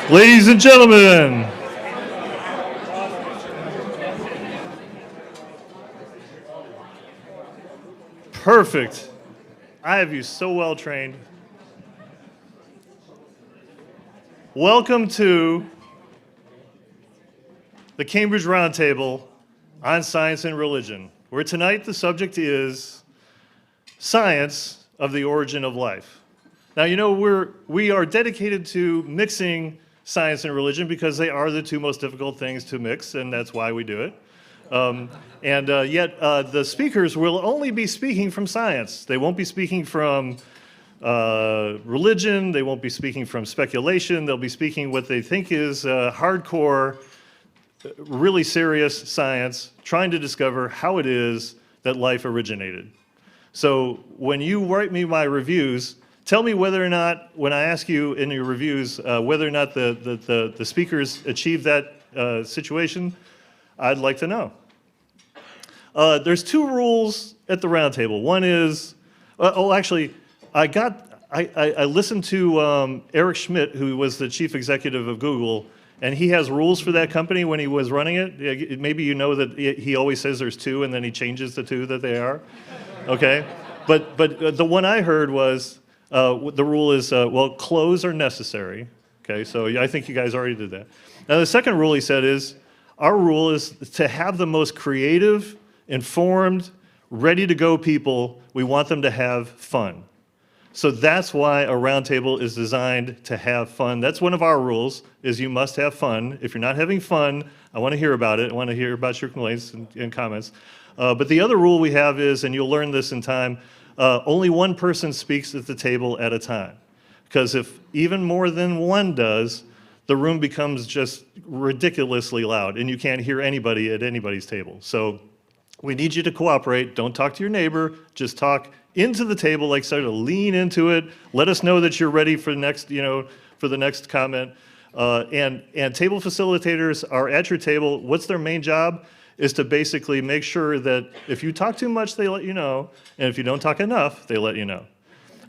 Ladies and gentlemen, perfect. I have you so well trained. Welcome to the Cambridge Roundtable on Science and Religion, where tonight the subject is science of the origin of life. Now, you know, we are dedicated to mixing science and religion because they are the two most difficult things to mix, and that's why we do it. Yet the speakers will only be speaking from science. They won't be speaking from religion. They won't be speaking from speculation. They'll be speaking what they think is hardcore, really serious science, trying to discover how it is that life originated. So when you write me my reviews, tell me whether or not, when I ask you in your reviews, whether or not the speakers achieve that situation. I'd like to know. There's two rules at the roundtable. One is, I listened to Eric Schmidt, who was the chief executive of Google, and he has rules for that company when he was running it. Maybe you know that he always says there's two, and then he changes the two that they are. Okay, but the one I heard was the rule is well, clothes are necessary. Okay, so I think you guys already did that. Now the second rule he said is our rule is to have the most creative, informed, ready to go people. We want them to have fun. So that's why a roundtable is designed to have fun. That's one of our rules, is you must have fun. If you're not having fun, I want to hear about it. I want to hear about your complaints and comments. But the other rule we have is, and you'll learn this in time, only one person speaks at the table at a time. Because if even more than one does, the room becomes just ridiculously loud, and you can't hear anybody at anybody's table. So we need you to cooperate. Don't talk to your neighbor. Just talk into the table, like sort of lean into it. Let us know that you're ready for the next, for the next comment. And table facilitators are at your table. What's their main job? Is to basically make sure that if you talk too much, they let you know, and if you don't talk enough, they let you know.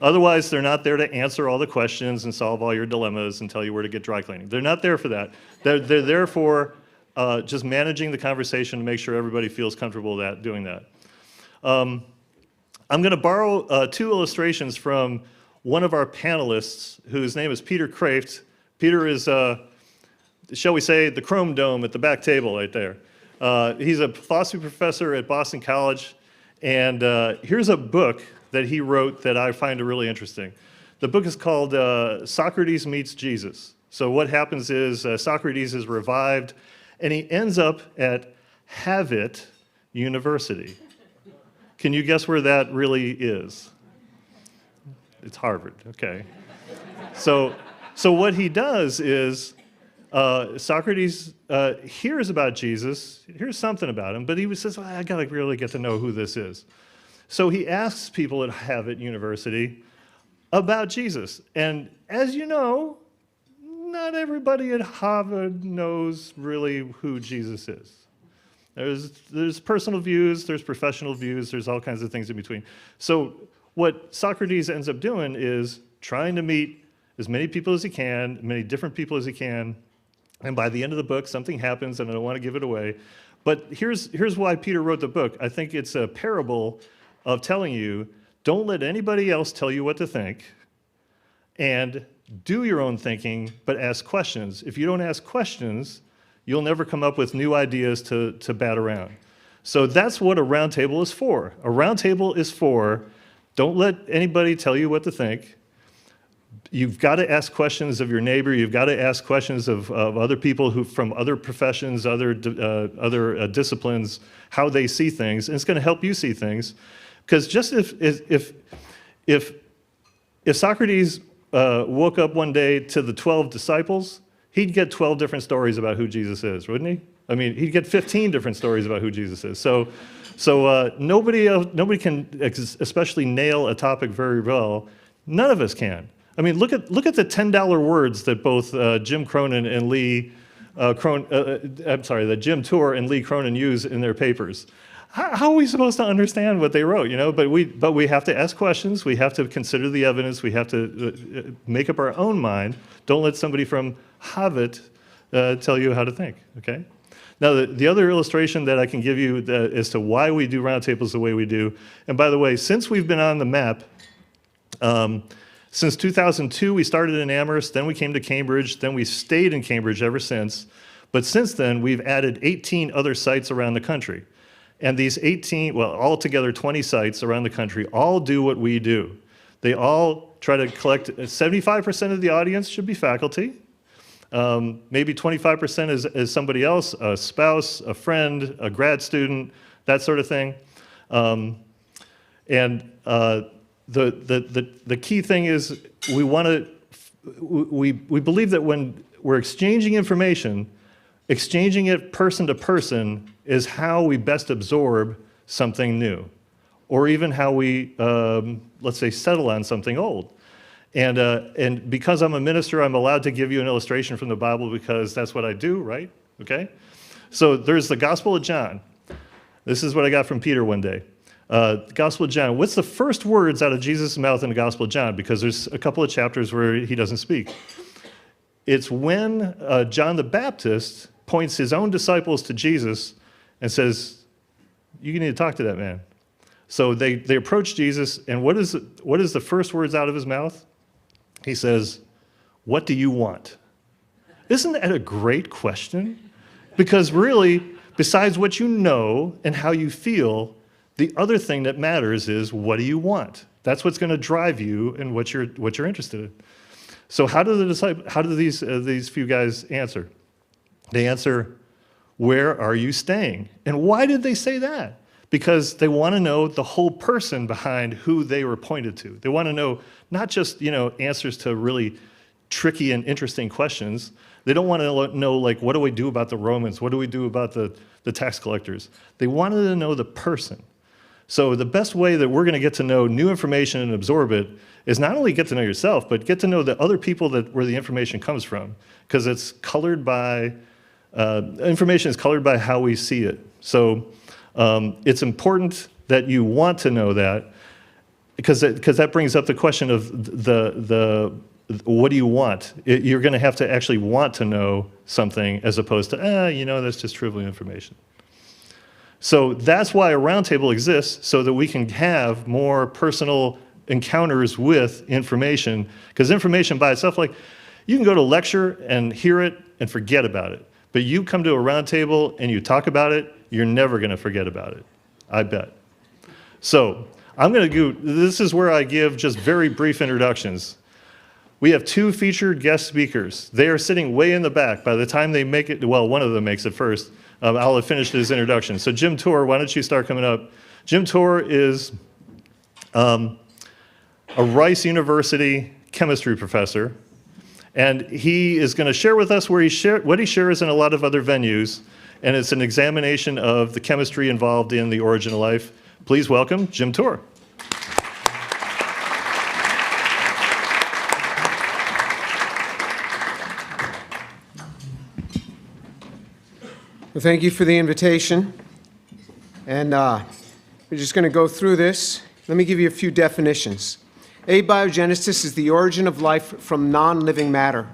Otherwise, they're not there to answer all the questions and solve all your dilemmas and tell you where to get dry cleaning. They're not there for that. They're there for just managing the conversation to make sure everybody feels comfortable doing that. I'm going to borrow two illustrations from one of our panelists, whose name is Peter Kraft. Peter is, shall we say, the Chrome Dome at the back table right there. He's a philosophy professor at Boston College, and here's a book that he wrote that I find really interesting. The book is called Socrates Meets Jesus. So what happens is Socrates is revived, and he ends up at Harvard University. Can you guess where that really is? It's Harvard, okay. So what he does is, Socrates hears about Jesus, hears something about him, but he says, well, I gotta really get to know who this is. So he asks people at Harvard University about Jesus. And as you know, not everybody at Harvard knows really who Jesus is. There's personal views, there's professional views, there's all kinds of things in between. So what Socrates ends up doing is trying to meet as many people as he can, many different people as he can, and by the end of the book, something happens, and I don't want to give it away. But here's why Peter wrote the book. I think it's a parable of telling you, don't let anybody else tell you what to think, and do your own thinking, but ask questions. If you don't ask questions, you'll never come up with new ideas to bat around. So that's what a roundtable is for. A roundtable is for, don't let anybody tell you what to think. You've got to ask questions of your neighbor. You've got to ask questions of other people who, from other professions, other disciplines, how they see things, and it's going to help you see things. Because just if Socrates woke up one day to the 12 disciples, he'd get 12 different stories about who Jesus is, wouldn't he? I mean, he'd get 15 different stories about who Jesus is. So nobody can especially nail a topic very well. None of us can. I mean, look at the $10 words that both Jim Cronin and Lee that Jim Tour and Lee Cronin use in their papers. How are we supposed to understand what they wrote? But we have to ask questions. We have to consider the evidence. We have to make up our own mind. Don't let somebody from have it tell you how to think, okay? Now, the other illustration that I can give you as to why we do roundtables the way we do, and by the way, since we've been on the map, since 2002, we started in Amherst, then we came to Cambridge, then we stayed in Cambridge ever since. But since then, we've added 18 other sites around the country. And these 18, well, altogether 20 sites around the country all do what we do. They all try to collect, 75% of the audience should be faculty. Maybe 25% is somebody else, a spouse, a friend, a grad student, that sort of thing. The key thing is we believe that when we're exchanging information, exchanging it person to person is how we best absorb something new, or even how we, let's say, settle on something old. And because I'm a minister, I'm allowed to give you an illustration from the Bible because that's what I do, right? Okay? So there's the Gospel of John. This is what I got from Peter one day. Gospel of John. What's the first words out of Jesus' mouth in the Gospel of John? Because there's a couple of chapters where he doesn't speak. It's when John the Baptist points his own disciples to Jesus and says, you need to talk to that man. So they approach Jesus, and what is the first words out of his mouth? He says, what do you want? Isn't that a great question? Because really, besides what you know and how you feel, the other thing that matters is what do you want? That's what's going to drive you and what you're interested in. So how do these few guys answer? They answer, where are you staying? And why did they say that? Because they want to know the whole person behind who they were pointed to. They want to know not just, answers to really tricky and interesting questions. They don't want to know, like, what do we do about the Romans? What do we do about the tax collectors? They wanted to know the person. So the best way that we're going to get to know new information and absorb it is not only get to know yourself, but get to know the other people where the information comes from, because it's colored by, information is colored by how we see it. So it's important that you want to know that, because that brings up the question of what do you want? You're going to have to actually want to know something as opposed to, that's just trivial information. So that's why a roundtable exists, so that we can have more personal encounters with information, because information by itself, like, you can go to a lecture and hear it and forget about it. But you come to a roundtable and you talk about it, you're never going to forget about it, I bet. So this is where I give just very brief introductions. We have two featured guest speakers. They are sitting way in the back. By the time they make it, well, one of them makes it first. I'll have finished his introduction. So Jim Torr, why don't you start coming up? Jim Torr is a Rice University chemistry professor, and he is going to share with us what he shares in a lot of other venues, and it's an examination of the chemistry involved in the origin of life. Please welcome Jim Torr. Well, thank you for the invitation. And we're just going to go through this. Let me give you a few definitions. Abiogenesis is the origin of life from non-living matter.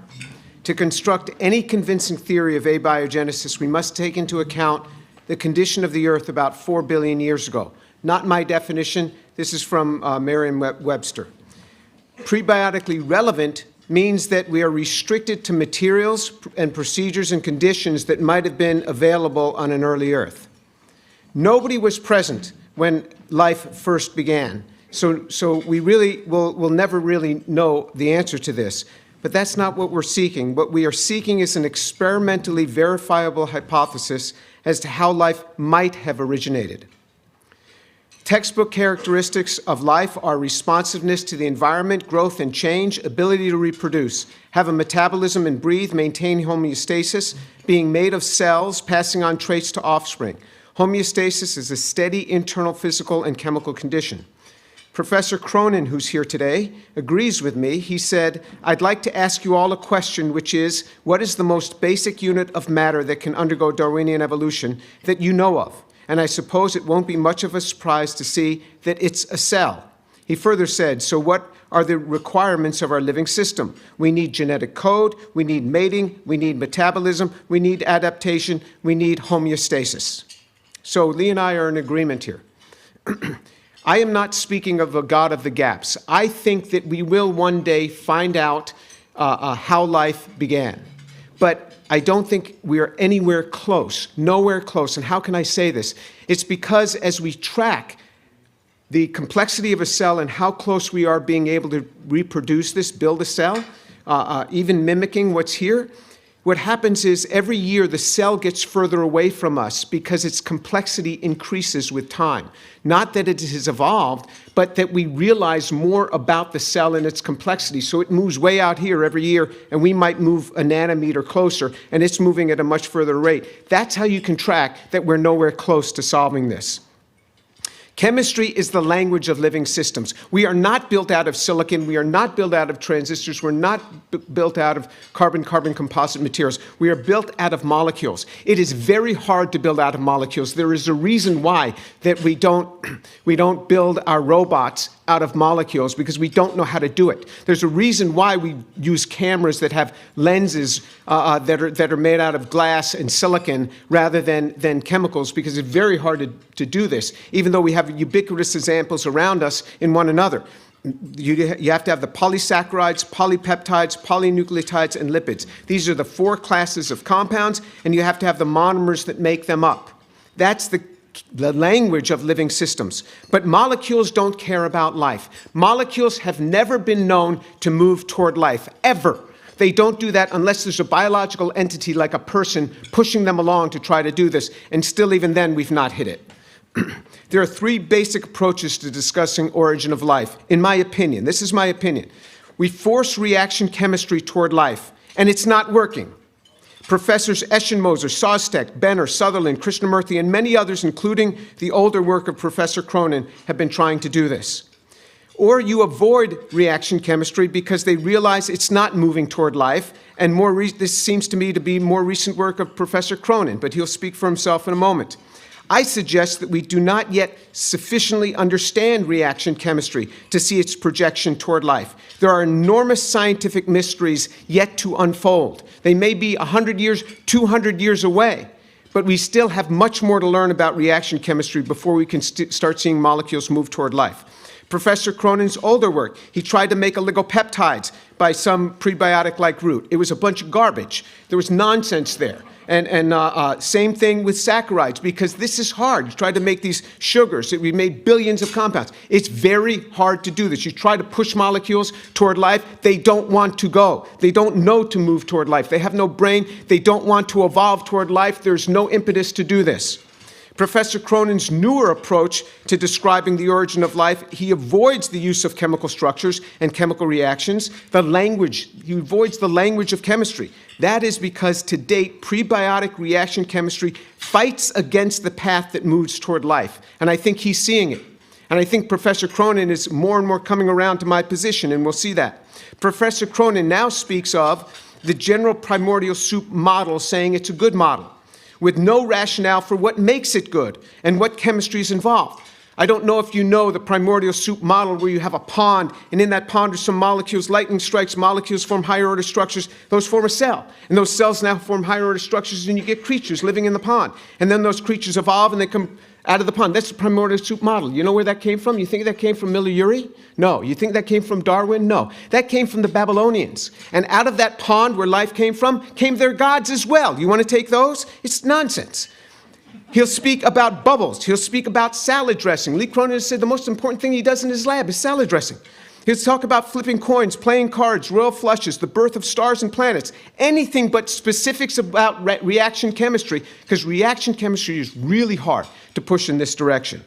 To construct any convincing theory of abiogenesis, we must take into account the condition of the Earth about 4 billion years ago. Not my definition. This is from Merriam-Webster. Prebiotically relevant means that we are restricted to materials and procedures and conditions that might have been available on an early Earth. Nobody was present when life first began, so we really will never really know the answer to this. But that's not what we're seeking. What we are seeking is an experimentally verifiable hypothesis as to how life might have originated. Textbook characteristics of life are responsiveness to the environment, growth and change, ability to reproduce, have a metabolism and breathe, maintain homeostasis, being made of cells, passing on traits to offspring. Homeostasis is a steady internal physical and chemical condition. Professor Cronin, who's here today, agrees with me. He said, I'd like to ask you all a question, which is, what is the most basic unit of matter that can undergo Darwinian evolution that you know of? And I suppose it won't be much of a surprise to see that it's a cell. He further said, so what are the requirements of our living system? We need genetic code, we need mating, we need metabolism, we need adaptation, we need homeostasis. So Lee and I are in agreement here. I am not speaking of a God of the gaps. I think that we will one day find out how life began. But I don't think we are anywhere close, nowhere close. And how can I say this? It's because as we track the complexity of a cell and how close we are being able to reproduce this, build a cell, even mimicking what's here, what happens is every year the cell gets further away from us because its complexity increases with time. Not that it has evolved, but that we realize more about the cell and its complexity. So it moves way out here every year, and we might move a nanometer closer, and it's moving at a much further rate. That's how you can track that we're nowhere close to solving this. Chemistry is the language of living systems. We are not built out of silicon. We are not built out of transistors. We're not built out of carbon-carbon composite materials. We are built out of molecules. It is very hard to build out of molecules. There is a reason why that we don't build our robots out of molecules, because we don't know how to do it. There's a reason why we use cameras that have lenses that are made out of glass and silicon rather than chemicals, because it's very hard to do this, even though we have ubiquitous examples around us in one another. You have to have the polysaccharides, polypeptides, polynucleotides, and lipids. These are the 4 classes of compounds, and you have to have the monomers that make them up. That's the language of living systems. But molecules don't care about life. Molecules have never been known to move toward life, ever. They don't do that unless there's a biological entity like a person pushing them along to try to do this, and still even then we've not hit it. There are 3 basic approaches to discussing origin of life, in my opinion. This is my opinion. We force reaction chemistry toward life, and it's not working. Professors Eschenmoser, Sostek, Benner, Sutherland, Krishnamurthy, and many others, including the older work of Professor Cronin, have been trying to do this. Or you avoid reaction chemistry because they realize it's not moving toward life, and this seems to me to be more recent work of Professor Cronin, but he'll speak for himself in a moment. I suggest that we do not yet sufficiently understand reaction chemistry to see its projection toward life. There are enormous scientific mysteries yet to unfold. They may be 100 years, 200 years away, but we still have much more to learn about reaction chemistry before we can start seeing molecules move toward life. Professor Cronin's older work, he tried to make oligopeptides by some prebiotic-like route. It was a bunch of garbage. There was nonsense there. And same thing with saccharides, because this is hard. You try to make these sugars. We made billions of compounds. It's very hard to do this. You try to push molecules toward life. They don't want to go. They don't know to move toward life. They have no brain. They don't want to evolve toward life. There's no impetus to do this. Professor Cronin's newer approach to describing the origin of life, he avoids the use of chemical structures and chemical reactions, he avoids the language of chemistry. That is because, to date, prebiotic reaction chemistry fights against the path that moves toward life. And I think he's seeing it. And I think Professor Cronin is more and more coming around to my position, and we'll see that. Professor Cronin now speaks of the general primordial soup model, saying it's a good model, with no rationale for what makes it good and what chemistry is involved. I don't know if you know the primordial soup model, where you have a pond, and in that pond are some molecules, lightning strikes, molecules form higher order structures, those form a cell. And those cells now form higher order structures, and you get creatures living in the pond. And then those creatures evolve and they come out of the pond. That's the primordial soup model. You know where that came from? You think that came from Miller-Urey? No. You think that came from Darwin? No. That came from the Babylonians. And out of that pond where life came from, came their gods as well. You want to take those? It's nonsense. He'll speak about bubbles. He'll speak about salad dressing. Lee Cronin has said the most important thing he does in his lab is salad dressing. He'll talk about flipping coins, playing cards, royal flushes, the birth of stars and planets, anything but specifics about reaction chemistry, because reaction chemistry is really hard to push in this direction.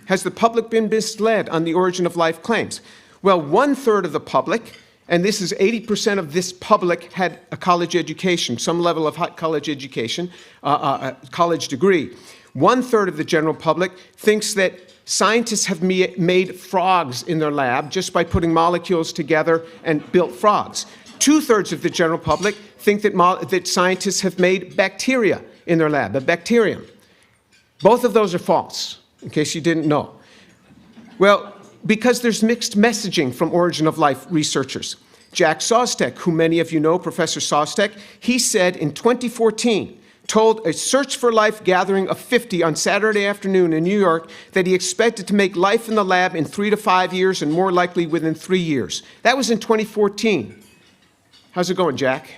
Has the public been misled on the origin of life claims? Well, 1/3 of the public, and this is 80% of this public, had a college education, some level of college education, a college degree. 1/3 of the general public thinks that scientists have made frogs in their lab just by putting molecules together and built frogs. 2/3 of the general public think that scientists have made bacteria in their lab, a bacterium. Both of those are false, in case you didn't know. Well, because there's mixed messaging from origin of life researchers. Jack Sostek, who many of you know, Professor Sostek, he said in 2014, told a Search for Life gathering of 50 on Saturday afternoon in New York that he expected to make life in the lab in 3 to 5 years and more likely within 3 years. That was in 2014. How's it going, Jack?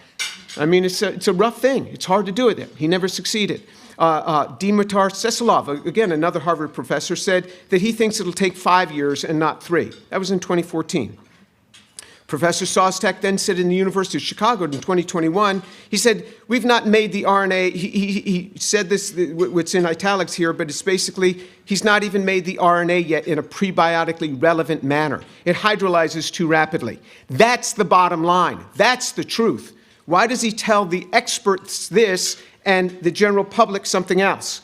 I mean, it's a rough thing. It's hard to do it. He never succeeded. Dimitar Seselov, again, another Harvard professor, said that he thinks it'll take 5 years and not 3. That was in 2014. Professor Sostek then said in the University of Chicago in 2021, he said, we've not made the RNA, he said this, what's in italics here, but it's basically, he's not even made the RNA yet in a prebiotically relevant manner. It hydrolyzes too rapidly. That's the bottom line. That's the truth. Why does he tell the experts this and the general public something else?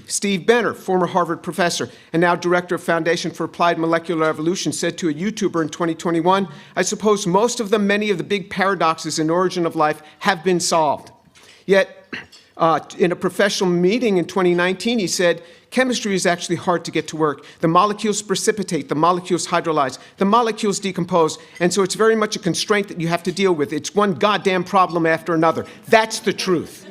Steve Benner, former Harvard professor and now director of Foundation for Applied Molecular Evolution, said to a YouTuber in 2021, I suppose many of the big paradoxes in origin of life have been solved. Yet, in a professional meeting in 2019, he said, chemistry is actually hard to get to work. The molecules precipitate, the molecules hydrolyze, the molecules decompose, and so it's very much a constraint that you have to deal with. It's one goddamn problem after another. That's the truth.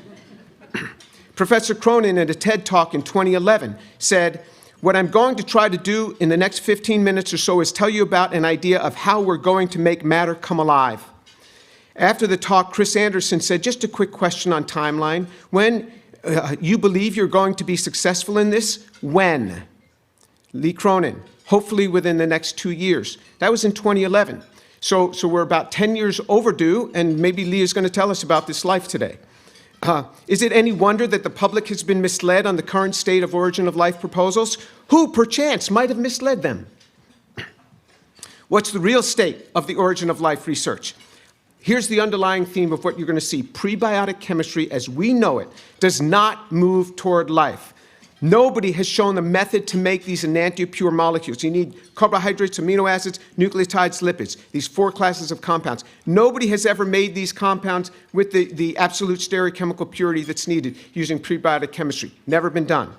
Professor Cronin at a TED Talk in 2011 said, what I'm going to try to do in the next 15 minutes or so is tell you about an idea of how we're going to make matter come alive. After the talk, Chris Anderson said, just a quick question on timeline. When you believe you're going to be successful in this? When? Lee Cronin, hopefully within the next 2 years. That was in 2011. So we're about 10 years overdue, and maybe Lee is going to tell us about this life today. Is it any wonder that the public has been misled on the current state of origin of life proposals? Who, perchance, might have misled them? What's the real state of the origin of life research? Here's the underlying theme of what you're going to see. Prebiotic chemistry, as we know it, does not move toward life. Nobody has shown the method to make these enantiopure molecules. You need carbohydrates, amino acids, nucleotides, lipids, these 4 classes of compounds. Nobody has ever made these compounds with the absolute stereochemical purity that's needed using prebiotic chemistry. Never been done.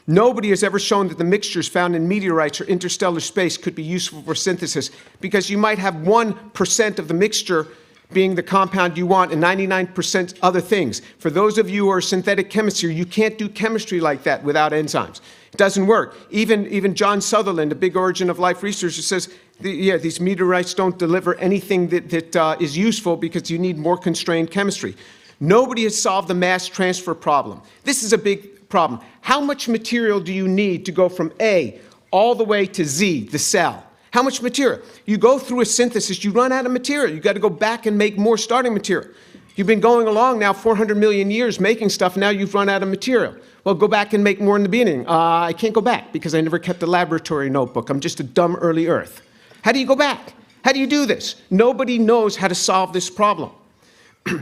Nobody has ever shown that the mixtures found in meteorites or interstellar space could be useful for synthesis, because you might have 1% of the mixture being the compound you want and 99% other things. For those of you who are synthetic chemists here, you can't do chemistry like that without enzymes. It doesn't work. Even John Sutherland, a big origin of life researcher, says, these meteorites don't deliver anything that is useful because you need more constrained chemistry. Nobody has solved the mass transfer problem. This is a big problem. How much material do you need to go from A all the way to Z, the cell? How much material? You go through a synthesis, you run out of material. You've got to go back and make more starting material. You've been going along now 400 million years making stuff, now you've run out of material. Well, go back and make more in the beginning. I can't go back because I never kept a laboratory notebook. I'm just a dumb early Earth. How do you go back? How do you do this? Nobody knows how to solve this problem.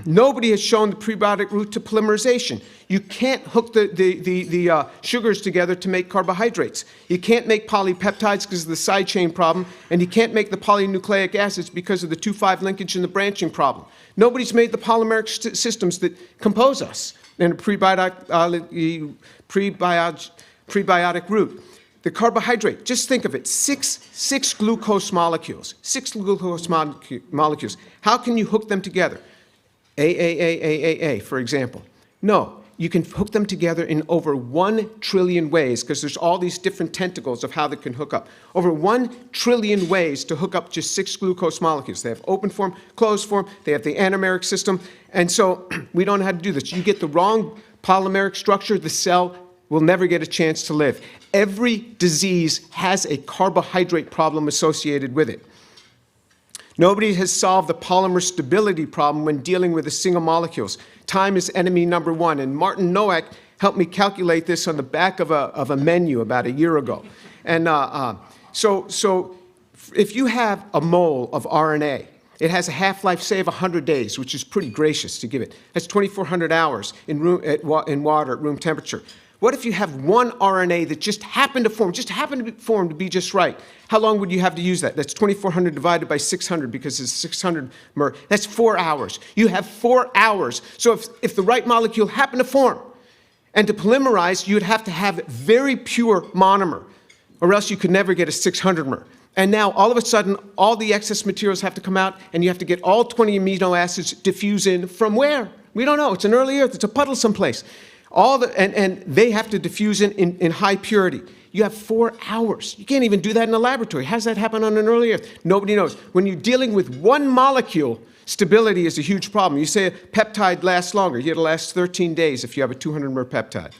Nobody has shown the prebiotic route to polymerization. You can't hook the sugars together to make carbohydrates. You can't make polypeptides because of the side chain problem, and you can't make the polynucleic acids because of the 2,5 linkage and the branching problem. Nobody's made the polymeric systems that compose us in a prebiotic route. The carbohydrate, just think of it, six glucose molecules. 6 glucose molecules. How can you hook them together? AAA, for example. No, you can hook them together in over 1 trillion ways, because there's all these different tentacles of how they can hook up. Over 1 trillion ways to hook up just 6 glucose molecules. They have open form, closed form, they have the anomeric system, and so we don't know how to do this. You get the wrong polymeric structure, the cell will never get a chance to live. Every disease has a carbohydrate problem associated with it. Nobody has solved the polymer stability problem when dealing with the single molecules. Time is enemy number 1. And Martin Nowak helped me calculate this on the back of a menu about a year ago. And so if you have a mole of RNA, it has a half-life, say, of 100 days, which is pretty gracious to give it. That's 2,400 hours in water at room temperature. What if you have one RNA that just happened to form to be just right? How long would you have to use that? That's 2,400 divided by 600 because it's 600 mer. That's 4 hours. You have 4 hours. So if the right molecule happened to form and to polymerize, you'd have to have very pure monomer. or else you could never get a 600-mer. And now, all of a sudden, all the excess materials have to come out, and you have to get all 20 amino acids diffuse in from where? We don't know. It's an early Earth. It's a puddle someplace. And they have to diffuse in high purity. You have 4 hours. You can't even do that in a laboratory. How does that happen on an early Earth? Nobody knows. When you're dealing with one molecule, stability is a huge problem. You say a peptide lasts longer. It'll last 13 days if you have a 200-mer peptide.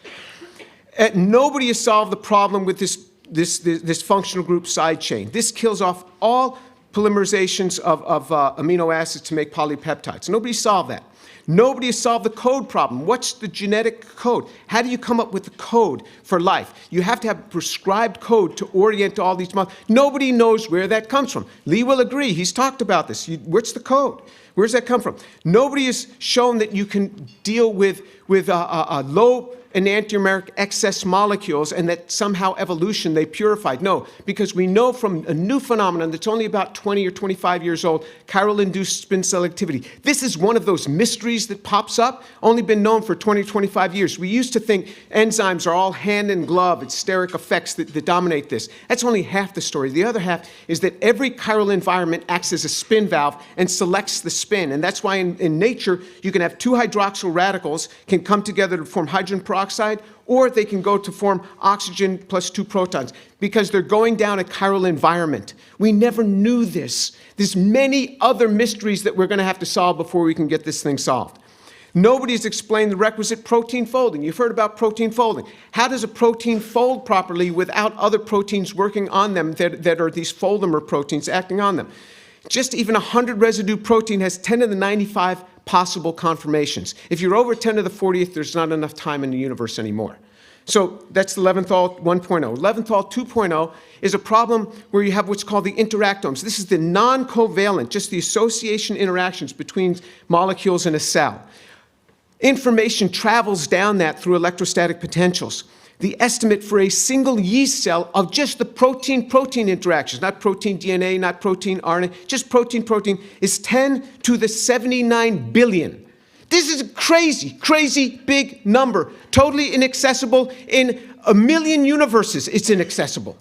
Nobody has solved the problem with this functional group side chain. This kills off all polymerizations of amino acids to make polypeptides. Nobody solved that. Nobody has solved the code problem. What's the genetic code? How do you come up with the code for life? You have to have prescribed code to orient all these molecules. Nobody knows where that comes from. Lee will agree. He's talked about this. What's the code? Where does that come from? Nobody has shown that you can deal with low enantiomeric excess molecules and that somehow evolution they purified. No, because we know from a new phenomenon that's only about 20 or 25 years old, chiral-induced spin selectivity. This is one of those mysteries that pops up, only been known for 20, 25 years. We used to think enzymes are all hand and glove, it's steric effects that dominate this. That's only half the story. The other half is that every chiral environment acts as a spin valve and selects the spin. And that's why in nature, you can have 2 hydroxyl radicals can come together to form hydrogen peroxide, or they can go to form oxygen plus 2 protons, because they're going down a chiral environment. We never knew this. There's many other mysteries that we're going to have to solve before we can get this thing solved. Nobody's explained the requisite protein folding. You've heard about protein folding. How does a protein fold properly without other proteins working on them that are these foldamer proteins acting on them? Just even 100 residue protein has 10 to the 95 possible conformations. If you're over 10 to the 40th, there's not enough time in the universe anymore. So that's Leventhal 1.0. Leventhal 2.0 is a problem where you have what's called the interactomes. This is the non-covalent, just the association interactions between molecules in a cell. Information travels down that through electrostatic potentials. The estimate for a single yeast cell of just the protein-protein interactions, not protein DNA, not protein RNA, just protein-protein, is 10 to the 79 billion. This is a crazy, crazy big number, totally inaccessible. In a million universes, it's inaccessible.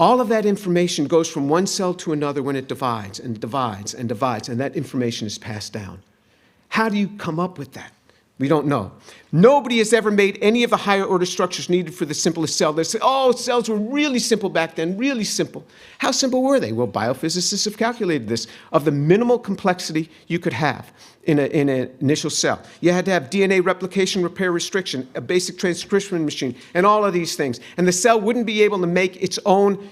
All of that information goes from one cell to another when it divides and divides and divides, and that information is passed down. How do you come up with that? We don't know. Nobody has ever made any of the higher order structures needed for the simplest cell. They say, oh, cells were really simple back then, really simple. How simple were they? Well, biophysicists have calculated this, of the minimal complexity you could have in an initial cell. You had to have DNA replication, repair, restriction, a basic transcription machine, and all of these things. And the cell wouldn't be able to make its own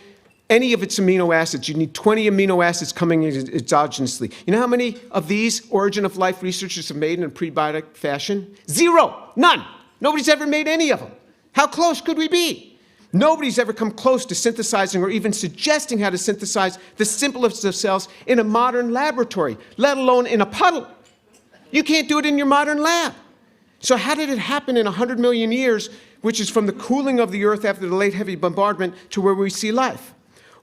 any of its amino acids. You need 20 amino acids coming in exogenously. You know how many of these origin of life researchers have made in a prebiotic fashion? 0. None. Nobody's ever made any of them. How close could we be? Nobody's ever come close to synthesizing or even suggesting how to synthesize the simplest of cells in a modern laboratory, let alone in a puddle. You can't do it in your modern lab. So how did it happen in 100 million years, which is from the cooling of the Earth after the late heavy bombardment to where we see life?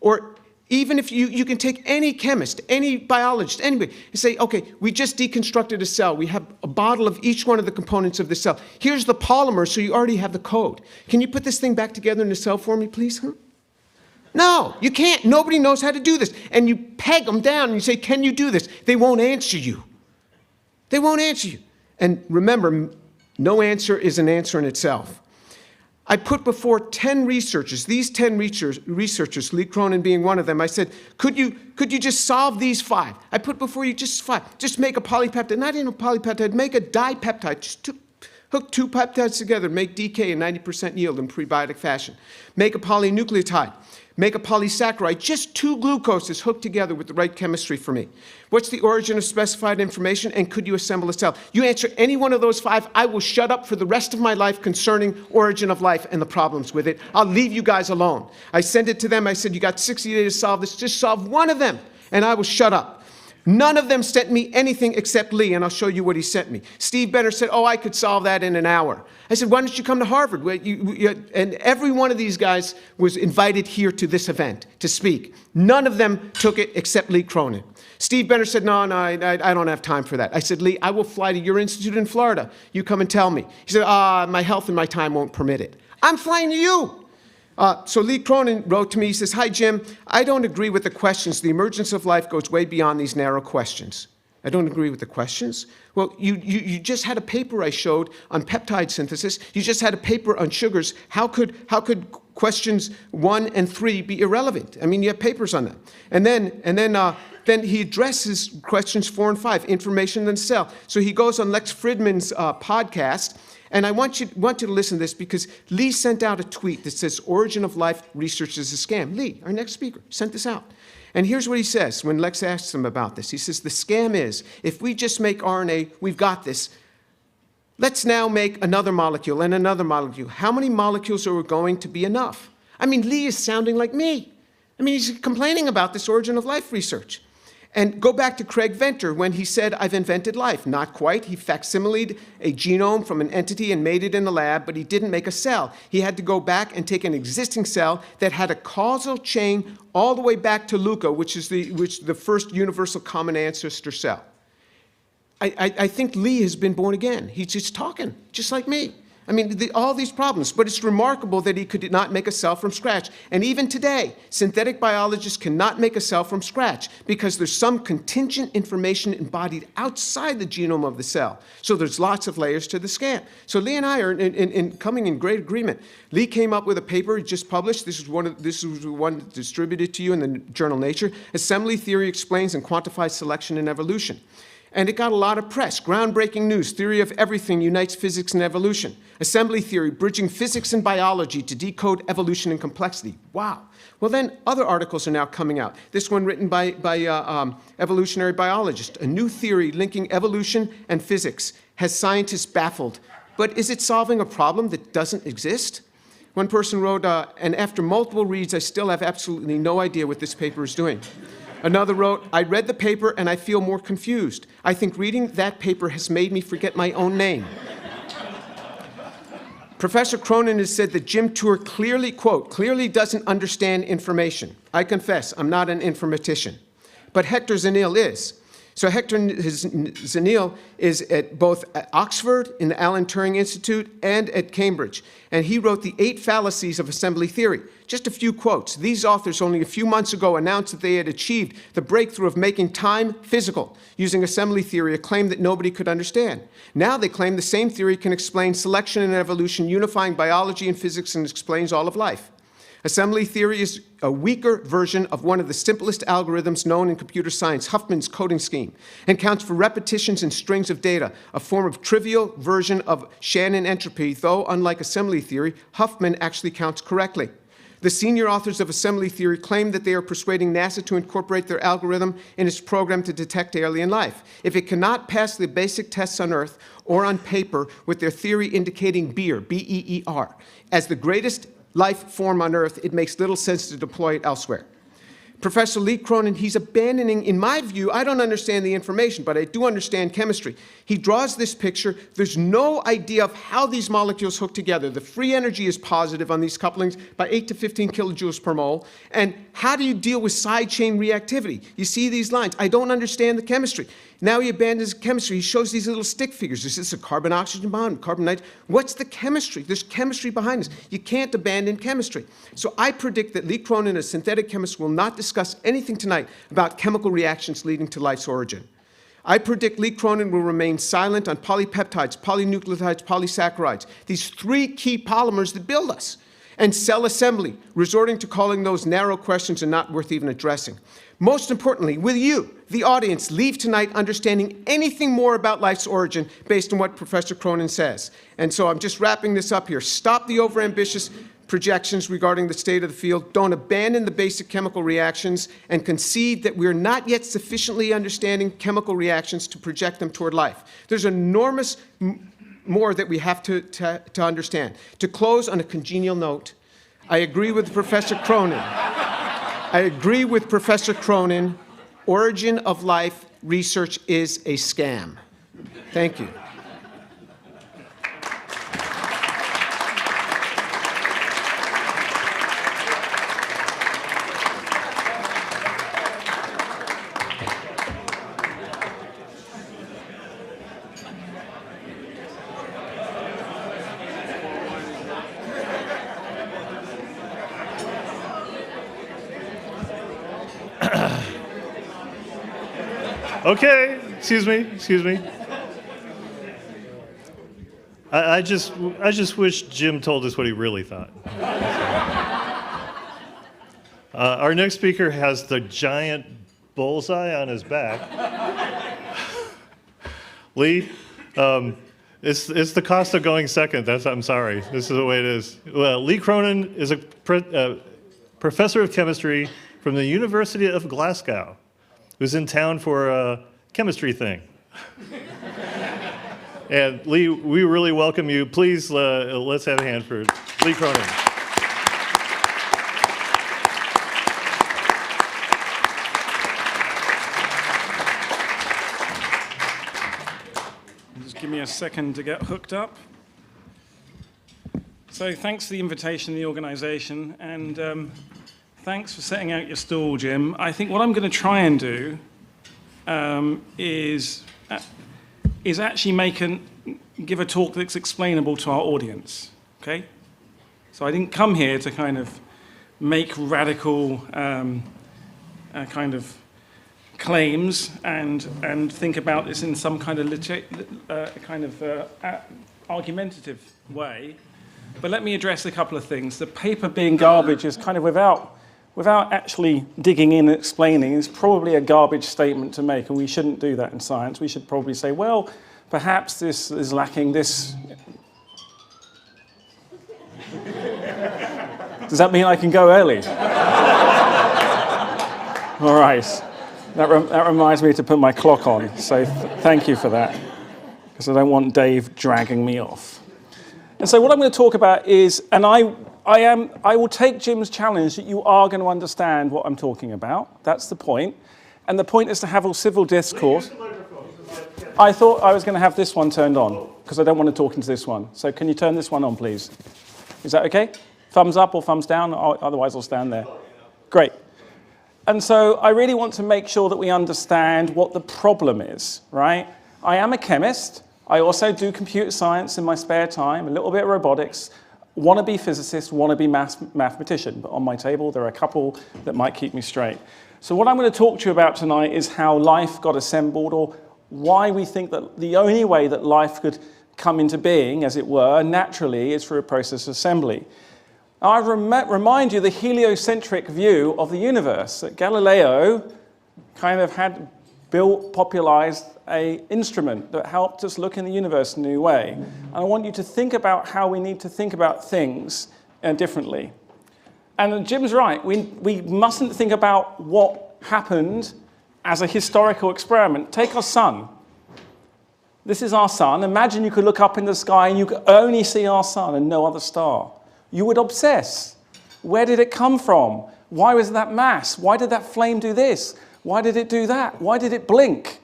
Or even if you can take any chemist, any biologist, anybody, and say, okay, we just deconstructed a cell. We have a bottle of each one of the components of the cell. Here's the polymer, so you already have the code. Can you put this thing back together in a cell for me, please? Huh? No, you can't. Nobody knows how to do this. And you peg them down and you say, can you do this? They won't answer you. They won't answer you. And remember, no answer is an answer in itself. I put before 10 researchers, these 10 researchers, Lee Cronin being one of them, I said, could you just solve these 5? I put before you just 5. Just make a polypeptide, not even a polypeptide, make a dipeptide. Just hook 2 peptides together, make DK in 90% yield in prebiotic fashion. Make a polynucleotide. Make a polysaccharide, just 2 glucoses hooked together with the right chemistry for me. What's the origin of specified information, and could you assemble a cell? You answer any one of those 5, I will shut up for the rest of my life concerning origin of life and the problems with it. I'll leave you guys alone. I sent it to them. I said, you got 60 days to solve this. Just solve one of them, and I will shut up. None of them sent me anything except Lee, and I'll show you what he sent me. Steve Benner said, oh, I could solve that in an hour. I said, why don't you come to Harvard? And every one of these guys was invited here to this event to speak. None of them took it except Lee Cronin. Steve Benner said, no, I don't have time for that. I said, Lee, I will fly to your institute in Florida. You come and tell me. He said, my health and my time won't permit it. I'm flying to you. So Lee Cronin wrote to me, he says, "Hi, Jim, I don't agree with the questions. The emergence of life goes way beyond these narrow questions." I don't agree with the questions. Well, you just had a paper I showed on peptide synthesis. You just had a paper on sugars. How could questions 1 and 3 be irrelevant? I mean, you have papers on that. And then he addresses questions 4 and 5, information in the cell. So he goes on Lex Fridman's podcast, and I want you to listen to this because Lee sent out a tweet that says, "Origin of life research is a scam." Lee, our next speaker, sent this out. And here's what he says when Lex asks him about this. He says, "The scam is, if we just make RNA, we've got this. Let's now make another molecule and another molecule. How many molecules are going to be enough?" I mean, Lee is sounding like me. I mean, he's complaining about this origin of life research. And go back to Craig Venter when he said, "I've invented life." Not quite. He facsimiled a genome from an entity and made it in the lab, but he didn't make a cell. He had to go back and take an existing cell that had a causal chain all the way back to Luca, which is the first universal common ancestor cell. I think Lee has been born again. He's just talking, just like me. I mean, all these problems, but it's remarkable that he could not make a cell from scratch. And even today, synthetic biologists cannot make a cell from scratch because there's some contingent information embodied outside the genome of the cell. So there's lots of layers to the scam. So Lee and I are coming in great agreement. Lee came up with a paper he just published. This was one distributed to you in the journal Nature. Assembly Theory Explains and Quantifies Selection and Evolution. And it got a lot of press. Groundbreaking news. Theory of everything unites physics and evolution. Assembly theory, bridging physics and biology to decode evolution and complexity. Wow. Well, then other articles are now coming out. This one written by evolutionary biologist. A new theory linking evolution and physics has scientists baffled. But is it solving a problem that doesn't exist? One person wrote, and after multiple reads, I still have absolutely no idea what this paper is doing. Another wrote, I read the paper and I feel more confused. I think reading that paper has made me forget my own name. Professor Cronin has said that Jim Tour clearly, quote, clearly doesn't understand information. I confess, I'm not an informatician. But Hector Zenil is. So Hector Zenil is at both at Oxford in the Alan Turing Institute and at Cambridge. And he wrote The 8 Fallacies of Assembly Theory. Just a few quotes. These authors only a few months ago announced that they had achieved the breakthrough of making time physical using assembly theory, a claim that nobody could understand. Now they claim the same theory can explain selection and evolution, unifying biology and physics, and explains all of life. Assembly theory is a weaker version of one of the simplest algorithms known in computer science, Huffman's coding scheme, and counts for repetitions and strings of data, a form of trivial version of Shannon entropy, though unlike assembly theory, Huffman actually counts correctly. The senior authors of assembly theory claim that they are persuading NASA to incorporate their algorithm in its program to detect alien life. If it cannot pass the basic tests on Earth or on paper with their theory indicating Beer, B-E-E-R, as the greatest life form on Earth, it makes little sense to deploy it elsewhere. Professor Lee Cronin, he's abandoning, in my view, I don't understand the information, but I do understand chemistry. He draws this picture. There's no idea of how these molecules hook together. The free energy is positive on these couplings by 8 to 15 kilojoules per mole. And how do you deal with side chain reactivity? You see these lines. I don't understand the chemistry. Now he abandons chemistry. He shows these little stick figures. Is this a carbon-oxygen bond, carbon-nitrogen? What's the chemistry? There's chemistry behind this. You can't abandon chemistry. So I predict that Lee Cronin, a synthetic chemist, will not discuss anything tonight about chemical reactions leading to life's origin. I predict Lee Cronin will remain silent on polypeptides, polynucleotides, polysaccharides, these 3 key polymers that build us, and cell assembly, resorting to calling those narrow questions and not worth even addressing. Most importantly, will you, the audience, leave tonight understanding anything more about life's origin based on what Professor Cronin says? And so I'm just wrapping this up here. Stop the overambitious projections regarding the state of the field. Don't abandon the basic chemical reactions and concede that we're not yet sufficiently understanding chemical reactions to project them toward life. There's enormous more that we have to understand. To close on a congenial note, I agree with Professor Cronin. I agree with Professor Cronin. Origin of life research is a scam. Thank you. Okay, excuse me. I just wish Jim told us what he really thought. Our next speaker has the giant bullseye on his back. Lee, it's the cost of going second. I'm sorry. This is the way it is. Well, Lee Cronin is a professor of chemistry from the University of Glasgow, who's in town for a chemistry thing. And Lee, we really welcome you. Please, let's have a hand for Lee Cronin. Just give me a second to get hooked up. So thanks for the invitation, the organization, and thanks for setting out your stall, Jim. I think what I'm going to try and do is actually give a talk that's explainable to our audience, okay? So I didn't come here to kind of make radical kind of claims and think about this in some kind of argumentative way. But let me address a couple of things. The paper being garbage is kind of without actually digging in and explaining, is probably a garbage statement to make, and we shouldn't do that in science. We should probably say, well, perhaps this is lacking this. Does that mean I can go early? All right. That reminds me to put my clock on, so thank you for that, because I don't want Dave dragging me off. And so what I'm going to talk about is, and I will take Jim's challenge that you are going to understand what I'm talking about. That's the point. And the point is to have a civil discourse. I thought I was going to have this one turned on, because I don't want to talk into this one. So can you turn this one on, please? Is that okay? Thumbs up or thumbs down? Otherwise, I'll stand there. Great. And so I really want to make sure that we understand what the problem is, right? I am a chemist. I also do computer science in my spare time, a little bit of robotics, want to be physicist, want to be mathematician. But on my table, there are a couple that might keep me straight. So what I'm going to talk to you about tonight is how life got assembled, or why we think that the only way that life could come into being, as it were, naturally, is through a process of assembly. Now, I remind you the heliocentric view of the universe, that Galileo kind of had popularized an instrument that helped us look in the universe in a new way. And I want you to think about how we need to think about things differently. And Jim's right, we mustn't think about what happened as a historical experiment. Take our sun. This is our sun. Imagine you could look up in the sky and you could only see our sun and no other star. You would obsess. Where did it come from? Why was that mass? Why did that flame do this? Why did it do that? Why did it blink?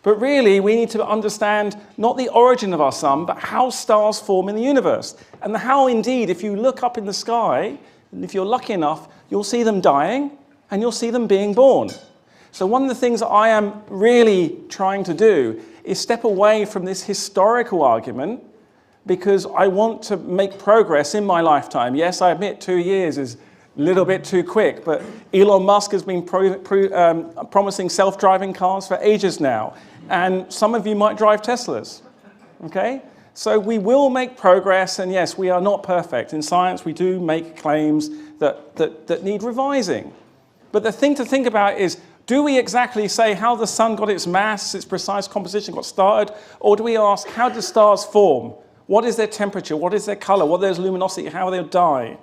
But really, we need to understand not the origin of our sun, but how stars form in the universe. And how, indeed, if you look up in the sky, and if you're lucky enough, you'll see them dying, and you'll see them being born. So one of the things that I am really trying to do is step away from this historical argument, because I want to make progress in my lifetime. Yes, I admit 2 years is a little bit too quick, but Elon Musk has been promising self-driving cars for ages now, and some of you might drive Teslas, okay? So we will make progress, and yes, we are not perfect. In science, we do make claims that need revising. But the thing to think about is, do we exactly say how the sun got its mass, its precise composition got started, or do we ask, how do stars form? What is their temperature? What is their color? What is their luminosity? How they'll die?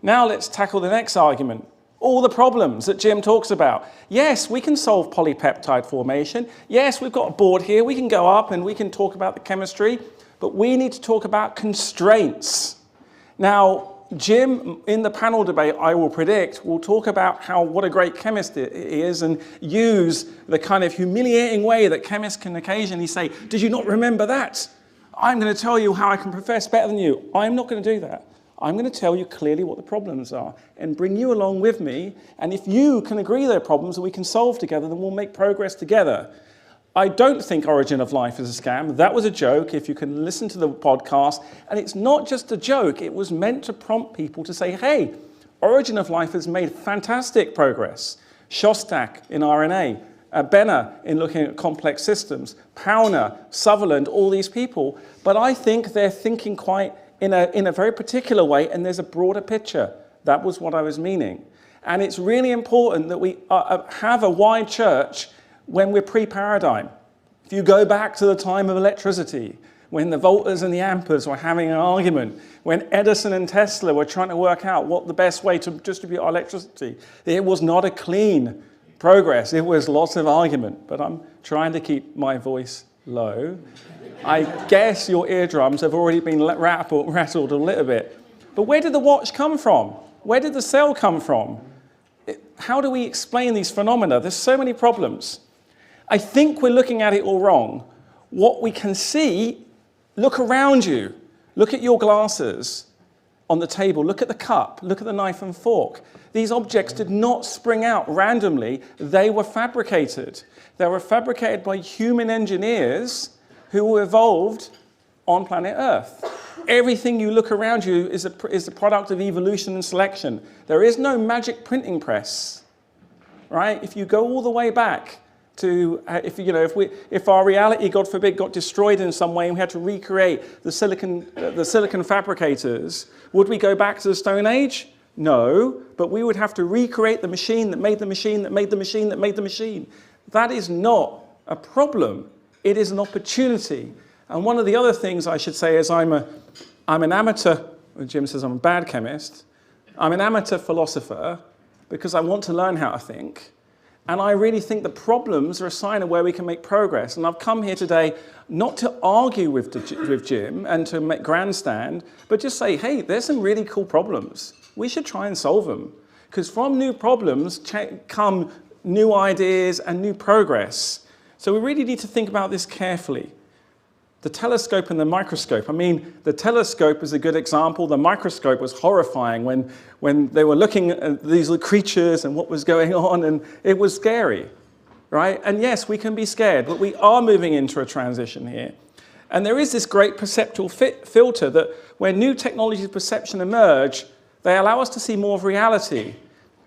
Now let's tackle the next argument. All the problems that Jim talks about. Yes, we can solve polypeptide formation. Yes, we've got a board here. We can go up and we can talk about the chemistry, but we need to talk about constraints. Now, Jim, in the panel debate, I will predict, will talk about what a great chemist he is and use the kind of humiliating way that chemists can occasionally say, did you not remember that? I'm going to tell you how I can profess better than you. I'm not going to do that. I'm going to tell you clearly what the problems are and bring you along with me. And if you can agree they're problems that we can solve together, then we'll make progress together. I don't think Origin of Life is a scam. That was a joke, if you can listen to the podcast. And it's not just a joke. It was meant to prompt people to say, hey, Origin of Life has made fantastic progress. Shostak in RNA, Benner in looking at complex systems, Pauner, Sutherland, all these people. But I think they're thinking quite in a very particular way, and there's a broader picture. That was what I was meaning. And it's really important that we have a wide church when we're pre-paradigm. If you go back to the time of electricity, when the voltas and the amperes were having an argument, when Edison and Tesla were trying to work out what the best way to distribute our electricity, it was not a clean progress. It was lots of argument. But I'm trying to keep my voice low. I guess your eardrums have already been rattled a little bit. But where did the watch come from? Where did the cell come from? How do we explain these phenomena? There's so many problems. I think we're looking at it all wrong. What we can see, look around you. Look at your glasses on the table. Look at the cup. Look at the knife and fork. These objects did not spring out randomly. They were fabricated. They were fabricated by human engineers who evolved on planet Earth. Everything you look around you is a product of evolution and selection. There is no magic printing press, right? If you go all the way back to, if our reality, God forbid, got destroyed in some way and we had to recreate the silicon fabricators, would we go back to the Stone Age? No, but we would have to recreate the machine that made the machine that made the machine that made the machine. That is not a problem. It is an opportunity. And one of the other things I should say is I'm an amateur, Jim says I'm a bad chemist, I'm an amateur philosopher because I want to learn how to think. And I really think the problems are a sign of where we can make progress. And I've come here today not to argue with Jim and to make grandstand, but just say, hey, there's some really cool problems. We should try and solve them. Because from new problems come new ideas and new progress. So we really need to think about this carefully. The telescope and the microscope. I mean, the telescope is a good example. The microscope was horrifying when they were looking at these little creatures and what was going on, and it was scary, right? And yes, we can be scared, but we are moving into a transition here. And there is this great perceptual filter that when new technologies of perception emerge, they allow us to see more of reality.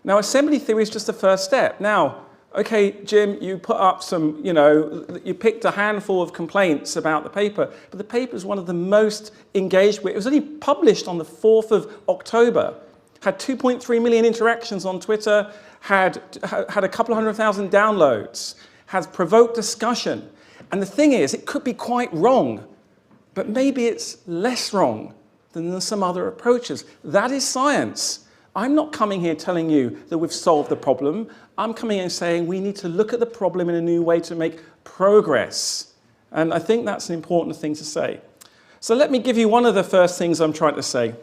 Now, assembly theory is just the first step. Now, okay, Jim, you put up some, you picked a handful of complaints about the paper, but the paper is one of the most engaged with. It was only published on the 4th of October, had 2.3 million interactions on Twitter, had a couple of 100,000 downloads, has provoked discussion. And the thing is, it could be quite wrong, but maybe it's less wrong than some other approaches. That is science. I'm not coming here telling you that we've solved the problem. I'm coming in saying we need to look at the problem in a new way to make progress. And I think that's an important thing to say. So let me give you one of the first things I'm trying to say.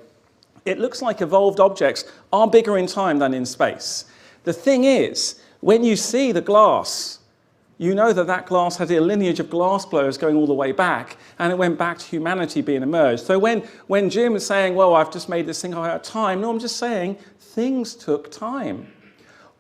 It looks like evolved objects are bigger in time than in space. The thing is, when you see the glass, you know that that glass had a lineage of glass blowers going all the way back, and it went back to humanity being emerged. So when Jim is saying, well, I've just made this thing out of time, no, I'm just saying things took time.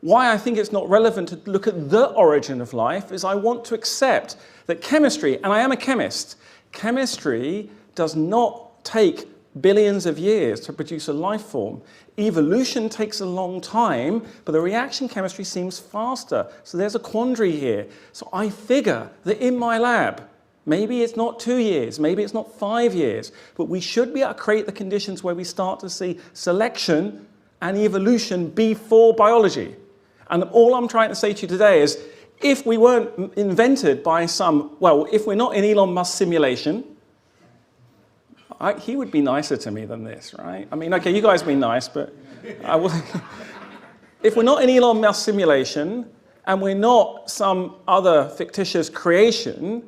Why I think it's not relevant to look at the origin of life is I want to accept that chemistry, and I am a chemist, chemistry does not take billions of years to produce a life form. Evolution takes a long time, but the reaction chemistry seems faster. So there's a quandary here. So I figure that in my lab, maybe it's not 2 years, maybe it's not 5 years, but we should be able to create the conditions where we start to see selection and evolution before biology. And all I'm trying to say to you today is, if we weren't invented by if we're not in Elon Musk's simulation, he would be nicer to me than this, right? I mean, okay, you guys be nice, but if we're not in Elon Musk's simulation and we're not some other fictitious creation,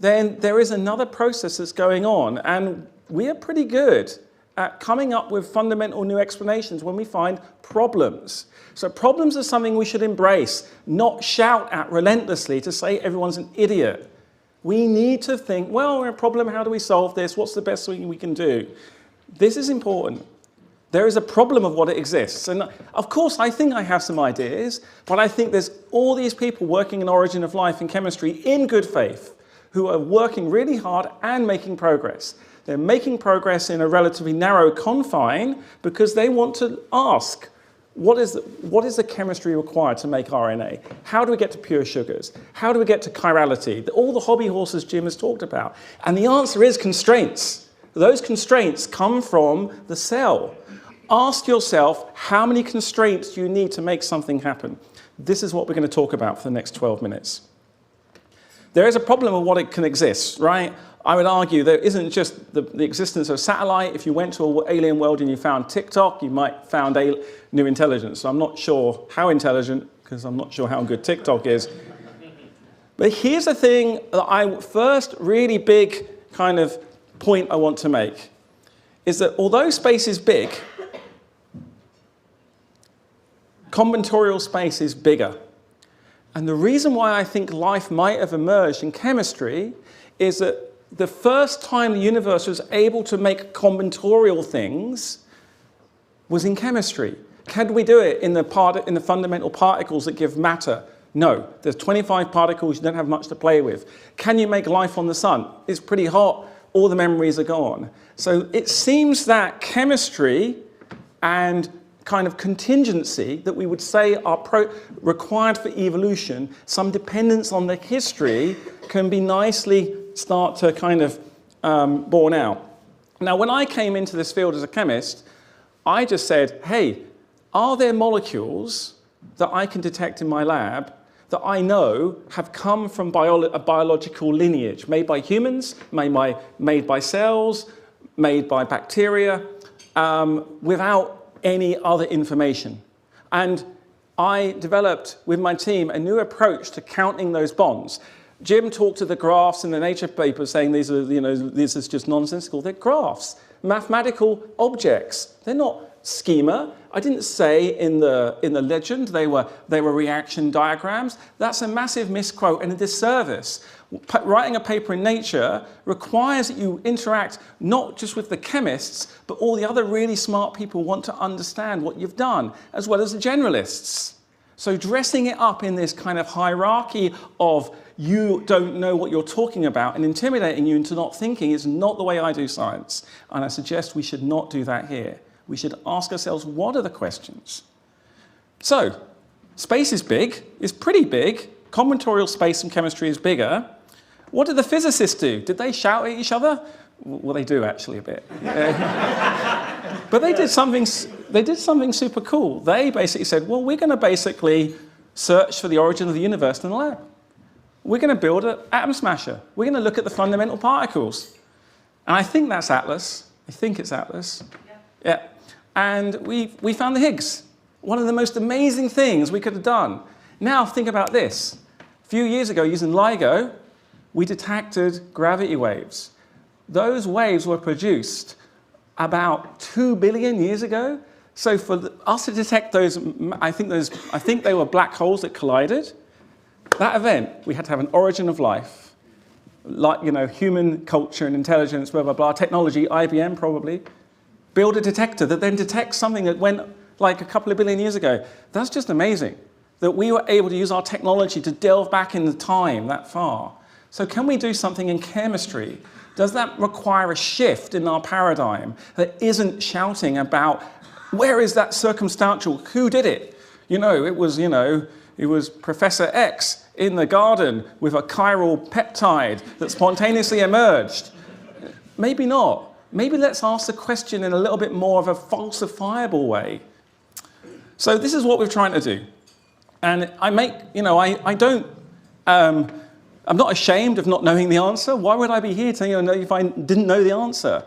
then there is another process that's going on. And we are pretty good at coming up with fundamental new explanations when we find problems. So problems are something we should embrace, not shout at relentlessly to say everyone's an idiot. We need to think, well, we're in a problem, how do we solve this? What's the best thing we can do? This is important. There is a problem of what it exists. And of course, I think I have some ideas, but I think there's all these people working in origin of life and chemistry in good faith who are working really hard and making progress. They're making progress in a relatively narrow confine because they want to ask, what is the chemistry required to make RNA? How do we get to pure sugars? How do we get to chirality? All the hobby horses Jim has talked about. And the answer is constraints. Those constraints come from the cell. Ask yourself, how many constraints do you need to make something happen? This is what we're going to talk about for the next 12 minutes. There is a problem with what it can exist, right? I would argue there isn't just the existence of satellite. If you went to an alien world and you found TikTok, you might found new intelligence. So I'm not sure how intelligent, because I'm not sure how good TikTok is. But here's the thing that first really big kind of point I want to make, is that although space is big, combinatorial space is bigger. And the reason why I think life might have emerged in chemistry is that the first time the universe was able to make combinatorial things was in chemistry. Can we do it in the fundamental particles that give matter? No. There's 25 particles, you don't have much to play with. Can you make life on the sun? It's pretty hot, all the memories are gone. So it seems that chemistry and kind of contingency that we would say are required for evolution, some dependence on the history, can be nicely start to kind of borne out. Now, when I came into this field as a chemist, I just said, hey, are there molecules that I can detect in my lab that I know have come from a biological lineage, made by humans, made by cells, made by bacteria, without any other information? And I developed with my team a new approach to counting those bonds. Jim talked to the graphs in the Nature paper saying these are, this is just nonsensical. They're graphs, mathematical objects. They're not schema. I didn't say in the legend they were reaction diagrams. That's a massive misquote and a disservice. Writing a paper in Nature requires that you interact not just with the chemists, but all the other really smart people who want to understand what you've done, as well as the generalists. So dressing it up in this kind of hierarchy of you don't know what you're talking about and intimidating you into not thinking is not the way I do science. And I suggest we should not do that here. We should ask ourselves, what are the questions? So, space is big, is pretty big. Combinatorial space in chemistry is bigger. What did the physicists do? Did they shout at each other? Well, they do actually a bit. But they did something super cool. They basically said, well, we're going to basically search for the origin of the universe in the lab. We're going to build an atom smasher. We're going to look at the fundamental particles. And I think that's Atlas. I think it's Atlas. Yeah. And we found the Higgs. One of the most amazing things we could have done. Now think about this. A few years ago, using LIGO, we detected gravity waves. Those waves were produced about 2 billion years ago. So for us to detect those, I think they were black holes that collided. That event, we had to have an origin of life, like, human culture and intelligence, blah, blah, blah, technology, IBM probably, build a detector that then detects something that went like a couple of billion years ago. That's just amazing that we were able to use our technology to delve back in the time that far. So can we do something in chemistry? Does that require a shift in our paradigm that isn't shouting about where is that circumstantial, who did it? It was Professor X in the garden with a chiral peptide that spontaneously emerged. Maybe not. Maybe let's ask the question in a little bit more of a falsifiable way. So this is what we're trying to do. And I'm not ashamed of not knowing the answer. Why would I be here to know if I didn't know the answer?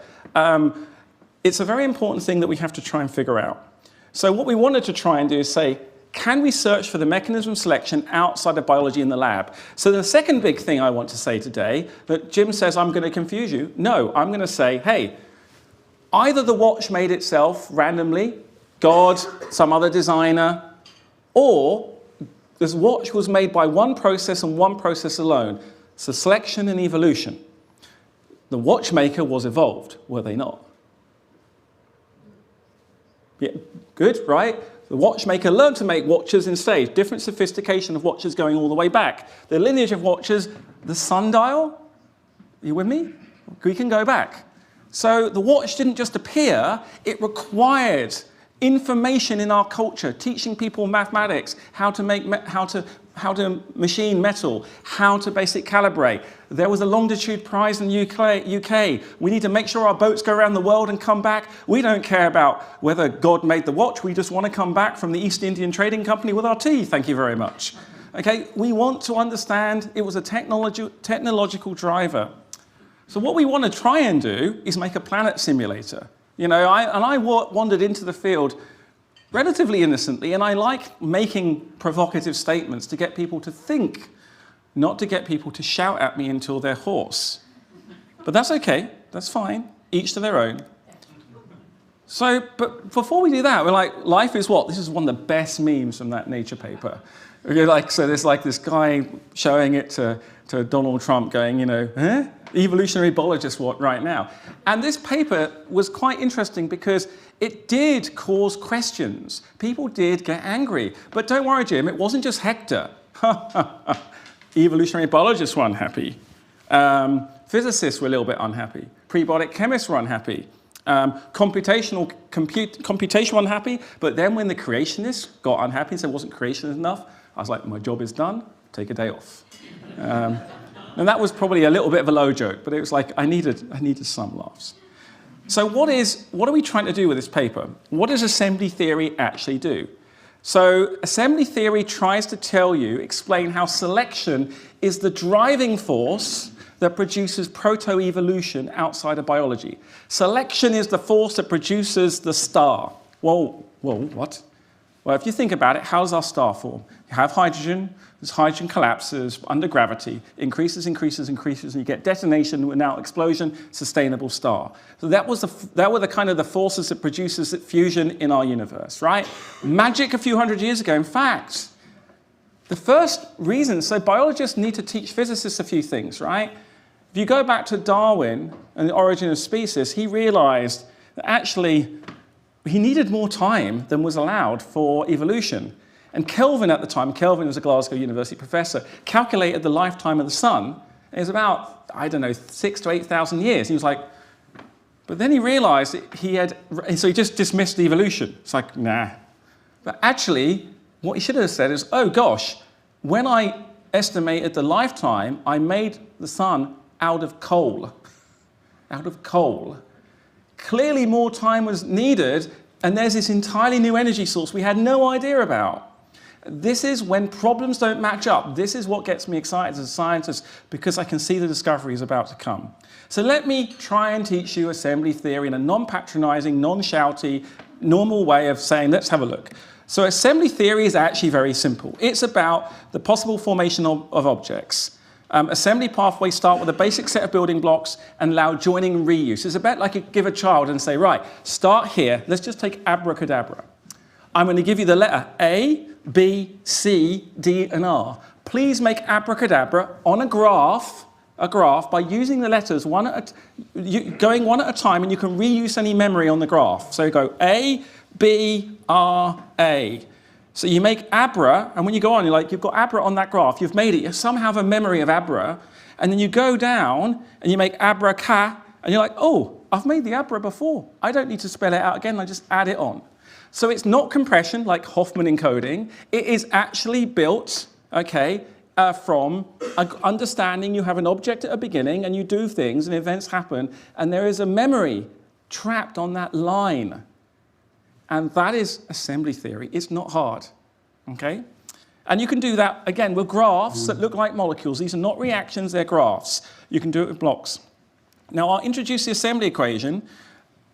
It's a very important thing that we have to try and figure out. So what we wanted to try and do is say, can we search for the mechanism of selection outside of biology in the lab? So the second big thing I want to say today, that Jim says I'm going to confuse you. No, I'm going to say, hey, either the watch made itself randomly, God, some other designer, or this watch was made by one process and one process alone. So selection and evolution. The watchmaker was evolved, were they not? Yeah, good, right? The watchmaker learned to make watches in stage, different sophistication of watches going all the way back. The lineage of watches, the sundial, are you with me? We can go back. So the watch didn't just appear, it required Information in our culture, teaching people mathematics, how to machine metal, how to basic calibrate. There was a longitude prize in UK. We need to make sure our boats go around the world and come back. We don't care about whether God made the watch. We just want to come back from the East Indian Trading Company with our tea. Thank you very much. Okay, we want to understand it was a technological driver. So what we want to try and do is make a planet simulator. You know, I wandered into the field relatively innocently, and I like making provocative statements to get people to think, not to get people to shout at me until they're hoarse. But that's okay, that's fine, each to their own. So, but before we do that, we're like, life is what? This is one of the best memes from that Nature paper. So there's like this guy showing it to Donald Trump going, you know, eh? Evolutionary biologist what right now? And this paper was quite interesting because it did cause questions. People did get angry. But don't worry, Jim, it wasn't just Hector. Evolutionary biologists were unhappy. Physicists were a little bit unhappy. Prebiotic chemists were unhappy. Computation unhappy. But then when the creationists got unhappy and said it wasn't creationist enough, I was like, my job is done, take a day off. And that was probably a little bit of a low joke, but it was like, I needed some laughs. So what are we trying to do with this paper? What does assembly theory actually do? So assembly theory tries to explain how selection is the driving force that produces proto-evolution outside of biology. Selection is the force that produces the star. Well, what? Well, if you think about it, how does our star form? You have hydrogen, this hydrogen collapses under gravity, increases, and you get detonation, and now explosion, sustainable star. So that were the kind of the forces that produces fusion in our universe, right? Magic a few hundred years ago. In fact, the first reason, so biologists need to teach physicists a few things, right? If you go back to Darwin and the origin of species, he realized that actually he needed more time than was allowed for evolution. And Kelvin at the time, Kelvin was a Glasgow University professor, calculated the lifetime of the sun, and it was about, 6,000 to 8,000 years. He was like, but then he realized so he just dismissed evolution. It's like, nah. But actually, what he should have said is, oh gosh, when I estimated the lifetime, I made the sun out of coal. Out of coal. Clearly more time was needed, and there's this entirely new energy source we had no idea about. This is when problems don't match up. This is what gets me excited as a scientist, because I can see the discovery is about to come. So let me try and teach you assembly theory in a non-patronizing, non-shouty, normal way of saying, let's have a look. So assembly theory is actually very simple. It's about the possible formation of objects. Assembly pathways start with a basic set of building blocks and allow joining and reuse. It's a bit like you give a child and say, right, start here. Let's just take abracadabra. I'm going to give you the letter A, B, C, D, and R. Please make abracadabra on a graph by using the letters going one at a time, and you can reuse any memory on the graph. So you go A, B, R, A. So you make abra, and when you go on, you've got abra on that graph, you've made it, you somehow have a memory of abra, and then you go down, and you make abra-ca, and you're like, oh, I've made the abra before. I don't need to spell it out again, I just add it on. So it's not compression, like Hoffman encoding. It is actually built, from understanding you have an object at a beginning, and you do things, and events happen, and there is a memory trapped on that line. And that is assembly theory. It's not hard, okay? And you can do that, again, with graphs that look like molecules. These are not reactions, they're graphs. You can do it with blocks. Now, I'll introduce the assembly equation.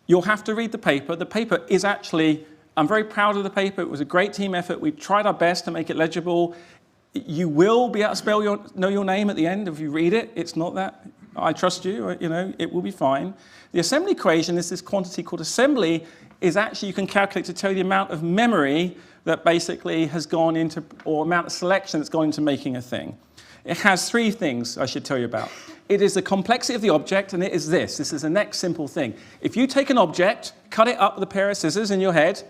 You'll have to read the paper. The paper is actually, I'm very proud of the paper. It was a great team effort. We tried our best to make it legible. You will be able to know your name at the end if you read it. It's not that. I trust you, it will be fine. The assembly equation is this quantity called assembly, is actually you can calculate to tell you the amount of memory that basically has gone into, or amount of selection that's gone into making a thing. It has three things I should tell you about. It is the complexity of the object, and it is this. This is the next simple thing. If you take an object, cut it up with a pair of scissors in your head,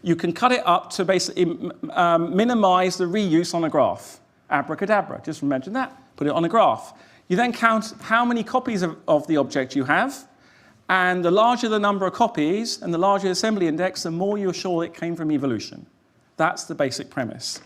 you can cut it up to basically minimize the reuse on a graph. Abracadabra, just imagine that. Put it on a graph. You then count how many copies of the object you have, And the larger the number of copies and the larger the assembly index, the more you're sure it came from evolution. That's the basic premise.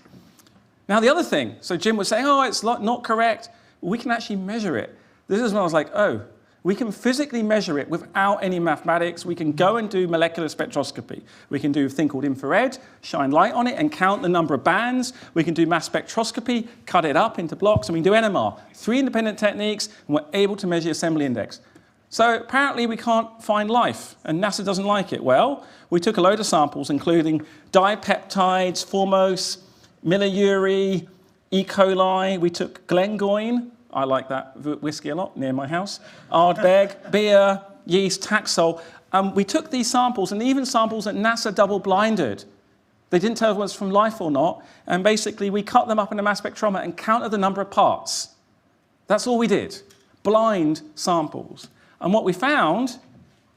Now, the other thing, so Jim was saying, oh, it's not correct. We can actually measure it. This is when I was like, oh, we can physically measure it without any mathematics. We can go and do molecular spectroscopy. We can do a thing called infrared, shine light on it and count the number of bands. We can do mass spectroscopy, cut it up into blocks, and we can do NMR. 3 independent techniques, and we're able to measure assembly index. So apparently we can't find life, and NASA doesn't like it. Well, we took a load of samples, including dipeptides, formose, milli-uri, E. coli. We took Glengoyne. I like that whiskey a lot, near my house. Ardbeg, beer, yeast, Taxol. We took these samples, and even samples that NASA double-blinded. They didn't tell us whether it's from life or not, and basically we cut them up in a mass spectrometer and counted the number of parts. That's all we did, blind samples. And what we found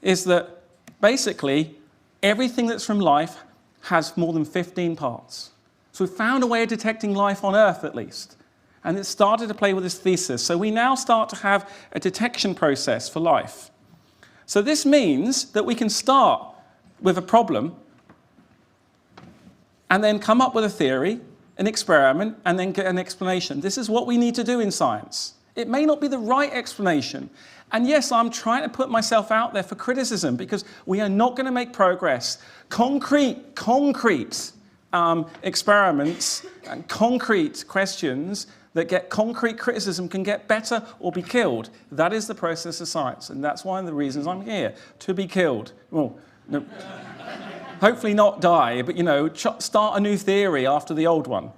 is that basically everything that's from life has more than 15 parts. So we found a way of detecting life on Earth, at least. And it started to play with this thesis. So we now start to have a detection process for life. So this means that we can start with a problem and then come up with a theory, an experiment, and then get an explanation. This is what we need to do in science. It may not be the right explanation. And yes, I'm trying to put myself out there for criticism because we are not going to make progress. Concrete experiments and concrete questions that get concrete criticism can get better or be killed. That is the process of science, and that's one of the reasons I'm here, to be killed. Well, no, hopefully not die, but start a new theory after the old one.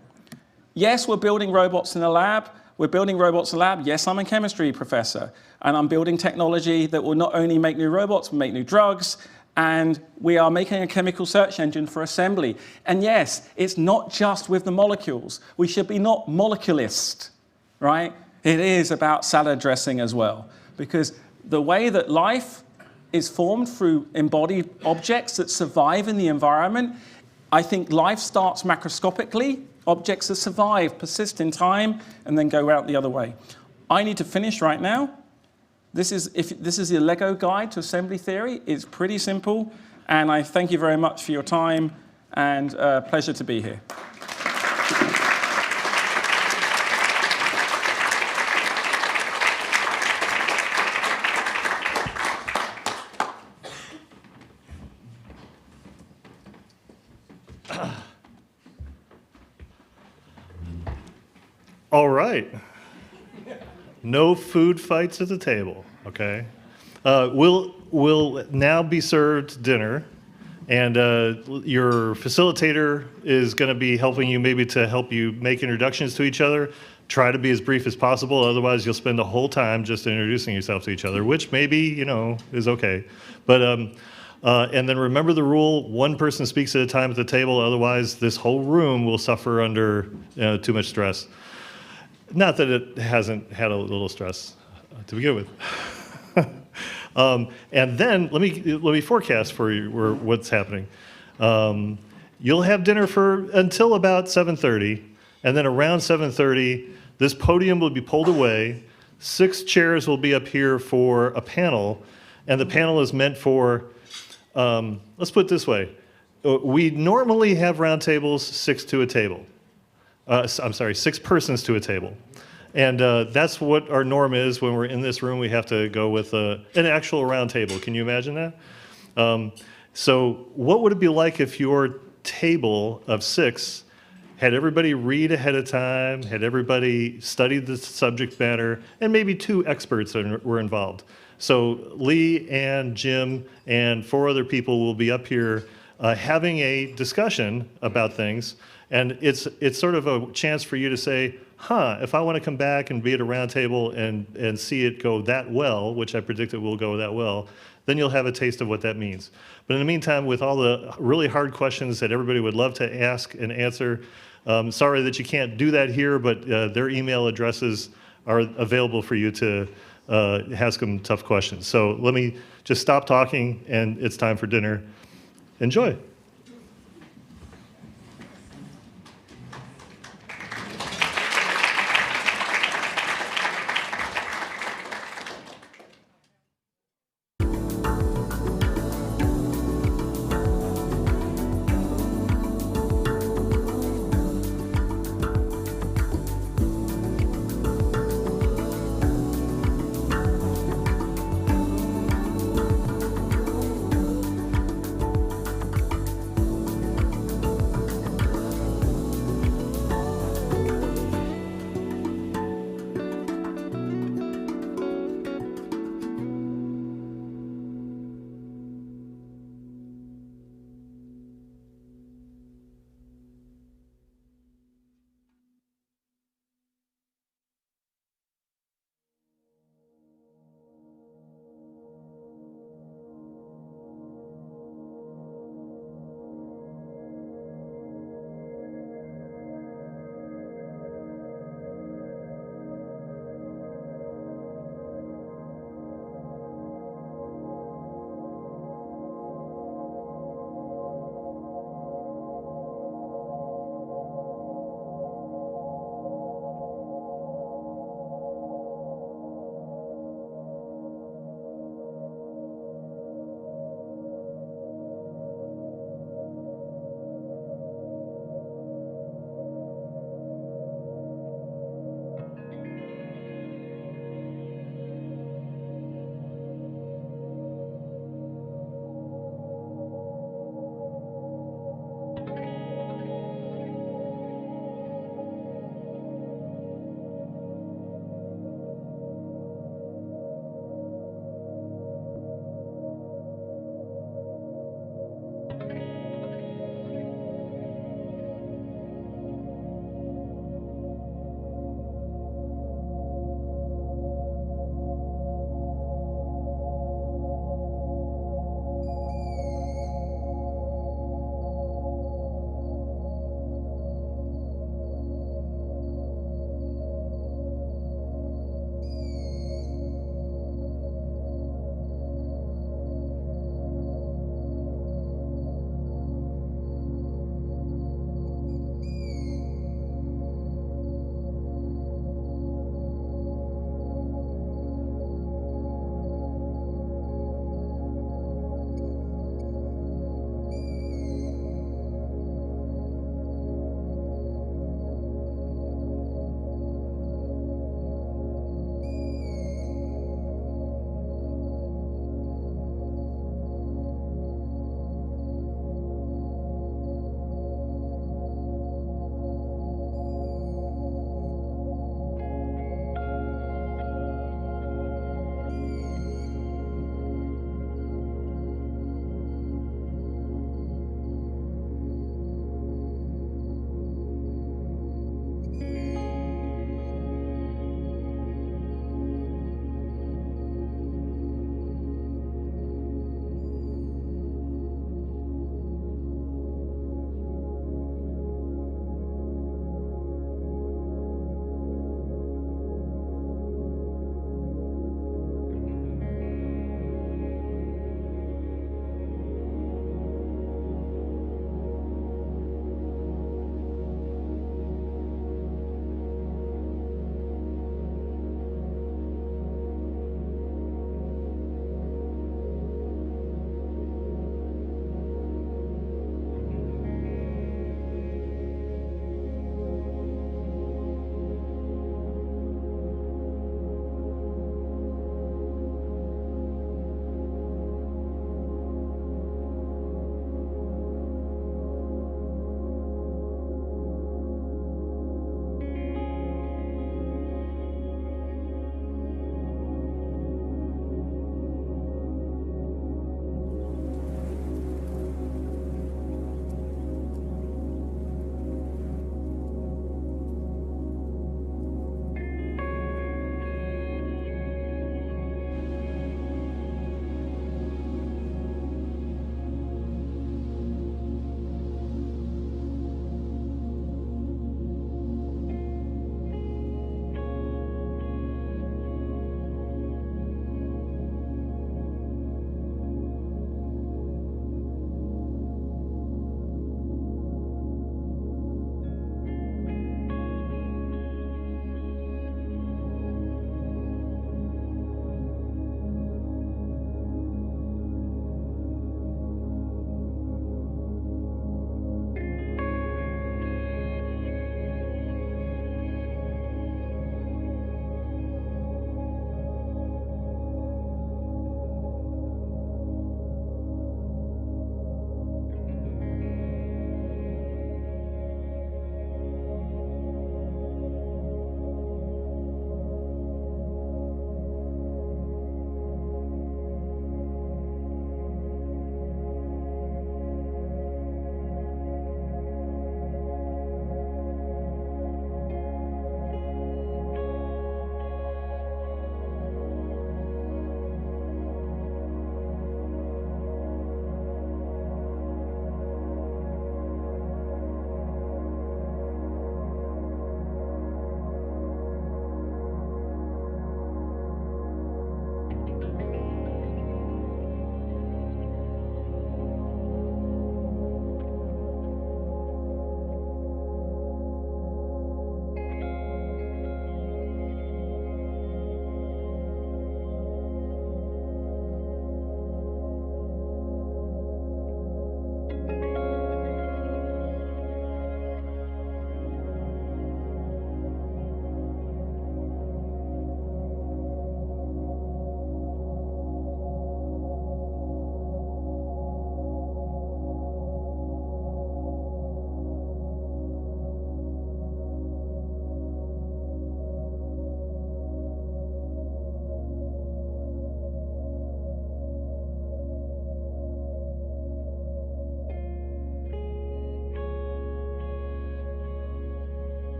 Yes, we're building robots in a lab. We're building robots in a lab. Yes, I'm a chemistry professor, and I'm building technology that will not only make new robots, but make new drugs, and we are making a chemical search engine for assembly. And yes, it's not just with the molecules. We should be not moleculist, right? It is about salad dressing as well, because the way that life is formed through embodied objects that survive in the environment, I think life starts macroscopically. Objects that survive, persist in time, and then go out the other way. I need to finish right now. This is the Lego guide to assembly theory. It's pretty simple, and I thank you very much for your time, and pleasure to be here. All right. No food fights at the table, okay? We'll now be served dinner, and your facilitator is going to be helping you maybe to help you make introductions to each other. Try to be as brief as possible, otherwise you'll spend the whole time just introducing yourself to each other, which maybe, is okay. But and then remember the rule, one person speaks at a time at the table, otherwise this whole room will suffer under too much stress. Not that it hasn't had a little stress to begin with. And then let me forecast for you what's happening. You'll have dinner until about 7:30, and then around 7:30, this podium will be pulled away. 6 chairs will be up here for a panel, and the panel is meant for, let's put it this way. We normally have roundtables 6 to a table. 6 persons to a table. And that's what our norm is when we're in this room. We have to go with an actual round table. Can you imagine that? So what would it be like if your table of 6 had everybody read ahead of time, had everybody studied the subject matter, and maybe 2 experts were involved? So Lee and Jim and 4 other people will be up here having a discussion about things. And it's sort of a chance for you to say, if I want to come back and be at a round table and see it go that well, which I predict it will go that well, then you'll have a taste of what that means. But in the meantime, with all the really hard questions that everybody would love to ask and answer, sorry that you can't do that here, but their email addresses are available for you to ask them tough questions. So let me just stop talking, and it's time for dinner. Enjoy.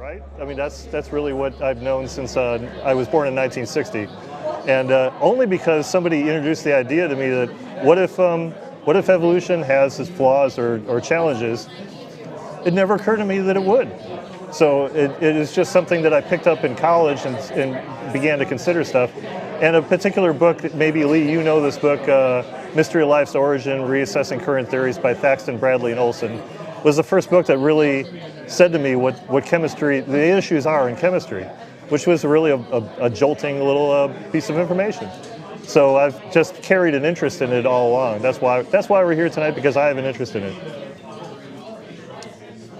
right? I mean, that's really what I've known since I was born in 1960. And only because somebody introduced the idea to me that what if evolution has its flaws or challenges? It never occurred to me that it would. So it is just something that I picked up in college and began to consider stuff. And a particular book, that maybe Lee, you know this book, Mystery of Life's Origin, Reassessing Current Theories by Thaxton, Bradley, and Olson, was the first book that really said to me what chemistry, the issues are in chemistry, which was really a jolting little piece of information. So I've just carried an interest in it all along. That's why we're here tonight, because I have an interest in it.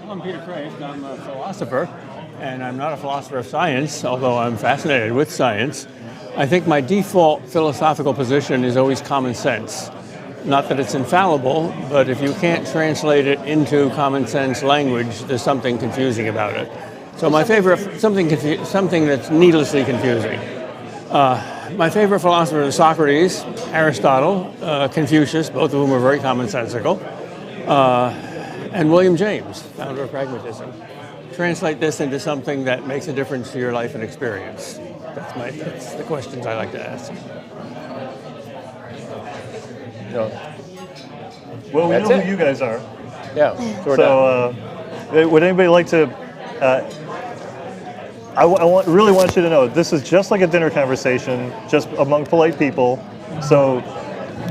I'm Peter Kraft. I'm a philosopher, and I'm not a philosopher of science, although I'm fascinated with science. I think my default philosophical position is always common sense. Not that it's infallible, but if you can't translate it into common sense language, there's something confusing about it. So my favorite, something that's needlessly confusing. My favorite philosophers are Socrates, Aristotle, Confucius, both of whom are very commonsensical, and William James, founder of pragmatism. Translate this into something that makes a difference to your life and experience. That's the questions I like to ask. Well, we know who you guys are. Yeah. So, would anybody like to? Really want you to know this is just like a dinner conversation, just among polite people. So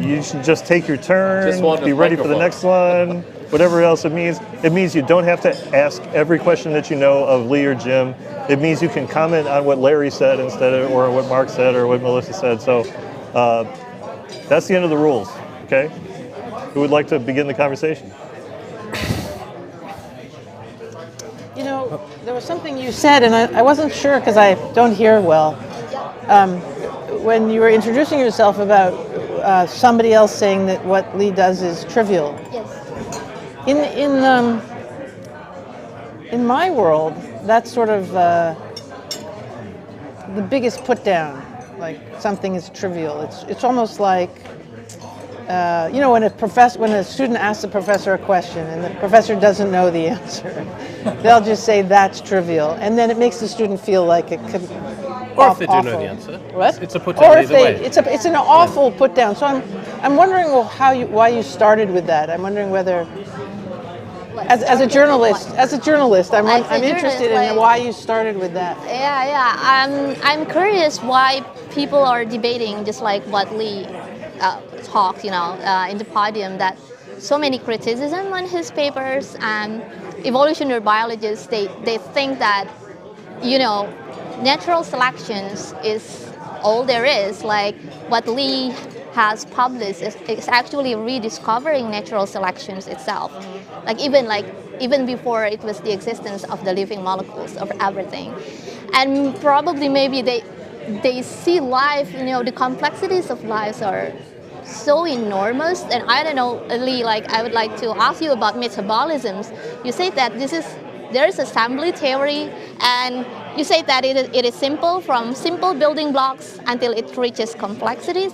you should just take your turn, be ready for the next one. Whatever else it means. It means you don't have to ask every question that you know of Lee or Jim. It means you can comment on what Larry said instead of, or what Mark said, or what Melissa said. So that's the end of the rules. Okay. Who would like to begin the conversation? You know, there was something you said, and I wasn't sure because I don't hear well. When you were introducing yourself about somebody else saying that what Lee does is trivial. Yes. In my world, that's sort of the biggest put down. Like something is trivial. It's almost like you know, when a student asks a professor a question and the professor doesn't know the answer, they'll just say that's trivial, and then it makes the student feel like it could. Or if they do know the answer. What? It's a put down either way. It's an awful put down. So I'm wondering why you started with that. I'm wondering whether. As a journalist, I'm interested in why you started with that. Yeah. I'm curious why people are debating, just like what Lee talked, in the podium, that so many criticism on his papers, and evolutionary biologists, they think that, natural selections is all there is. Like what Lee has published is actually rediscovering natural selections itself. Like even before it was the existence of the living molecules of everything. And probably maybe they see life, the complexities of lives are so enormous. And I don't know, Lee, I would like to ask you about metabolisms. You say that there is assembly theory, and you say that it is simple, from simple building blocks until it reaches complexities.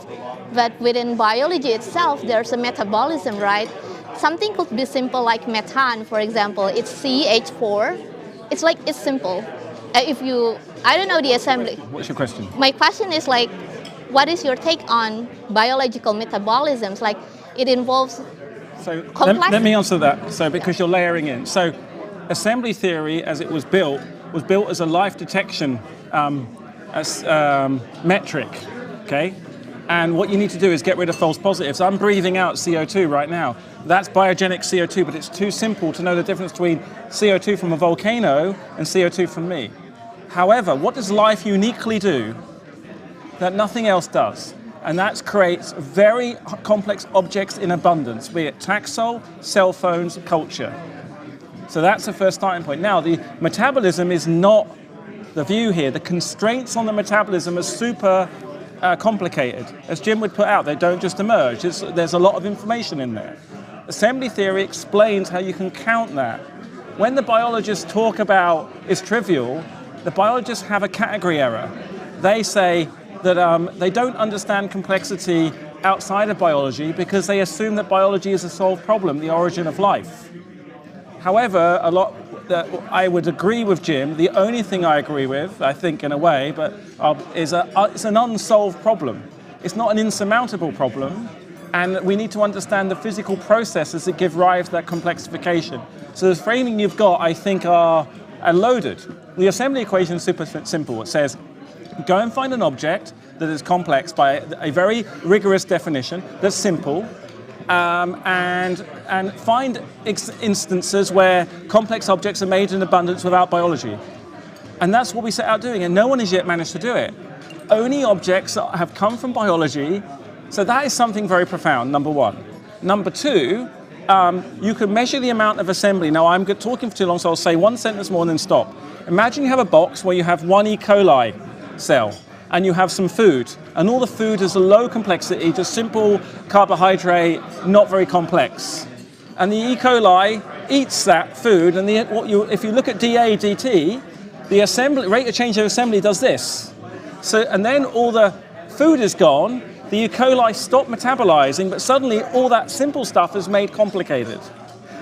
But within biology itself, there's a metabolism, right? Something could be simple like methane, for example. It's CH4. It's simple. I don't know the assembly. What's your question? My question is what is your take on biological metabolisms? It involves let me answer that. So because you're layering in. So assembly theory, as it was built as a life detection metric, okay? And what you need to do is get rid of false positives. I'm breathing out CO2 right now. That's biogenic CO2, but it's too simple to know the difference between CO2 from a volcano and CO2 from me. However, what does life uniquely do that nothing else does? And that creates very complex objects in abundance, be it taxol, cell phones, culture. So that's the first starting point. Now, the metabolism is not the view here. The constraints on the metabolism are super complicated. As Jim would put out, they don't just emerge. There's a lot of information in there. Assembly theory explains how you can count that. When the biologists talk about it's trivial, the biologists have a category error. They say that they don't understand complexity outside of biology because they assume that biology is a solved problem, the origin of life. However, that I would agree with Jim. The only thing I agree with, I think in a way, but it's an unsolved problem. It's not an insurmountable problem, and we need to understand the physical processes that give rise to that complexification. So the framing you've got, I think, are loaded. The assembly equation is super simple. It says, go and find an object that is complex by a very rigorous definition that's simple, and find instances where complex objects are made in abundance without biology. And that's what we set out doing, and no one has yet managed to do it. Only objects that have come from biology, so that is something very profound, number one. Number two, you can measure the amount of assembly. Now, I'm talking for too long, so I'll say one sentence more and then stop. Imagine you have a box where you have one E. coli cell, and you have some food, and all the food is a low complexity, just simple carbohydrate, not very complex. And the E. coli eats that food, and if you look at dA dt, the assembly rate of change of assembly does this. So, and then all the food is gone, the E. coli stop metabolizing, but suddenly all that simple stuff is made complicated.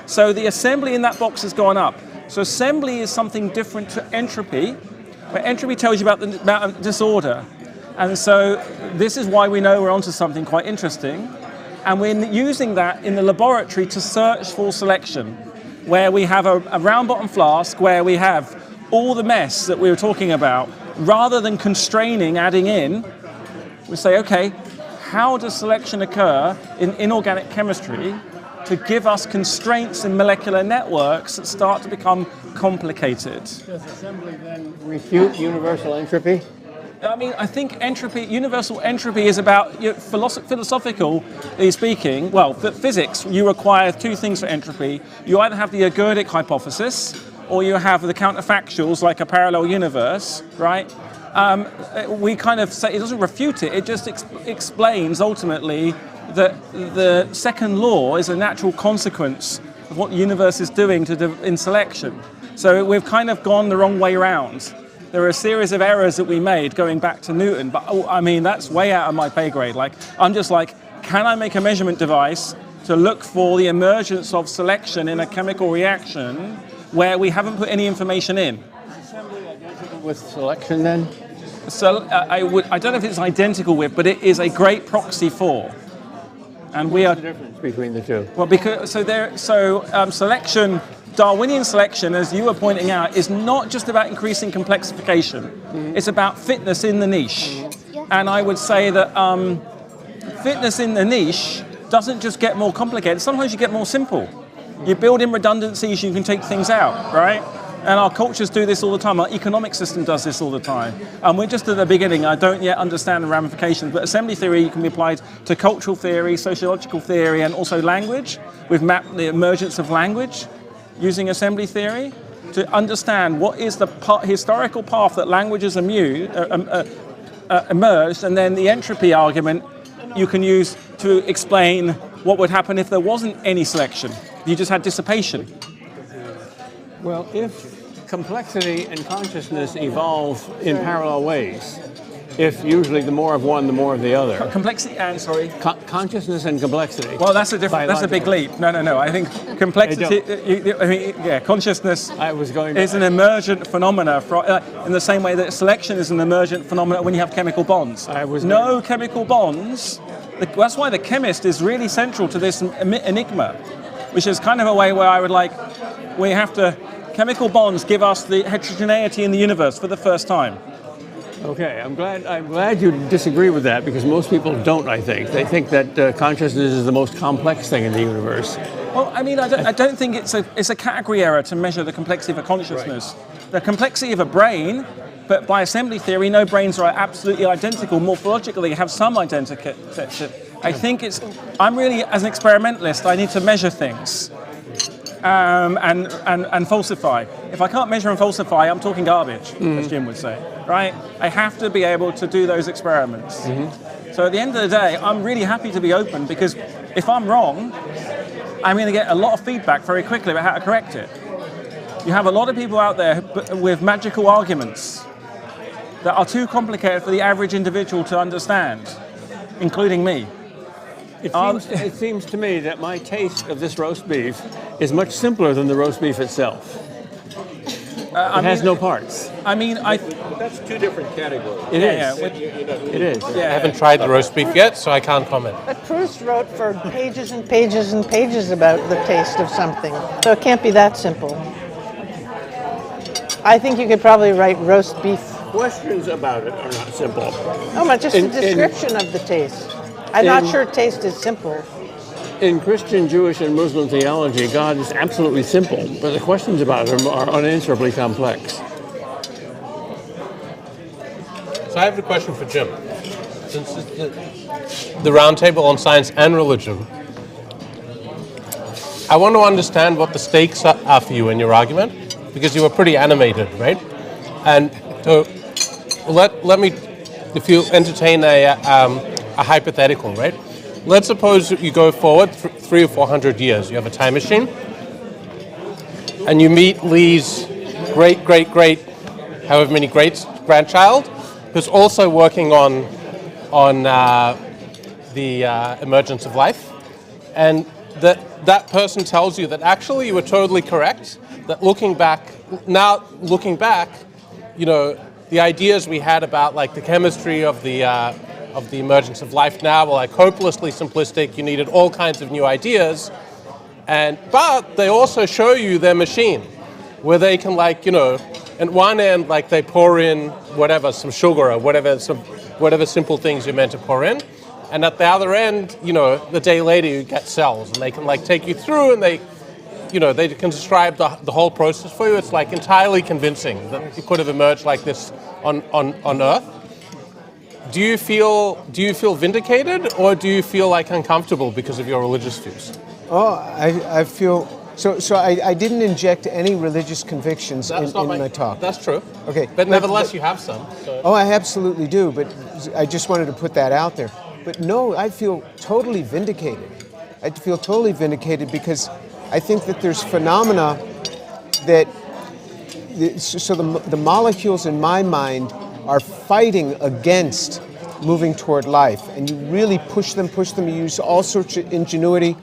So the assembly in that box has gone up. So assembly is something different to entropy, where entropy tells you about the amount of disorder. And so this is why we know we're onto something quite interesting. And we're using that in the laboratory to search for selection, where we have a round bottom flask where we have all the mess that we were talking about. Rather than constraining, adding in, we say, okay, how does selection occur in inorganic chemistry to give us constraints in molecular networks that start to become complicated? Does assembly then refute universal entropy? I mean, I think universal entropy is about, philosophically speaking, well, for physics, you require two things for entropy. You either have the ergodic hypothesis, or you have the counterfactuals, like a parallel universe, right? We kind of say, it doesn't refute it, it just explains, ultimately, that the second law is a natural consequence of what the universe is doing in selection. So we've kind of gone the wrong way around. There are a series of errors that we made going back to Newton, but I mean, that's way out of my pay grade. Like, I'm just like, can I make a measurement device to look for the emergence of selection in a chemical reaction where we haven't put any information in? Is assembly identical with selection then? So I don't know if it's identical with, but it is a great proxy for. And we are. What's the difference between the two? Well, because selection, Darwinian selection, as you were pointing out, is not just about increasing complexification. Mm-hmm. It's about fitness in the niche. Mm-hmm. And I would say that fitness in the niche doesn't just get more complicated. Sometimes you get more simple. You build in redundancies, you can take things out, right? And our cultures do this all the time. Our economic system does this all the time. And we're just at the beginning. I don't yet understand the ramifications, but assembly theory can be applied to cultural theory, sociological theory, and also language. We've mapped the emergence of language using assembly theory to understand what is the historical path that languages emerged, and then the entropy argument you can use to explain what would happen if there wasn't any selection. You just had dissipation. Well, if complexity and consciousness evolve in parallel ways, if usually the more of one, the more of the other. Complexity and, sorry? Consciousness and complexity. Well, that's a big leap. No. I think complexity, consciousness is an emergent phenomena in the same way that selection is an emergent phenomena when you have chemical bonds. Chemical bonds. That's why the chemist is really central to this enigma, which is kind of a way where I would like, chemical bonds give us the heterogeneity in the universe for the first time. Okay, I'm glad you disagree with that, because most people don't, I think. They think that consciousness is the most complex thing in the universe. Well, I mean, I don't think it's a category error to measure the complexity of a consciousness. Right. The complexity of a brain, but by assembly theory, no brains are absolutely identical. Morphologically, have some identity. I think I'm really, as an experimentalist, I need to measure things. And falsify. If I can't measure and falsify, I'm talking garbage, as Jim would say, right? I have to be able to do those experiments. Mm-hmm. So at the end of the day, I'm really happy to be open, because if I'm wrong, I'm going to get a lot of feedback very quickly about how to correct it. You have a lot of people out there with magical arguments that are too complicated for the average individual to understand, including me. It seems to me that my taste of this roast beef is much simpler than the roast beef itself. It has no parts. I mean, That's two different categories. It is. Yeah. It is. I haven't tried the roast beef yet, so I can't comment. But Proust wrote for pages and pages and pages about the taste of something, so it can't be that simple. I think you could probably write roast beef. Questions about it are not simple. No, but just a description of the taste. I'm not sure taste is simple. In Christian, Jewish, and Muslim theology, God is absolutely simple, but the questions about him are unanswerably complex. So I have a question for Jim. Since it's the Roundtable on Science and Religion, I want to understand what the stakes are for you in your argument, because you were pretty animated, right? And so let me, if you entertain a hypothetical, right? Let's suppose you go forward 300 or 400 years. You have a time machine, and you meet Lee's great, however many greats grandchild, who's also working on the emergence of life, and that person tells you that actually you were totally correct. That looking back, you know, the ideas we had about like the chemistry of the emergence of life now were like hopelessly simplistic. You needed all kinds of new ideas, but they also show you their machine, where they can like, you know, at one end like they pour in whatever, some sugar or whatever simple things you're meant to pour in, and at the other end, you know, the day later you get cells, and they can like take you through, and they can describe the whole process for you. It's like entirely convincing that it could have emerged like this on Earth. Do you feel vindicated, or do you feel like uncomfortable because of your religious views? Oh, I feel so. I didn't inject any religious convictions in my talk. That's true. Okay, but nevertheless, you have some. So. Oh, I absolutely do. But I just wanted to put that out there. But no, I feel totally vindicated. I feel totally vindicated because I think that there's phenomena that. So the molecules in my mind are fighting against moving toward life, and you really push them, you use all sorts of ingenuity.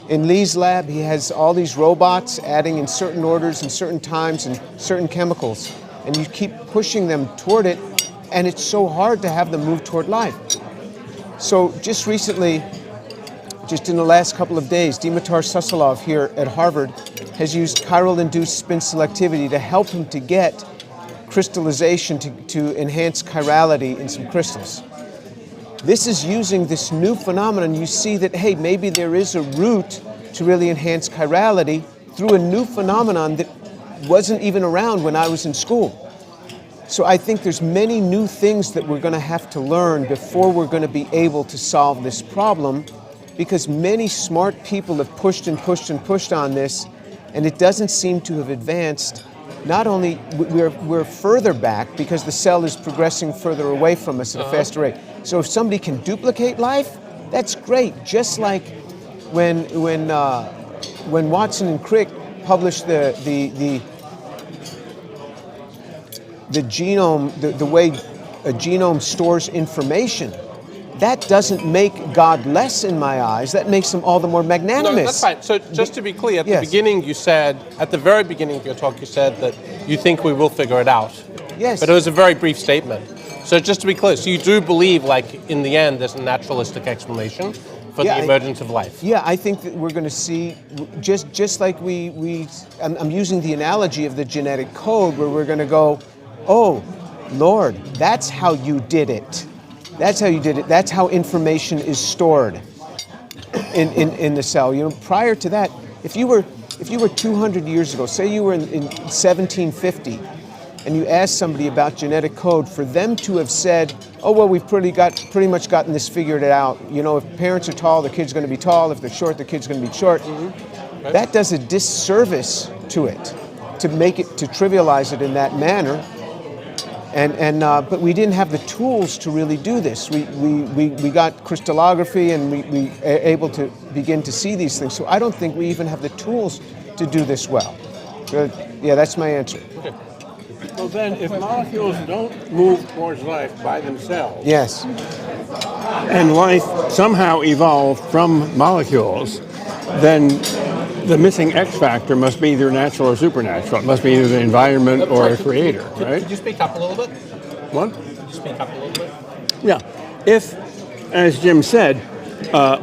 In Lee's lab, he has all these robots adding in certain orders and certain times and certain chemicals, and you keep pushing them toward it, and it's so hard to have them move toward life. So just recently, just in the last couple of days, Dimitar Suslov here at Harvard has used chiral-induced spin selectivity to help him to get crystallization to enhance chirality in some crystals. This is using this new phenomenon. You see that, hey, maybe there is a route to really enhance chirality through a new phenomenon that wasn't even around when I was in school. So I think there's many new things that we're going to have to learn before we're going to be able to solve this problem, because many smart people have pushed on this, and it doesn't seem to have advanced. Not only we're further back because the cell is progressing further away from us at a faster rate. So if somebody can duplicate life, that's great. Just like when Watson and Crick published the genome, the way a genome stores information, that doesn't make God less in my eyes. That makes him all the more magnanimous. No, that's fine. So just to be clear, at the beginning you said, at the very beginning of your talk, you said that you think we will figure it out. Yes. But it was a very brief statement. So just to be clear, so you do believe, like, in the end, there's a naturalistic explanation for the emergence of life? Yeah, I think that we're going to see, just like I'm using the analogy of the genetic code, where we're going to go, oh, Lord, that's how you did it. That's how you did it. That's how information is stored in the cell. You know, prior to that, if you were 200 years ago, say you were in 1750, and you asked somebody about genetic code, for them to have said, oh, well, we've pretty much gotten this figured out. You know, if parents are tall, the kid's going to be tall. If they're short, the kid's going to be short. Mm-hmm. That does a disservice to it, to trivialize it in that manner. But we didn't have the tools to really do this. We got crystallography, and we are able to begin to see these things. So I don't think we even have the tools to do this well. So, yeah, that's my answer. Okay. Well then, if molecules don't move towards life by themselves, yes, and life somehow evolved from molecules, then the missing X factor must be either natural or supernatural. It must be either the environment or a creator, right? Could you speak up a little bit? What? Could you speak up a little bit? Yeah. If, as Jim said,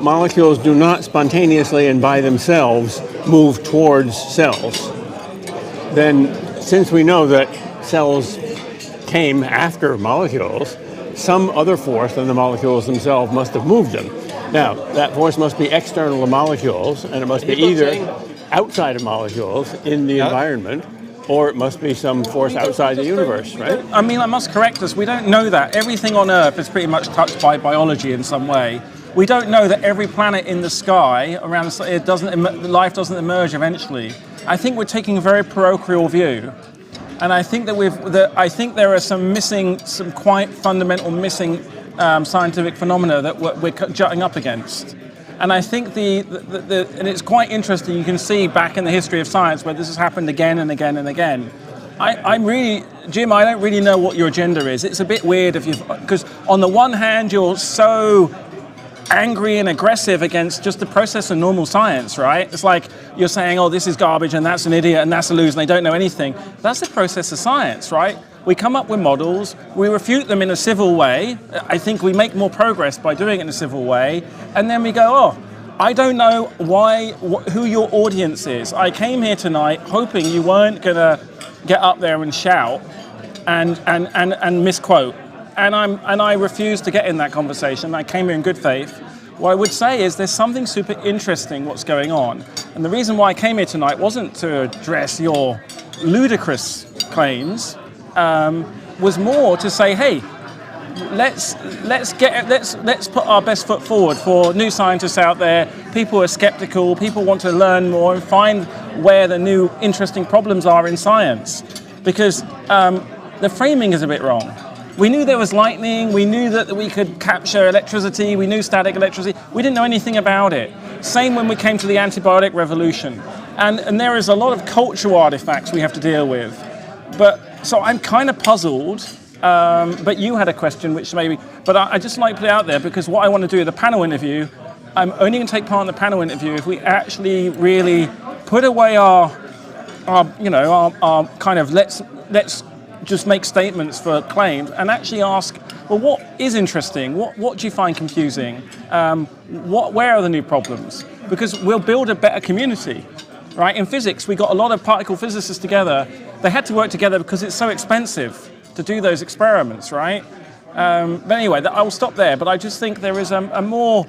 molecules do not spontaneously and by themselves move towards cells, then since we know that cells came after molecules, some other force than the molecules themselves must have moved them. Now, that force must be external to molecules, and it must be either outside of molecules in the environment, or it must be some force outside the universe, right? I mean, I must correct us. We don't know that. Everything on Earth is pretty much touched by biology in some way. We don't know that every planet in the sky around life doesn't emerge eventually. I think we're taking a very parochial view, and I think that there are some quite fundamental missing scientific phenomena that we're jutting up against. And I think and it's quite interesting. You can see back in the history of science where this has happened again and again and again. Jim, I don't really know what your agenda is. It's a bit weird because on the one hand you're so angry and aggressive against just the process of normal science, right? It's like you're saying, oh, this is garbage and that's an idiot and that's a loser and they don't know anything. That's the process of science, right? We come up with models, we refute them in a civil way. I think we make more progress by doing it in a civil way. And then we go, oh, I don't know who your audience is. I came here tonight hoping you weren't going to get up there and shout and misquote. And I refuse to get in that conversation. I came here in good faith. What I would say is there's something super interesting what's going on. And the reason why I came here tonight wasn't to address your ludicrous claims, was more to say, hey, let's put our best foot forward for new scientists out there. People are skeptical, people want to learn more and find where the new interesting problems are in science. Because the framing is a bit wrong. We knew there was lightning, we knew that we could capture electricity, we knew static electricity, we didn't know anything about it. Same when we came to the antibiotic revolution. And there is a lot of cultural artifacts we have to deal with. So I'm kind of puzzled, but you had a question which but I just like to put it out there because what I want to do at the panel interview, I'm only going to take part in the panel interview if we actually really put away our kind of let's just make statements for claims and actually ask, well, what is interesting? What do you find confusing? Where are the new problems? Because we'll build a better community, right? In physics, we got a lot of particle physicists together. They had to work together because it's so expensive to do those experiments, right? But anyway, I will stop there. But I just think there is a more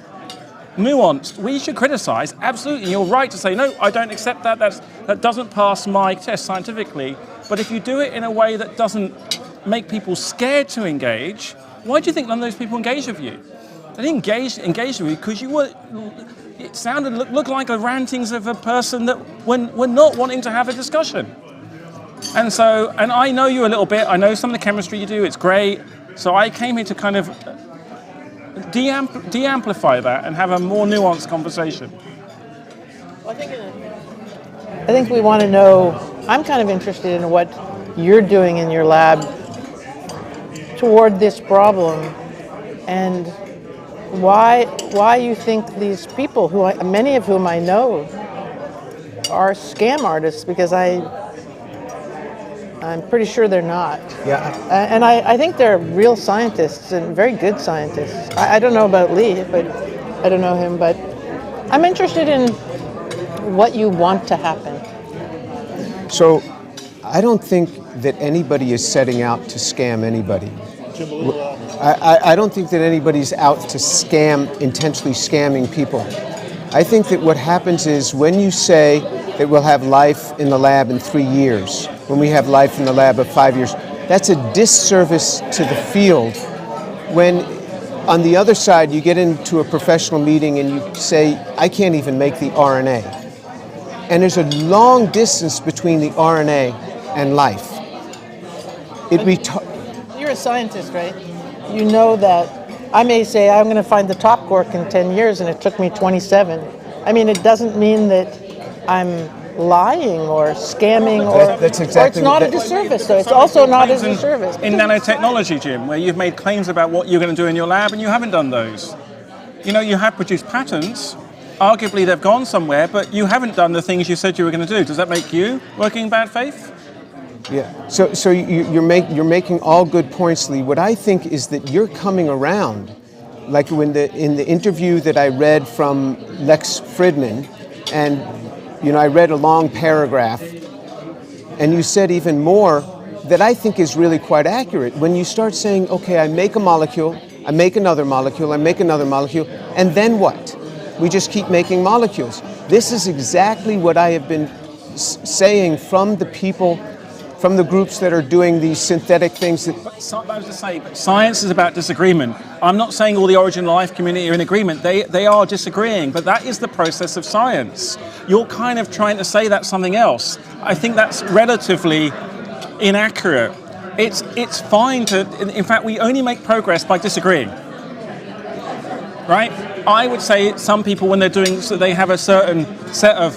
nuanced. We should criticize, absolutely. You're right to say, no, I don't accept that. That doesn't pass my test scientifically. But if you do it in a way that doesn't make people scared to engage, why do you think none of those people engage with you? They didn't engage with you because it looked like the rantings of a person that were not wanting to have a discussion. And I know you a little bit. I know some of the chemistry you do. It's great. So I came here to kind of de-amplify that and have a more nuanced conversation. I think we want to know, I'm kind of interested in what you're doing in your lab toward this problem and why you think these people, many of whom I know, are scam artists, because I'm pretty sure they're not. Yeah. And I think they're real scientists and very good scientists. I don't know about Lee, but I don't know him, but I'm interested in what you want to happen. So I don't think that anybody is setting out to scam anybody. I don't think that anybody's out to intentionally scamming people. I think that what happens is when you say that we'll have life in the lab in 3 years, when we have life in the lab of 5 years, that's a disservice to the field. When on the other side you get into a professional meeting and you say, I can't even make the RNA. And there's a long distance between the RNA and life. You're a scientist, right? You know that I may say I'm going to find the top quark in 10 years and it took me 27. I mean, it doesn't mean that I'm lying or scamming or it's not a disservice. So it's also not a disservice. In nanotechnology, Jim, where you've made claims about what you're going to do in your lab and you haven't done those. You know, you have produced patents arguably they've gone somewhere, but you haven't done the things you said you were going to do. Does that make you working in bad faith? Yeah. So you're making all good points, Lee. What I think is that you're coming around, like in the interview that I read from Lex Fridman, and I read a long paragraph, and you said even more that I think is really quite accurate. When you start saying, okay, I make a molecule, I make another molecule, I make another molecule, and then what? We just keep making molecules. This is exactly what I have been saying from the people, from the groups that are doing these synthetic things. I was to say, but science is about disagreement. I'm not saying all the origin of life community are in agreement. They are disagreeing, but that is the process of science. You're kind of trying to say that's something else. I think that's relatively inaccurate. It's fine to, in fact, we only make progress by disagreeing, right? I would say some people, when they're doing, so they have a certain set of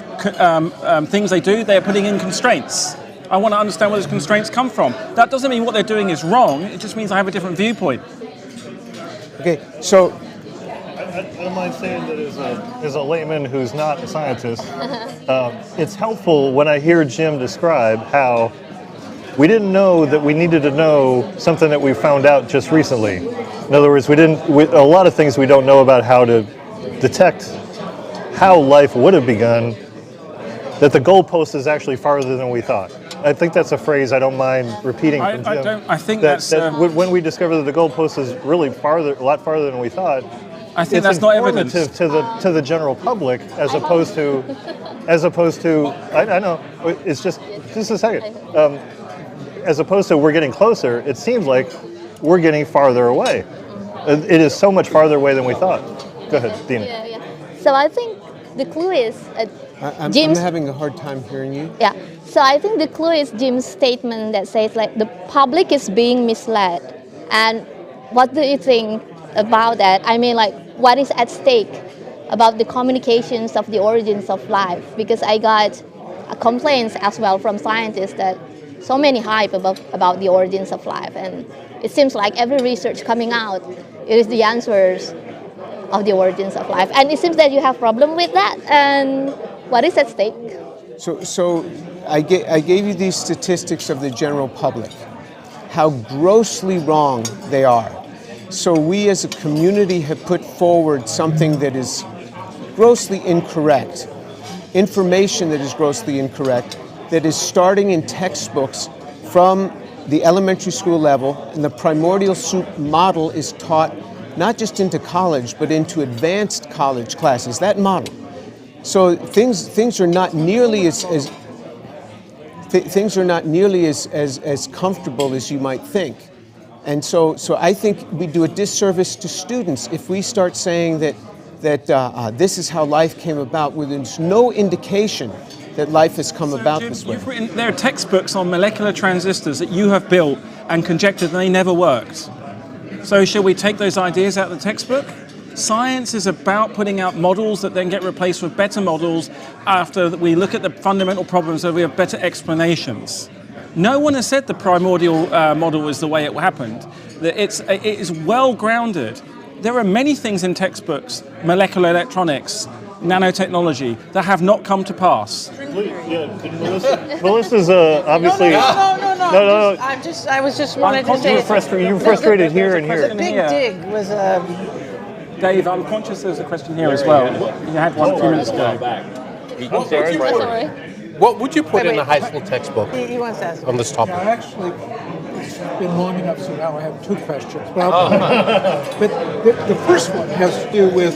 things they do, they're putting in constraints. I want to understand where those constraints come from. That doesn't mean what they're doing is wrong, it just means I have a different viewpoint. Okay, so I don't mind saying that as a layman who's not a scientist, it's helpful when I hear Jim describe how we didn't know that we needed to know something that we found out just recently. In other words, a lot of things we don't know about how to detect how life would have begun, that the goalpost is actually farther than we thought. I think that's a phrase I don't mind repeating from Jim. I think that when we discover that the goalpost is really a lot farther than we thought, I think that's not evidence to the general public, as opposed to, I know, it's just a second. As opposed to we're getting closer, it seems like we're getting farther away. It is so much farther away than we thought. Go ahead, Dina. Yeah. So I think the clue is I'm having a hard time hearing you. Yeah. So I think the clue is Jim's statement that says like the public is being misled. And what do you think about that? I mean, like, what is at stake about the communications of the origins of life? Because I got complaints as well from scientists that so many hype about the origins of life, and it seems like every research coming out, it is the answers of the origins of life, and it seems that you have problem with that. And what is at stake? So I gave you these statistics of the general public, how grossly wrong they are. So we as a community have put forward something that is grossly incorrect, information that is grossly incorrect, that is starting in textbooks from the elementary school level, and the primordial soup model is taught not just into college, but into advanced college classes, that model. So things are not nearly as comfortable as you might think. And so I think we do a disservice to students if we start saying that this is how life came about, when there's no indication that life has come about Jim, this way. There are textbooks on molecular transistors that you have built and conjectured and they never worked. So shall we take those ideas out of the textbook? Science is about putting out models that then get replaced with better models after we look at the fundamental problems, so we have better explanations. No one has said the primordial model is the way it happened. It is well grounded. There are many things in textbooks, molecular electronics, nanotechnology, that have not come to pass. Melissa's obviously. No. I was just wanted to say. You're frustrated here and here. The big dig was a. Dave, I'm conscious there's a question here as well. You had one a few minutes ago. Sorry. What would you put in a high school textbook He wants to ask. on this topic? Now, actually, it's been long enough, so now I have two questions. But the first one has to do with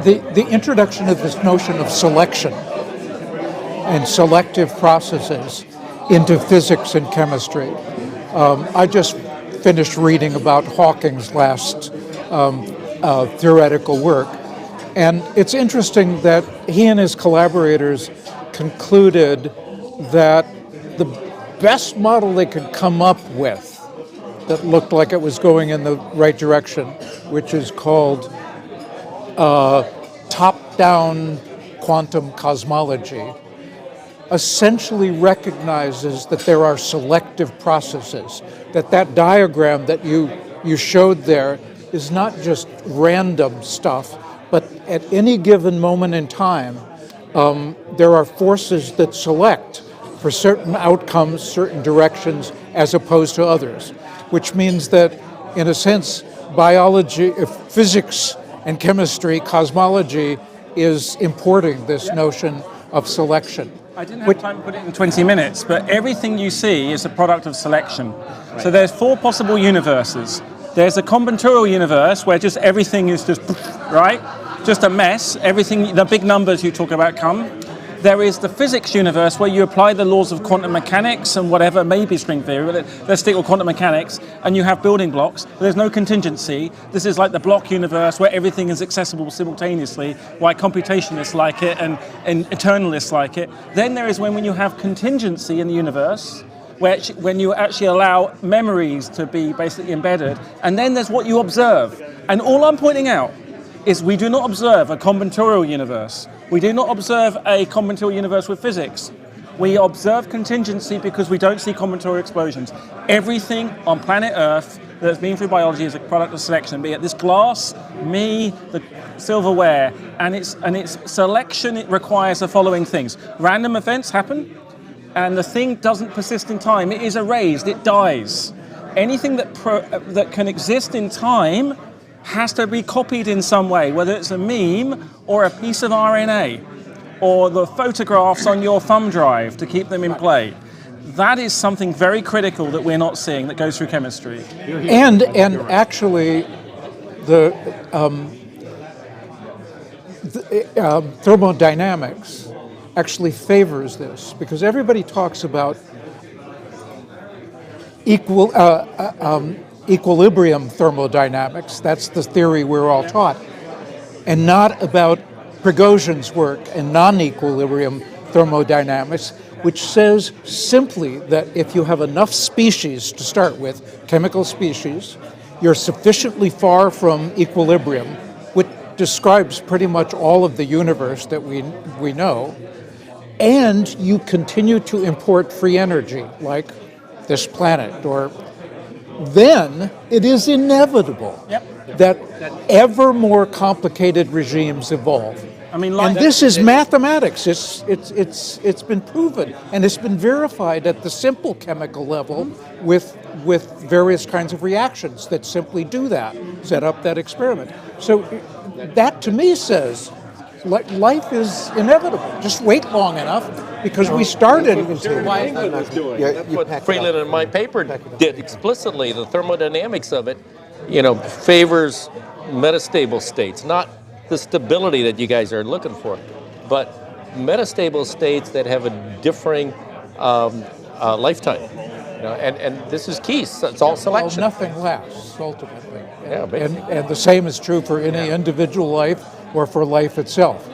the introduction of this notion of selection and selective processes into physics and chemistry. I just finished reading about Hawking's last theoretical work, and it's interesting that he and his collaborators concluded that the best model they could come up with that looked like it was going in the right direction, which is called top-down quantum cosmology, essentially recognizes that there are selective processes, that diagram that you showed there is not just random stuff, but at any given moment in time, there are forces that select for certain outcomes, certain directions, as opposed to others, which means that, in a sense, biology, physics and chemistry, cosmology, is importing this notion of selection. I didn't have time to put it in 20 minutes, but everything you see is a product of selection. Right. So there's 4 possible universes. There's a combinatorial universe where just everything is just, right? Just a mess. Everything, the big numbers you talk about come. There is the physics universe where you apply the laws of quantum mechanics and whatever, maybe string theory, but let's stick with quantum mechanics, and you have building blocks. There's no contingency. This is like the block universe where everything is accessible simultaneously, why computationists like it and eternalists like it. Then there is when you have contingency in the universe, when you actually allow memories to be basically embedded, and then there's what you observe. And all I'm pointing out is we do not observe a combinatorial universe. We do not observe a combinatorial universe with physics. We observe contingency because we don't see combinatorial explosions. Everything on planet Earth that's been through biology is a product of selection, be it this glass, me, the silverware, and its selection, it requires the following things. Random events happen, and the thing doesn't persist in time. It is erased, it dies. Anything that can exist in time has to be copied in some way, whether it's a meme or a piece of RNA or the photographs on your thumb drive to keep them in play. That is something very critical that we're not seeing that goes through chemistry. And actually, the thermodynamics actually favors this, because everybody talks about equilibrium thermodynamics. That's the theory we're all taught, and not about Prigozhin's work and non-equilibrium thermodynamics, which says simply that if you have enough species to start with, chemical species, you're sufficiently far from equilibrium, which describes pretty much all of the universe that we know, and you continue to import free energy, like this planet, or then it is inevitable that ever more complicated regimes evolve. I mean, and this is mathematics. It's been proven, and it's been verified at the simple chemical level with various kinds of reactions that simply do that, set up that experiment. So that to me says life is inevitable. Just wait long enough, because we started. That's what Freeland in my paper did explicitly. The thermodynamics of it, favors metastable states, not the stability that you guys are looking for, but metastable states that have a differing lifetime. And this is key. So it's all selection. Well, nothing lasts ultimately. And the same is true for any individual life or for life itself.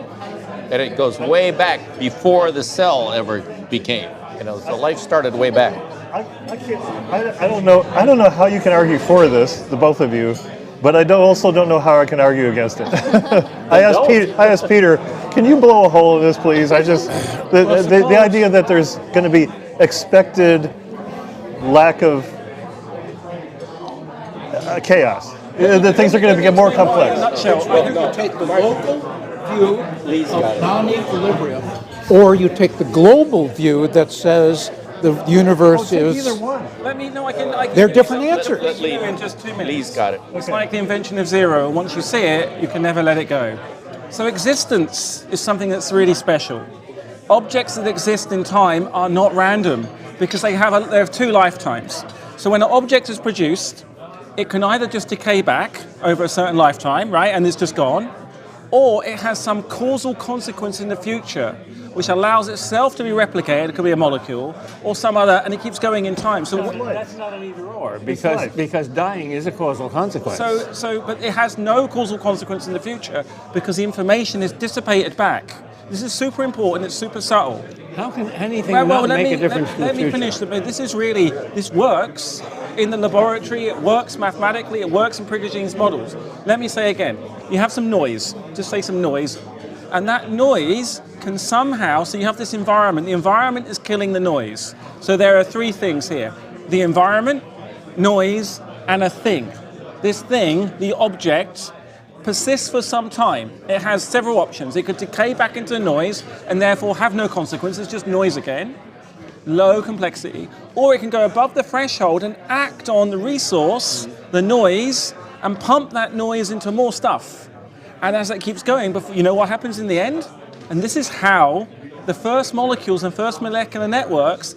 And it goes way back before the cell ever became. So life started way back. I don't know how you can argue for this, the both of you, but I also don't know how I can argue against it. I asked Peter, can you blow a hole in this, please? The idea that there's going to be expected lack of chaos, that things are going to get more complex. Whether you take the local view of non-equilibrium, or you take the global view that says the universe is. Either one. They're different answers. In just 2 minutes. Lee's got it. It's like the invention of zero. Once you see it, you can never let it go. So existence is something that's really special. Objects that exist in time are not random because they have 2 lifetimes. So when an object is produced, it can either just decay back over a certain lifetime, right, and it's just gone, or it has some causal consequence in the future, which allows itself to be replicated. It could be a molecule or some other, and it keeps going in time. So that's not an either or, because dying is a causal consequence. But it has no causal consequence in the future because the information is dissipated back. This is super important. It's super subtle. How can anything not make a difference in the future? Let me finish. This works in the laboratory. It works mathematically. It works in Prigozhin's models. Let me say again. You have some noise. Just say some noise. And that noise can somehow, so you have this environment. The environment is killing the noise. So there are 3 things here. The environment, noise, and a thing. this thing, the object, persists for some time. It has several options. It could decay back into noise and therefore have no consequences, just noise again, low complexity, or it can go above the threshold and act on the resource, the noise, and pump that noise into more stuff. And as it keeps going, you know what happens in the end? And this is how the first molecules and first molecular networks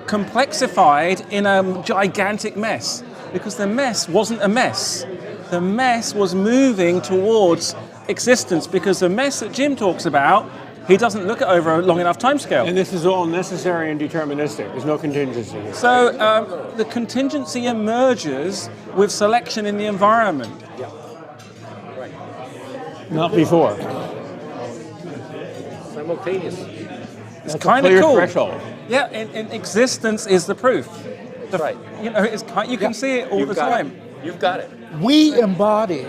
complexified in a gigantic mess. Because the mess wasn't a mess. The mess was moving towards existence, because the mess that Jim talks about, he doesn't look at over a long enough timescale. And this is all necessary and deterministic. There's no contingency. So the contingency emerges with selection in the environment. Yeah. Right. Not before. Simultaneous. It's That's kind a of clear cool. threshold. Yeah, and existence is the proof. That's right. You know, you can see it all the time. You've got it. We embody,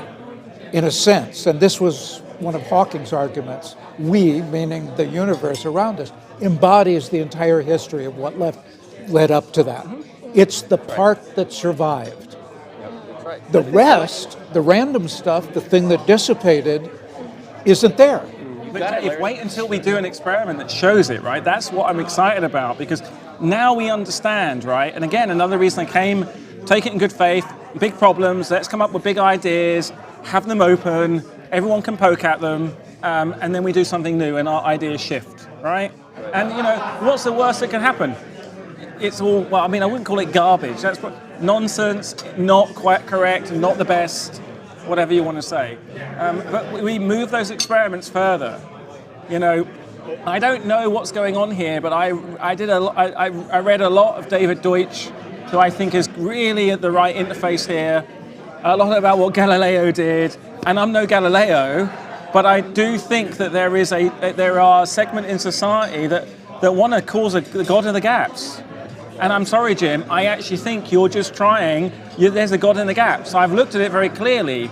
in a sense, and this was one of Hawking's arguments, we, meaning the universe around us, embodies the entire history of what led up to that. It's the part that survived. That's right. The rest, the random stuff, the thing that dissipated, isn't there. But Dave, wait until we do an experiment that shows it, right? That's what I'm excited about, because now we understand, right? And again, another reason I came, take it in good faith, big problems, let's come up with big ideas, have them open, everyone can poke at them, and then we do something new and our ideas shift, right? And you know, what's the worst that can happen? It's all, well, I mean, I wouldn't call it garbage. That's nonsense, not quite correct, not the best, whatever you want to say. But we move those experiments further. You know, I don't know what's going on here, but I read a lot of David Deutsch, who I think is really at the right interface here. A lot about what Galileo did, and I'm no Galileo, but I do think that there are segments in society that want to cause the God of the gaps. And I'm sorry, Jim, I actually think you're just trying, there's a God in the gaps. I've looked at it very clearly.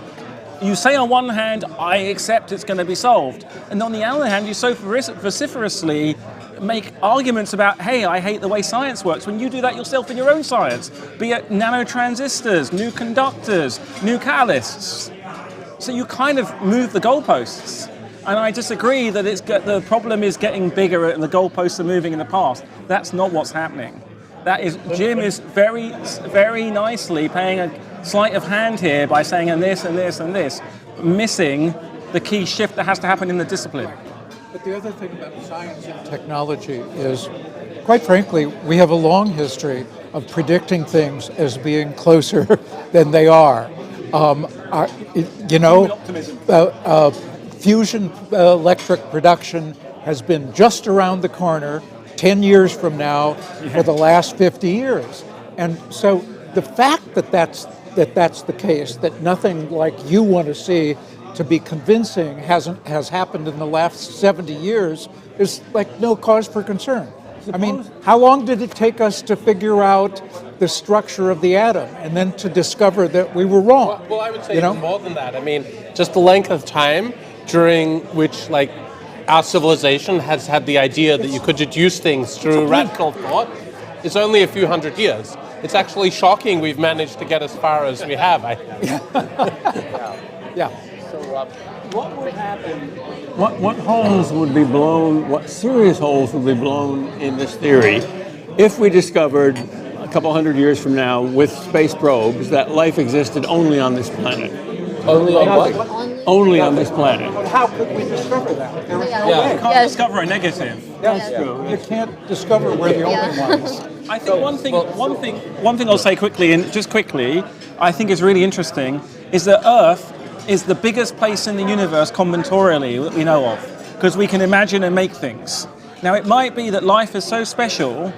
You say on one hand, I accept it's going to be solved. And on the other hand, you so vociferously make arguments about, hey, I hate the way science works. When you do that yourself in your own science, be it nanotransistors, new conductors, new catalysts. So you kind of move the goalposts. And I disagree that the problem is getting bigger and the goalposts are moving in the past. That's not what's happening. That is, Jim is very, very nicely paying a sleight of hand here by saying and this and this and this, missing the key shift that has to happen in the discipline. But the other thing about science and technology is, quite frankly, we have a long history of predicting things as being closer than they are. Fusion electric production has been just around the corner 10 years from now for the last 50 years. And so the fact that that's the case, that nothing like you want to see to be convincing has happened in the last 70 years is like no cause for concern. I mean, how long did it take us to figure out the structure of the atom and then to discover that we were wrong? Well, I would say it's more than that. I mean, just the length of time during which, like, our civilization has had the idea that you could deduce things through rational thought is only a few hundred years. It's actually shocking we've managed to get as far as we have, I think. Yeah. So, what would happen? What holes would be blown, what serious holes would be blown in this theory if we discovered a couple hundred years from now with space probes that life existed only on this planet? Only on what? Only on this planet. How could we discover that? There is no You way. can't discover a negative. That's true. You can't discover we're the only ones. I think one thing I'll say quickly, and just quickly, I think is really interesting, is that Earth is the biggest place in the universe combinatorially that we know of, because we can imagine and make things. Now, it might be that life is so special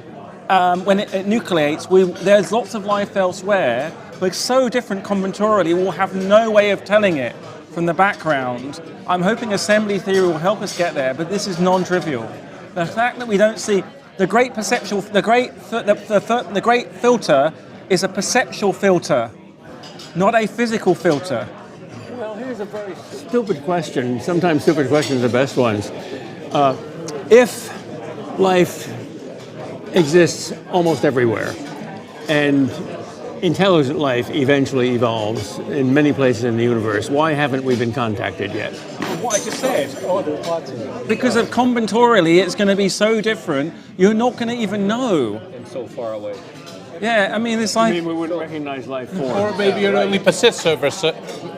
when it nucleates. There's lots of life elsewhere, but it's so different combinatorially, we'll have no way of telling it from the background. I'm hoping assembly theory will help us get there, but this is non-trivial. The fact that we don't see the great perceptual, the great filter is a perceptual filter, not a physical filter. Well, here's a very stupid question. Sometimes stupid questions are the best ones. If life exists almost everywhere, and intelligent life eventually evolves in many places in the universe, why haven't we been contacted yet? What I just said. Because of combinatorially, it's going to be so different, you're not going to even know. And so far away. Yeah, I mean, it's like... we wouldn't recognize life form. Or maybe it only persists over.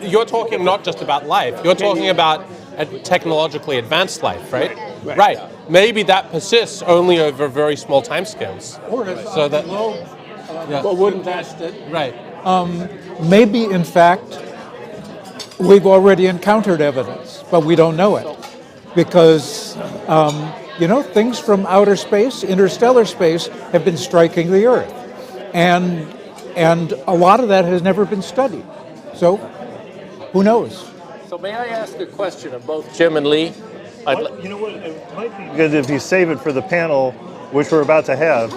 You're talking not just about life. You're talking about a technologically advanced life, right? Right. Maybe that persists only over very small timescales. So that. But wouldn't that... Right. Maybe, in fact, we've already encountered evidence, but we don't know it. Because, things from outer space, interstellar space, have been striking the Earth. And a lot of that has never been studied. So, who knows? So may I ask a question of both Jim and Lee? You know what? It might be good if you save it for the panel, which we're about to have.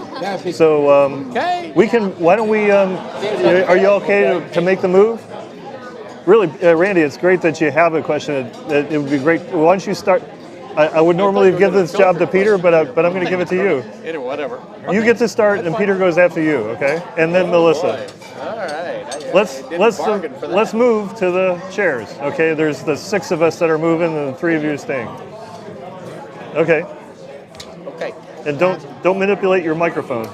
So Okay. we can. Why don't we? Are you okay to make the move? Really, Randy, it's great that you have a question. It would be great. Why don't you start? I would normally give this job to Peter, but I'm going to give it to you. Either whatever. You get to start, and Peter goes after you. Okay, and then Melissa. All right. Let's move to the chairs. Okay, there's the 6 of us that are moving, and the 3 of you are staying. Okay. Okay. And don't manipulate your microphone.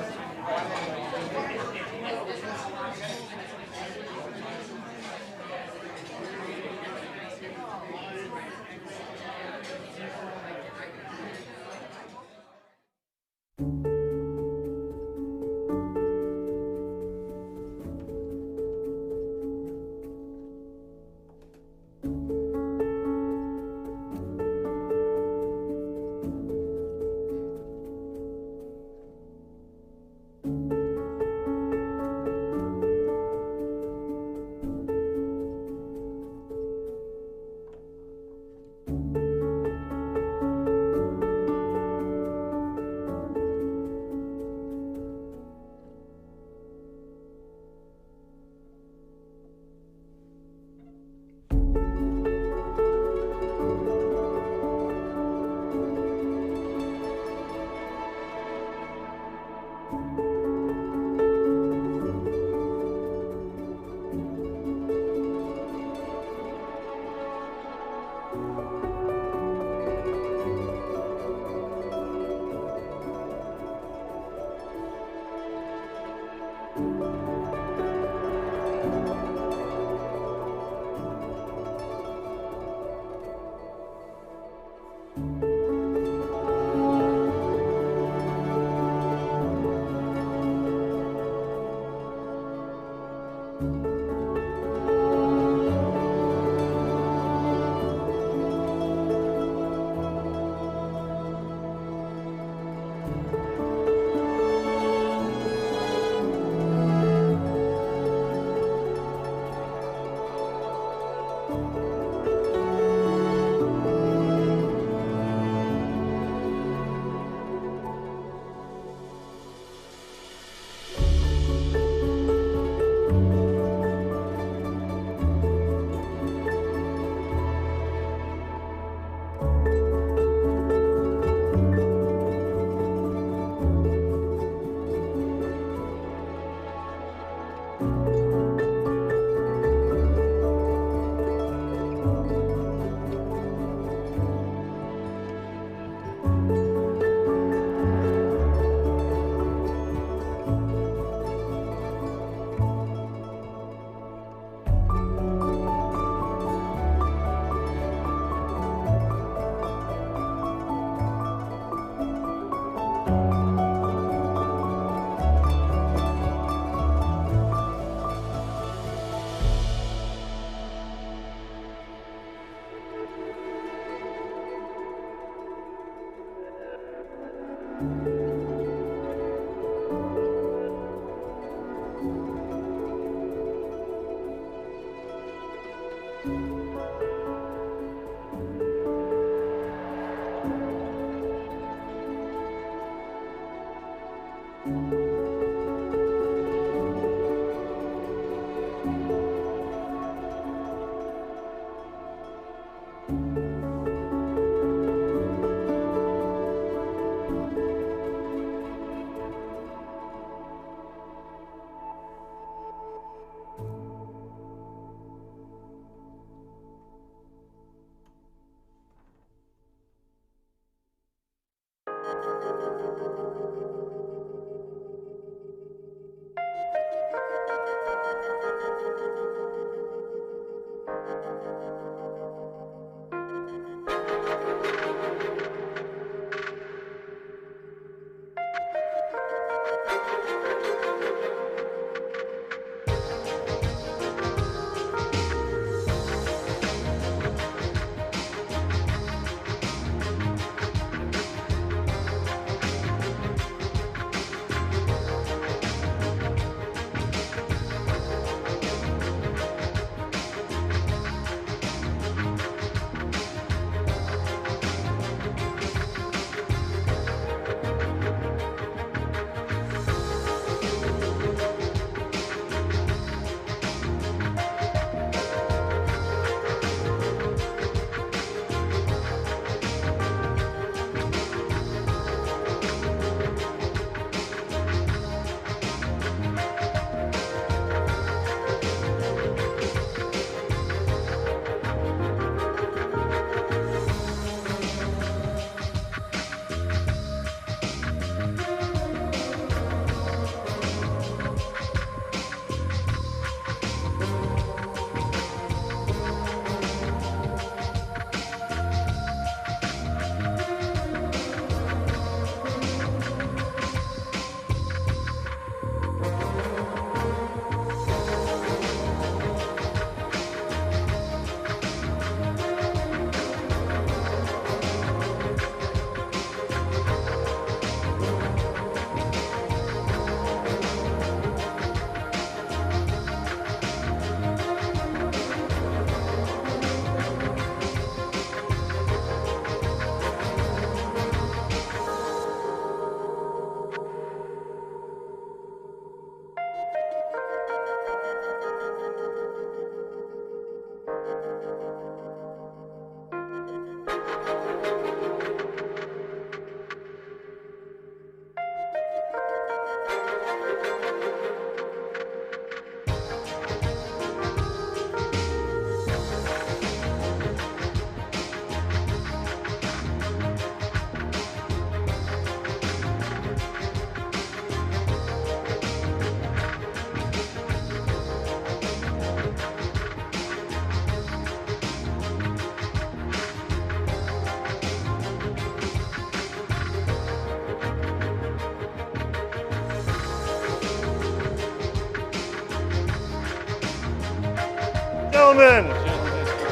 gentlemen,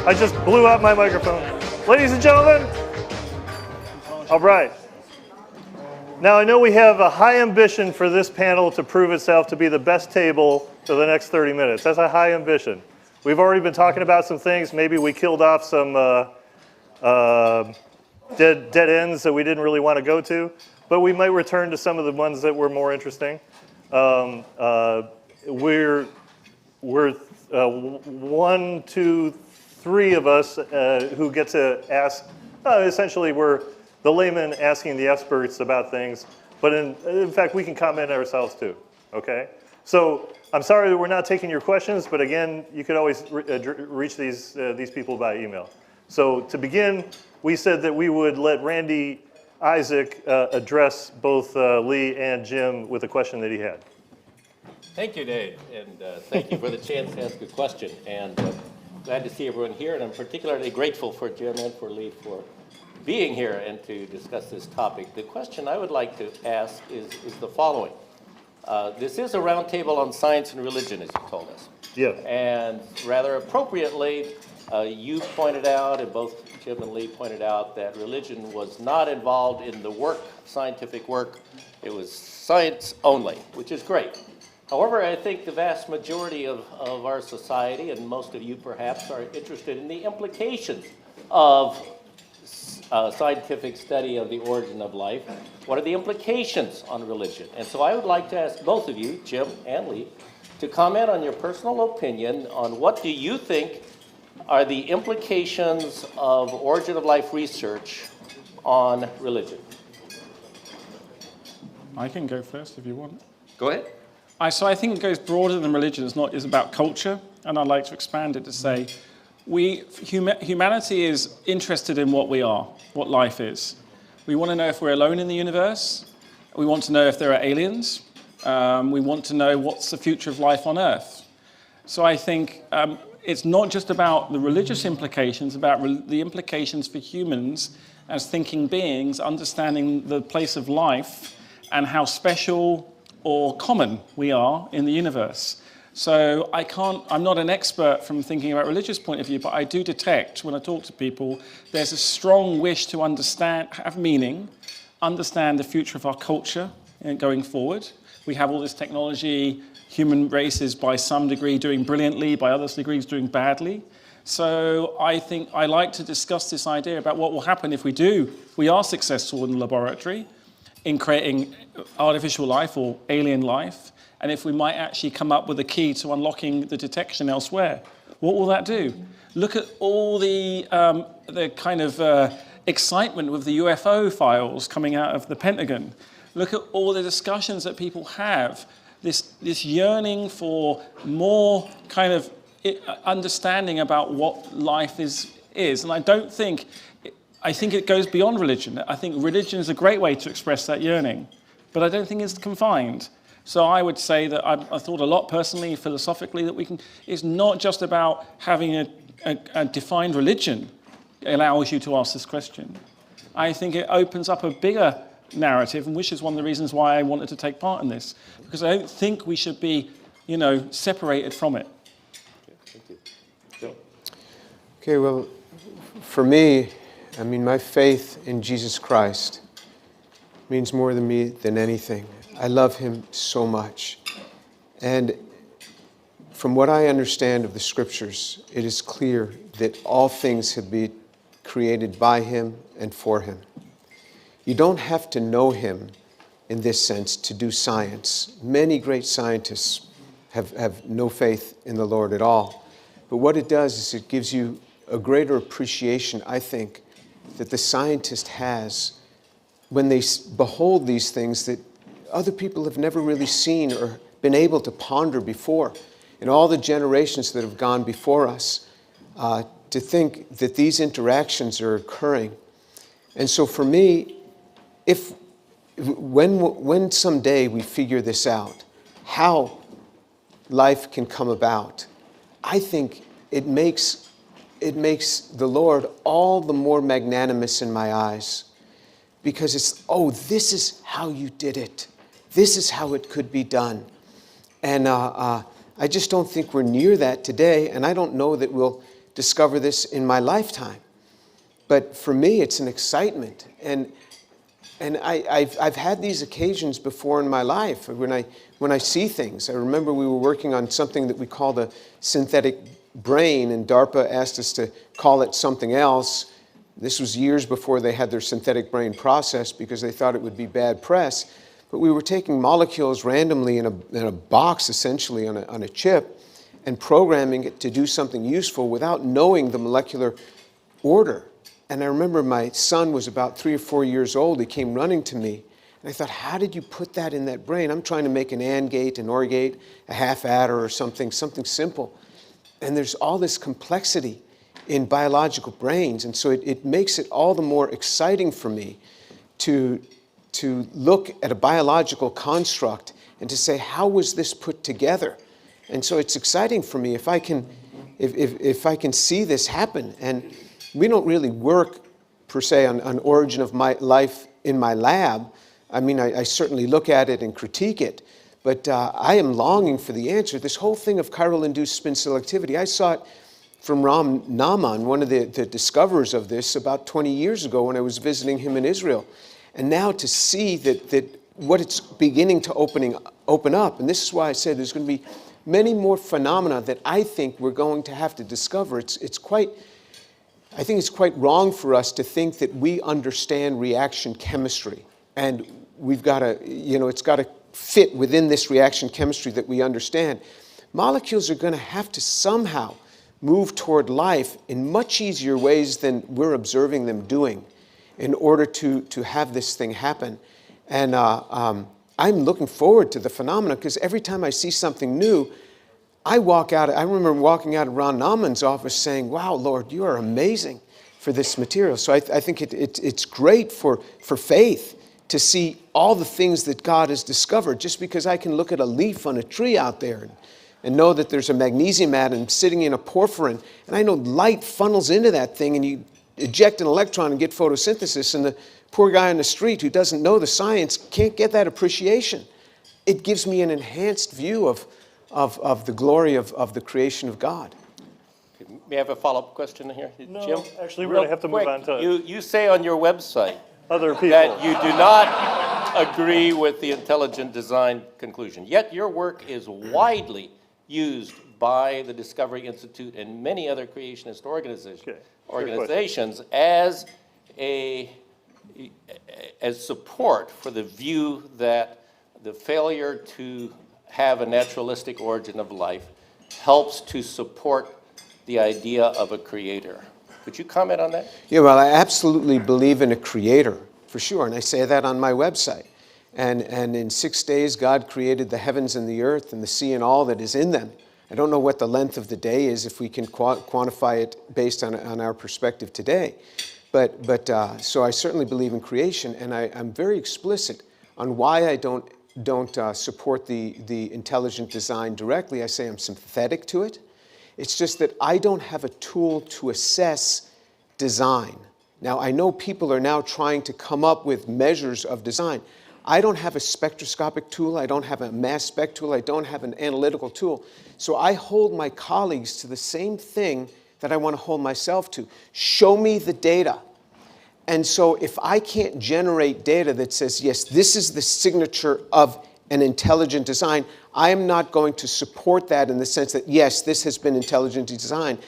I just blew out my microphone. Ladies and gentlemen, all right. Now I know we have a high ambition for this panel to prove itself to be the best table for the next 30 minutes. That's a high ambition. We've already been talking about some things. Maybe we killed off some dead ends that we didn't really want to go to, but we might return to some of the ones that were more interesting. We're 1, 2, 3 of us who get to ask. Essentially, we're the layman asking the experts about things, but in fact, we can comment ourselves too. Okay. So I'm sorry that we're not taking your questions, but again, you could always reach these people by email. So to begin, we said that we would let Randy Isaac address both Lee and Jim with a question that he had. Thank you, Dave, and thank you for the chance to ask a question. And glad to see everyone here, and I'm particularly grateful for Jim and for Lee for being here and to discuss this topic. The question I would like to ask is the following. This is a roundtable on science and religion, as you told us. Yeah. And rather appropriately, you pointed out, and both Jim and Lee pointed out, that religion was not involved in the work, scientific work. It was science only, which is great. However, I think the vast majority of our society, and most of you perhaps, are interested in the implications of scientific study of the origin of life. What are the implications on religion? And so I would like to ask both of you, Jim and Lee, to comment on your personal opinion on what do you think are the implications of origin of life research on religion? I can go first if you want. Go ahead. So I think it goes broader than religion. It's about culture, and I'd like to expand it to say humanity is interested in what we are, what life is. We want to know if we're alone in the universe. We want to know if there are aliens. We want to know what's the future of life on Earth. So I think it's not just about the religious implications, about the implications for humans as thinking beings, understanding the place of life and how special or common we are in the universe. So I'm not an expert from thinking about religious point of view, but I do detect when I talk to people, there's a strong wish to understand, have meaning, understand the future of our culture going forward. We have all this technology, human race is by some degree doing brilliantly, by other degrees doing badly. So I think I like to discuss this idea about what will happen if we are successful in the laboratory in creating artificial life or alien life, and if we might actually come up with a key to unlocking the detection elsewhere. What will that do? Look at all the kind of excitement with the UFO files coming out of the Pentagon. Look at all the discussions that people have, this yearning for more kind of understanding about what life is. And I think it goes beyond religion. I think religion is a great way to express that yearning, but I don't think it's confined. So I would say that I thought a lot personally, philosophically, that it's not just about having a defined religion allows you to ask this question. I think it opens up a bigger narrative, and which is one of the reasons why I wanted to take part in this, because I don't think we should be, separated from it. Thank you. Joe? Okay, well, for me, my faith in Jesus Christ means more to me than anything. I love him so much. And from what I understand of the scriptures, it is clear that all things have been created by him and for him. You don't have to know him in this sense to do science. Many great scientists have no faith in the Lord at all. But what it does is it gives you a greater appreciation, I think, that the scientist has when they behold these things that other people have never really seen or been able to ponder before. In all the generations that have gone before us, to think that these interactions are occurring. And so for me, when someday we figure this out, how life can come about, I think it makes the Lord all the more magnanimous in my eyes, because this is how you did it. This is how it could be done. And I just don't think we're near that today, and I don't know that we'll discover this in my lifetime. But for me, it's an excitement. And I've had these occasions before in my life when I see things. I remember we were working on something that we called a synthetic brain, and DARPA asked us to call it something else. This was years before they had their synthetic brain process because they thought it would be bad press. But we were taking molecules randomly in a box, essentially, on a chip, and programming it to do something useful without knowing the molecular order. And I remember my son was about 3 or 4 years old. He came running to me. And I thought, how did you put that in that brain? I'm trying to make an AND gate, an OR gate, a half adder or something simple. And there's all this complexity in biological brains. And so it makes it all the more exciting for me to look at a biological construct and to say, how was this put together? And so it's exciting for me if I can see this happen. And we don't really work, per se, on origin of my life in my lab. I mean, I certainly look at it and critique it, but I am longing for the answer. This whole thing of chiral-induced spin selectivity, I saw it from Ram Naaman, one of the discoverers of this, about 20 years ago when I was visiting him in Israel. And now to see that what it's beginning to open up, and this is why I said there's going to be many more phenomena that I think we're going to have to discover. I think it's quite wrong for us to think that we understand reaction chemistry, and we've got to, it's got to fit within this reaction chemistry that we understand. Molecules are going to have to somehow move toward life in much easier ways than we're observing them doing in order to have this thing happen. And I'm looking forward to the phenomena because every time I see something new, I remember walking out of Ron Naaman's office saying, wow, Lord, you are amazing for this material. So I think it's great for faith to see all the things that God has discovered. Just because I can look at a leaf on a tree out there and know that there's a magnesium atom sitting in a porphyrin, and I know light funnels into that thing, and you eject an electron and get photosynthesis, and the poor guy on the street who doesn't know the science can't get that appreciation. It gives me an enhanced view of the glory of the creation of God. May I have a follow-up question here, No, Jim? actually, we're going to have to move on to You say on your website other people. that you do not agree with the intelligent design conclusion, yet your work is widely used by the Discovery Institute and many other creationist organizations as support for the view that the failure to have a naturalistic origin of life helps to support the idea of a creator. Could you comment on that? Yeah, well, I absolutely believe in a creator, for sure, and I say that on my website. And in 6 days, God created the heavens and the earth and the sea and all that is in them. I don't know what the length of the day is if we can quantify it based on our perspective today. So I certainly believe in creation, and I'm very explicit on why I don't support the intelligent design directly. I say I'm sympathetic to it. It's just that I don't have a tool to assess design. Now, I know people are now trying to come up with measures of design. I don't have a spectroscopic tool. I don't have a mass spec tool. I don't have an analytical tool. So I hold my colleagues to the same thing that I want to hold myself to. Show me the data. And so if I can't generate data that says, yes, this is the signature of an intelligent design, I am not going to support that in the sense that, yes, this has been intelligently designed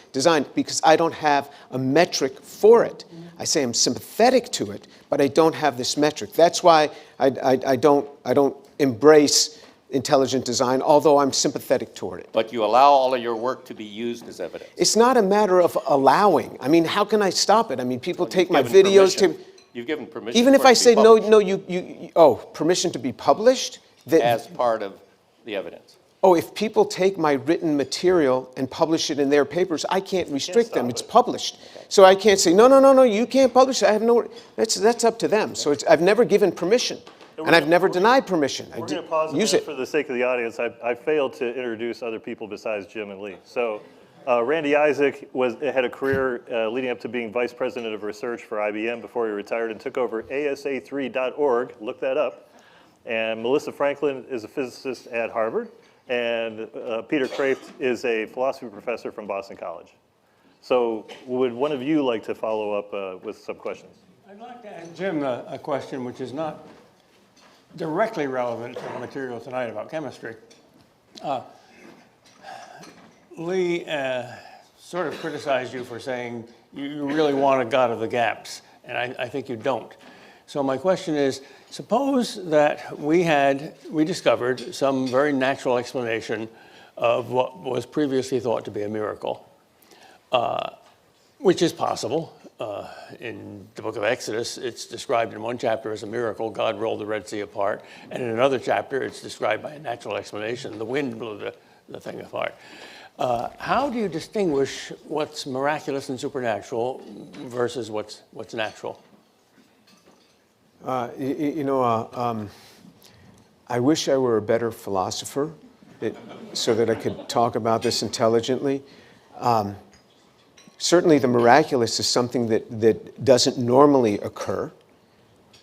because I don't have a metric for it. I say I'm sympathetic to it, but I don't have this metric. That's why I don't embrace intelligent design, although I'm sympathetic toward it. But you allow all of your work to be used as evidence. It's not a matter of allowing. I mean, how can I stop it? I mean, people take my videos to... You've given permission. Even if I say, no, permission to be published? As part of the evidence. Oh, if people take my written material and publish it in their papers, I can't restrict them. It's published. Okay. So I can't say, no, you can't publish it. I have no... That's up to them. So I've never given permission. And I've never denied permission. We're going to pause a minute for the sake of the audience. I failed to introduce other people besides Jim and Lee. So Randy Isaac had a career leading up to being vice president of research for IBM before he retired and took over ASA3.org. Look that up. And Melissa Franklin is a physicist at Harvard. and Peter Kraft is a philosophy professor from Boston College. So would one of you like to follow up with some questions? I'd like to ask Jim a question which is not directly relevant to the material tonight about chemistry. Lee sort of criticized you for saying you really want a God of the gaps, and I think you don't. So my question is, suppose that we discovered some very natural explanation of what was previously thought to be a miracle, which is possible. In the book of Exodus, it's described in one chapter as a miracle. God rolled the Red Sea apart. And in another chapter, it's described by a natural explanation. The wind blew the thing apart. How do you distinguish what's miraculous and supernatural versus what's natural? I wish I were a better philosopher so that I could talk about this intelligently. Certainly the miraculous is something that doesn't normally occur.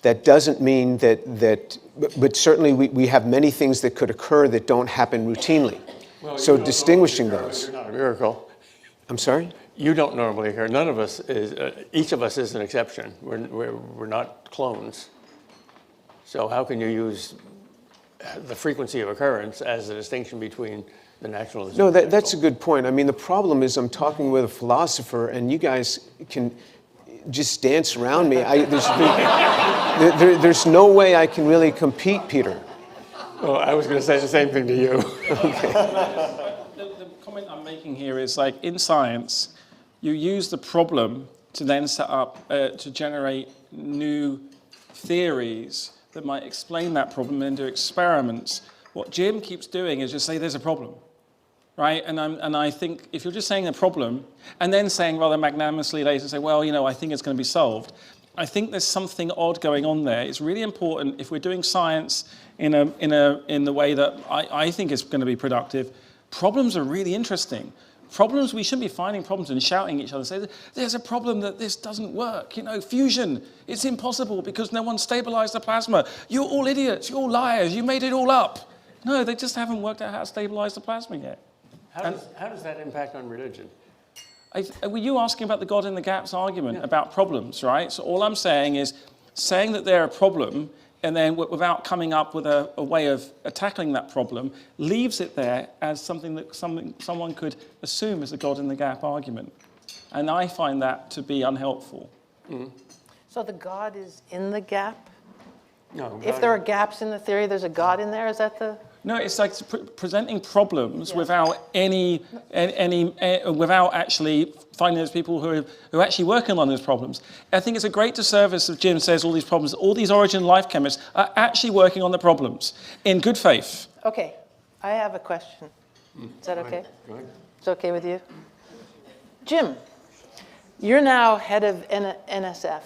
That doesn't mean but certainly we have many things that could occur that don't happen routinely. Well, so distinguishing those. You're not a miracle. I'm sorry? You don't normally occur. None of us is, each of us is an exception. We're not clones. So how can you use the frequency of occurrence as the distinction between the natural and the No, supernatural? that's a good point. I mean, the problem is I'm talking with a philosopher, and you guys can just dance around me. There's no way I can really compete, Peter. Well, I was going to say the same thing to you. The comment I'm making here is like in science, you use the problem to then set up, to generate new theories that might explain that problem and do experiments. What Jim keeps doing is just say there's a problem, right? And I think if you're just saying a problem and then saying rather magnanimously later, say, well, I think it's going to be solved. I think there's something odd going on there. It's really important if we're doing science in the way that I think is going to be productive. Problems are really interesting. Problems, we shouldn't be finding problems and shouting at each other, say, there's a problem that this doesn't work. Fusion, it's impossible because no one stabilized the plasma. You're all idiots, you're all liars, you made it all up. No, they just haven't worked out how to stabilize the plasma yet. How does that impact on religion? Were you asking about the God in the gaps argument about problems, right? So all I'm saying is saying that they're a problem and then without coming up with a way of tackling that problem, leaves it there as something that someone could assume is a God in the gap argument. And I find that to be unhelpful. Mm-hmm. So the God is in the gap? No. If there are gaps in the theory, there's a God in there? Is that the... No, it's like presenting problems without without actually finding those people who are actually working on those problems. I think it's a great disservice if Jim says all these problems, all these origin life chemists are actually working on the problems in good faith. Okay, I have a question. Is that okay? Go ahead. It's okay with you? Jim, you're now head of NSF,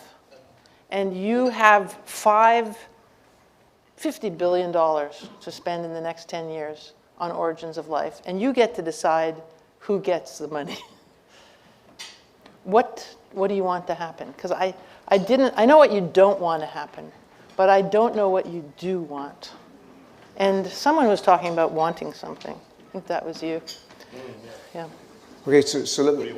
and you have $50 billion to spend in the next 10 years on origins of life, and you get to decide who gets the money. What do you want to happen? Because I know what you don't want to happen, but I don't know what you do want. And someone was talking about wanting something. I think that was you. Yeah. Okay, so let me...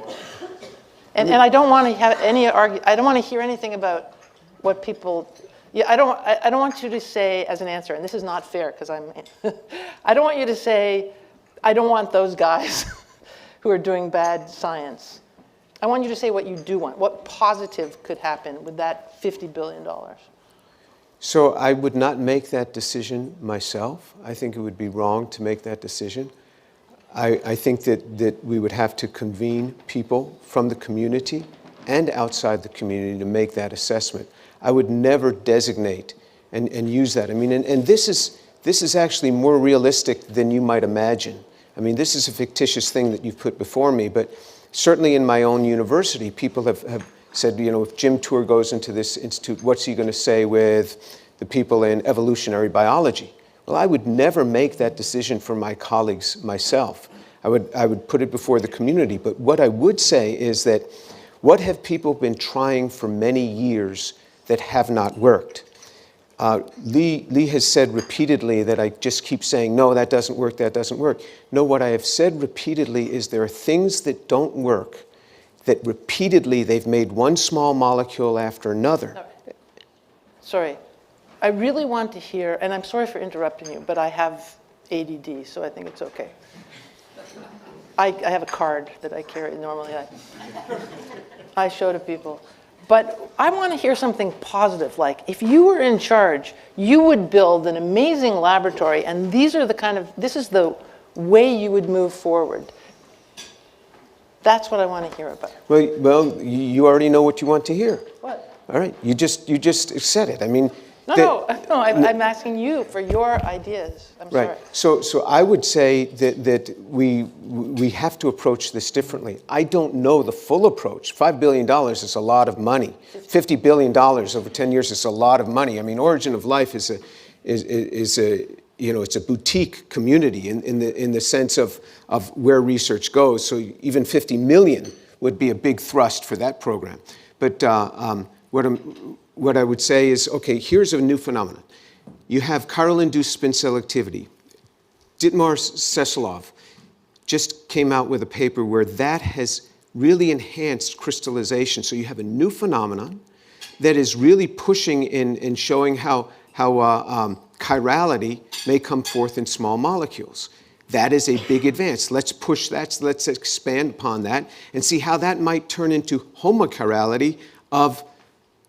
And I don't want to have any I don't want to hear anything about what people... Yeah, I don't want you to say as an answer, and this is not fair because I don't want you to say, I don't want those guys who are doing bad science. I want you to say what you do want. What positive could happen with that $50 billion? So I would not make that decision myself. I think it would be wrong to make that decision. I think that we would have to convene people from the community and outside the community to make that assessment. I would never designate and use that. I mean, and this is actually more realistic than you might imagine. I mean, this is a fictitious thing that you've put before me, but certainly in my own university, people have said, if Jim Tour goes into this institute, what's he going to say with the people in evolutionary biology? Well, I would never make that decision for my colleagues myself. I would put it before the community. But what I would say is that what have people been trying for many years that have not worked? Lee has said repeatedly that I just keep saying, no, that doesn't work, that doesn't work. No, what I have said repeatedly is there are things that don't work, that repeatedly they've made one small molecule after another. Sorry. I really want to hear, and I'm sorry for interrupting you, but I have ADD, so I think it's okay. I have a card that I carry normally. I show to people. But I want to hear something positive, like if you were in charge, you would build an amazing laboratory, and this is the way you would move forward. That's what I want to hear about. Well, you already know what you want to hear. What? All right, you just said it. I mean, No, I'm asking you for your ideas. I'm right. sorry. So I would say that we have to approach this differently. I don't know the full approach. $5 billion is a lot of money. $50 billion over 10 years is a lot of money. I mean, Origin of Life is a it's a boutique community in the sense of where research goes. So even 50 million would be a big thrust for that program. But what I would say is, okay, here's a new phenomenon. You have chiral-induced spin selectivity. Dietmar Seselov just came out with a paper where that has really enhanced crystallization. So you have a new phenomenon that is really pushing in showing how chirality may come forth in small molecules. That is a big advance. Let's push that, let's expand upon that and see how that might turn into homochirality of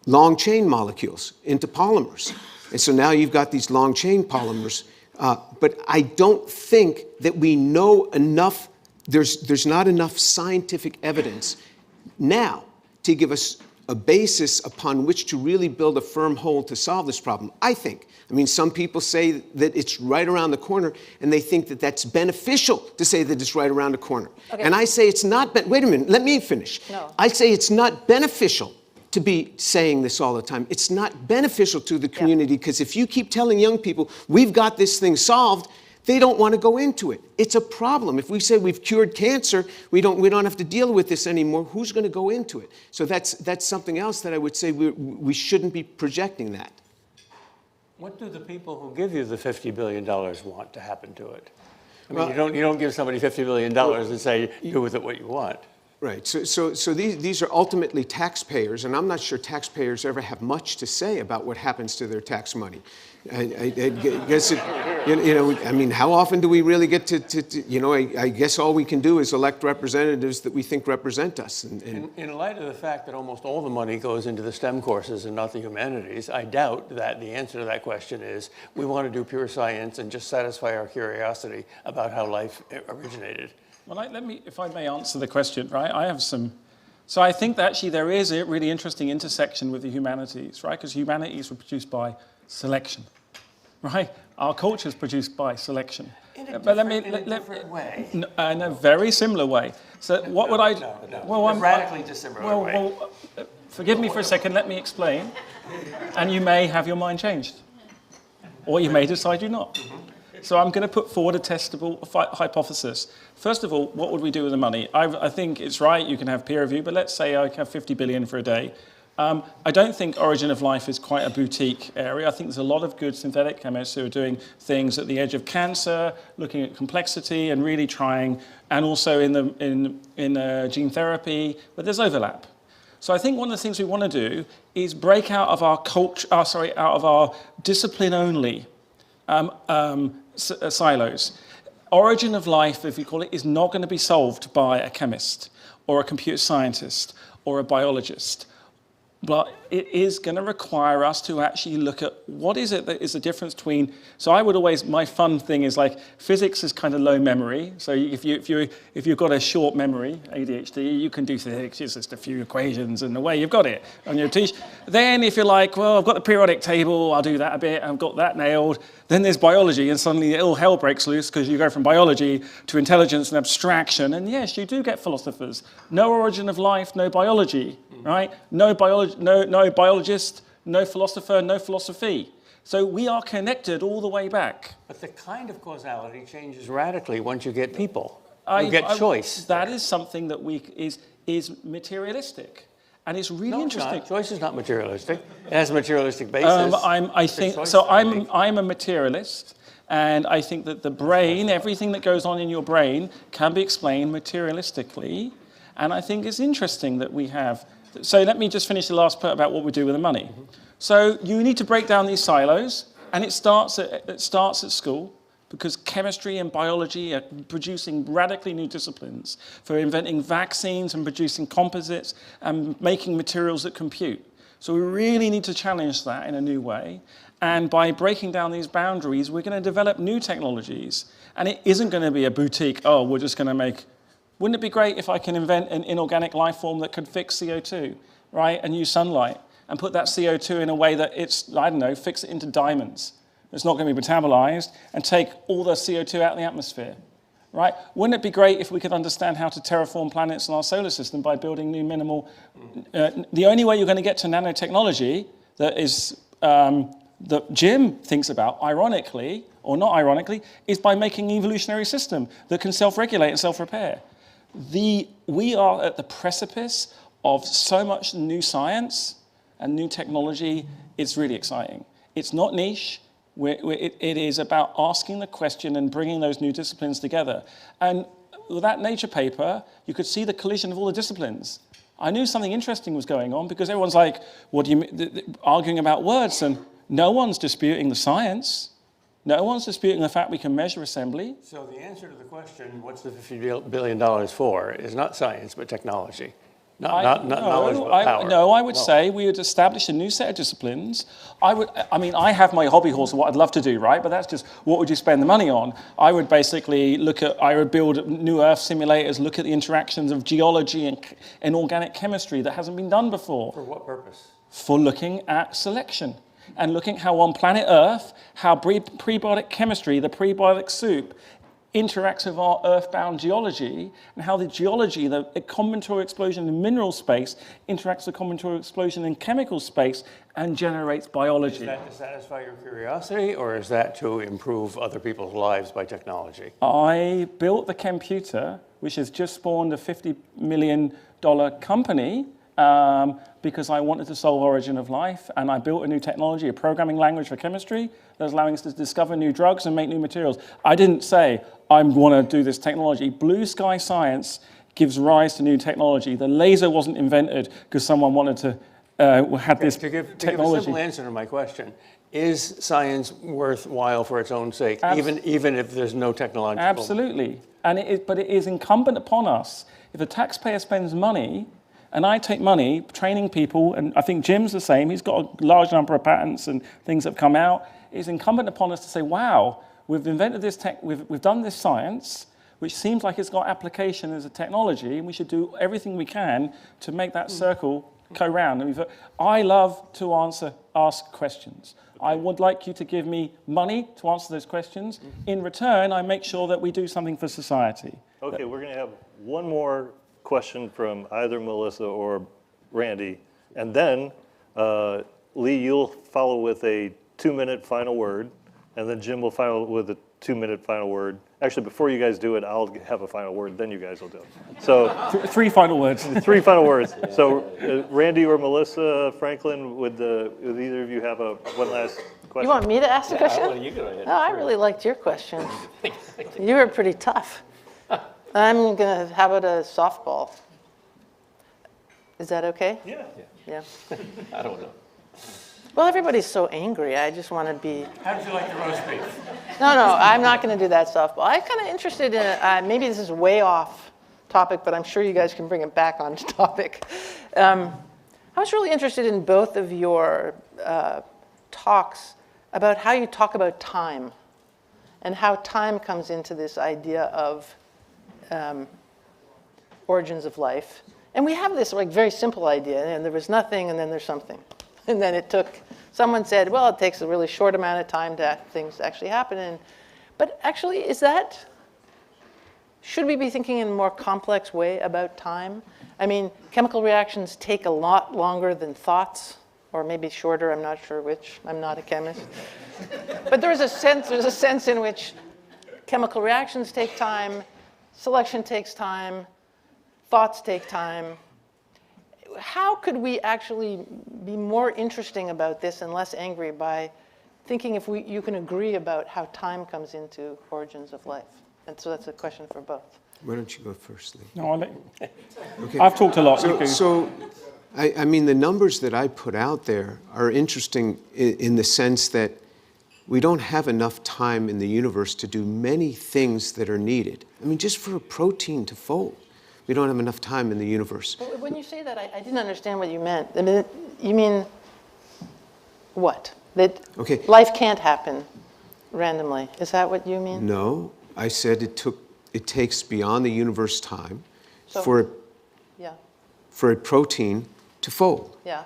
long chain molecules into polymers. And so now you've got these long chain polymers. But I don't think that we know enough, there's not enough scientific evidence now to give us a basis upon which to really build a firm hold to solve this problem. I mean, some people say that it's right around the corner, and they think that that's beneficial to say that it's right around the corner. Okay. And I say it's not, wait a minute, let me finish. No. I say it's not beneficial to be saying this all the time. It's not beneficial to the community because if you keep telling young people, we've got this thing solved, they don't want to go into it. It's a problem. If we say we've cured cancer, we don't have to deal with this anymore, who's going to go into it? So that's something else that I would say we shouldn't be projecting that. What do the people who give you the $50 billion want to happen to it? I mean, you don't give somebody $50 billion and say, do with it what you want. Right. So these are ultimately taxpayers, and I'm not sure taxpayers ever have much to say about what happens to their tax money. I guess I mean, how often do we really get to I guess all we can do is elect representatives that we think represent us. In light of the fact that almost all the money goes into the STEM courses and not the humanities, I doubt that the answer to that question is we want to do pure science and just satisfy our curiosity about how life originated. Well, if I may answer the question, right? So I think that actually there is a really interesting intersection with the humanities, right? Because humanities were produced by selection, right? Our culture is produced by selection. In a different way. In a very similar way. So what would I... No. Well, I'm radically dissimilar way. Well, forgive me for a second, let me explain. And you may have your mind changed. Or you may decide you're not. So I'm going to put forward a testable hypothesis. First of all, what would we do with the money? I think it's right, you can have peer review, but let's say I have 50 billion for a day. I don't think Origin of Life is quite a boutique area. I think there's a lot of good synthetic chemists who are doing things at the edge of cancer, looking at complexity and really trying, and also in gene therapy, but there's overlap. So I think one of the things we want to do is break out of our culture, out of our discipline-only silos. Origin of Life, if we call it, is not going to be solved by a chemist or a computer scientist or a biologist. But it is going to require us to actually look at what is it that is the difference between. So I would always, my fun thing is like physics is kind of low memory. So if you've got a short memory, ADHD, you can do physics. It's just a few equations and away you've got it on your teach. Then if you're like, well, I've got the periodic table, I'll do that a bit. I've got that nailed. Then there's biology, and suddenly all hell breaks loose because you go from biology to intelligence and abstraction. And yes, you do get philosophers. No Origin of Life, no biology. Right? No biologist, no philosopher, no philosophy. So we are connected all the way back. But the kind of causality changes radically once you get people. You get choice. That is something that is materialistic. And it's really No, it's interesting. not. Choice is not materialistic. It has a materialistic basis. I'm a materialist, and I think that the brain, everything that goes on in your brain, can be explained materialistically. And I think it's interesting that we have. So let me just finish the last part about what we do with the money. So you need to break down these silos, and it starts at school. Because chemistry and biology are producing radically new disciplines for inventing vaccines and producing composites and making materials that compute. So we really need to challenge that in a new way. And by breaking down these boundaries, we're going to develop new technologies. And it isn't going to be a boutique, oh, we're just going to make... Wouldn't it be great if I can invent an inorganic life form that could fix CO2, right, and use sunlight, and put that CO2 in a way that it's, I don't know, fix it into diamonds. It's not going to be metabolized, and take all the CO2 out of the atmosphere, right? Wouldn't it be great if we could understand how to terraform planets in our solar system by building new minimal... the only way you're going to get to nanotechnology that is that Jim thinks about, ironically, or not ironically, is by making an evolutionary system that can self-regulate and self-repair. We are at the precipice of so much new science and new technology. It's really exciting. It's not niche. It is about asking the question and bringing those new disciplines together. And with that Nature paper, you could see the collision of all the disciplines. I knew something interesting was going on because everyone's like, what do you mean, arguing about words, and no one's disputing the science. No one's disputing the fact we can measure assembly. So the answer to the question, what's the $50 billion for, is not science, but technology. Not knowledge, but power. No, I would say we would establish a new set of disciplines. I have my hobby horse of what I'd love to do, right? But that's just, what would you spend the money on? I would basically build new Earth simulators, look at the interactions of geology and organic chemistry that hasn't been done before. For what purpose? For looking at selection. And looking how on planet Earth, how prebiotic chemistry, the prebiotic soup, interacts with our earthbound geology, and how the geology, the combinatorial explosion in mineral space, interacts with combinatorial explosion in chemical space and generates biology. Is that to satisfy your curiosity, or is that to improve other people's lives by technology? I built the computer, which has just spawned a $50 million company, because I wanted to solve origin of life, and I built a new technology, a programming language for chemistry that's allowing us to discover new drugs and make new materials. I didn't say, I want to do this technology. Blue sky science gives rise to new technology. The laser wasn't invented because someone wanted to have this technology. To give a simple answer to my question, is science worthwhile for its own sake, even if there's no technological? Absolutely, but it is incumbent upon us. If the taxpayer spends money, and I take money training people, and I think Jim's the same, he's got a large number of patents and things that have come out. It's incumbent upon us to say, wow, we've invented this tech, we've done this science, which seems like it's got application as a technology, and we should do everything we can to make that circle go round. And I love to ask questions. I would like you to give me money to answer those questions. In return, I make sure that we do something for society. Okay, we're going to have one more question from either Melissa or Randy, and then Lee, you'll follow with a 2-minute final word, and then Jim will follow with a 2-minute final word. Actually, before you guys do it, I'll have a final word, then you guys will do it. So 3 final words. 3 final words. So Randy or Melissa, Franklin, would either of you have one last question? You want me to ask the question? Well, you go ahead. No, I really liked your question. You were pretty tough. I'm going to have it a softball. Is that okay? Yeah. I don't know. Well, everybody's so angry. I just want to be... How did you like the roast beef? No, I'm not going to do that softball. I'm kind of interested in, maybe this is way off topic, but I'm sure you guys can bring it back on topic. I was really interested in both of your talks about how you talk about time and how time comes into this idea of origins of life. And we have this very simple idea, and there was nothing, and then there's something. And then someone said, well, it takes a really short amount of time to things actually happen. But actually, should we be thinking in a more complex way about time? I mean, chemical reactions take a lot longer than thoughts, or maybe shorter, I'm not sure which. I'm not a chemist. But there's a sense in which chemical reactions take time, selection takes time, thoughts take time. how could we actually be more interesting about this and less angry by thinking if you can agree about how time comes into origins of life? And so that's a question for both. Why don't you go first, Lee? No, I'll let, Okay. I've talked a lot. So I mean, the numbers that I put out there are interesting in the sense that we don't have enough time in the universe to do many things that are needed. I mean, just for a protein to fold, we don't have enough time in the universe. But when you say that, I didn't understand what you meant. I mean, you mean what? That life can't happen randomly. Is that what you mean? No, I said it takes beyond the universe time So, for a protein to fold. Yeah.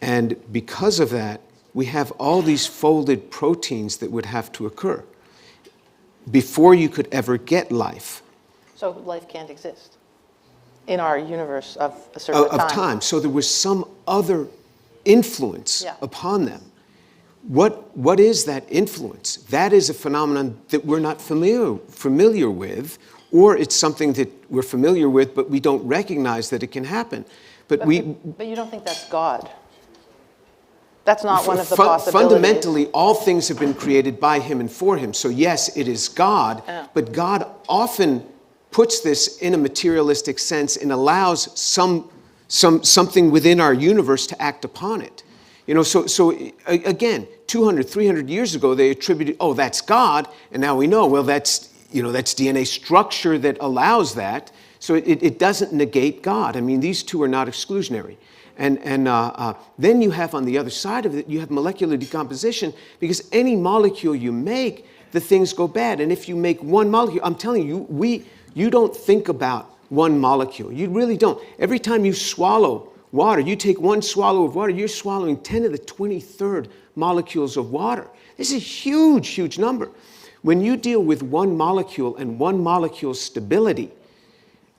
And because of that, we have all these folded proteins that would have to occur before you could ever get life. So life can't exist in our universe of a certain time. So there was some other influence upon them. What is that influence? That is a phenomenon that we're not familiar with, or it's something that we're familiar with, but we don't recognize that it can happen. But you don't think that's God? That's not one of the possibilities. Fundamentally, all things have been created by him and for him. So yes, it is God, but God often puts this in a materialistic sense and allows something within our universe to act upon it. You know, so again, 200, 300 years ago, they attributed, oh, that's God, and now we know, well, that's DNA structure that allows that. So it doesn't negate God. I mean, these two are not exclusionary. And then you have on the other side of it, you have molecular decomposition, because any molecule you make, the things go bad. And if you make one molecule, I'm telling you, you don't think about one molecule. You really don't. Every time you swallow water, you take one swallow of water, you're swallowing 10 to the 23rd molecules of water. This is a huge, huge number. When you deal with one molecule and one molecule's stability,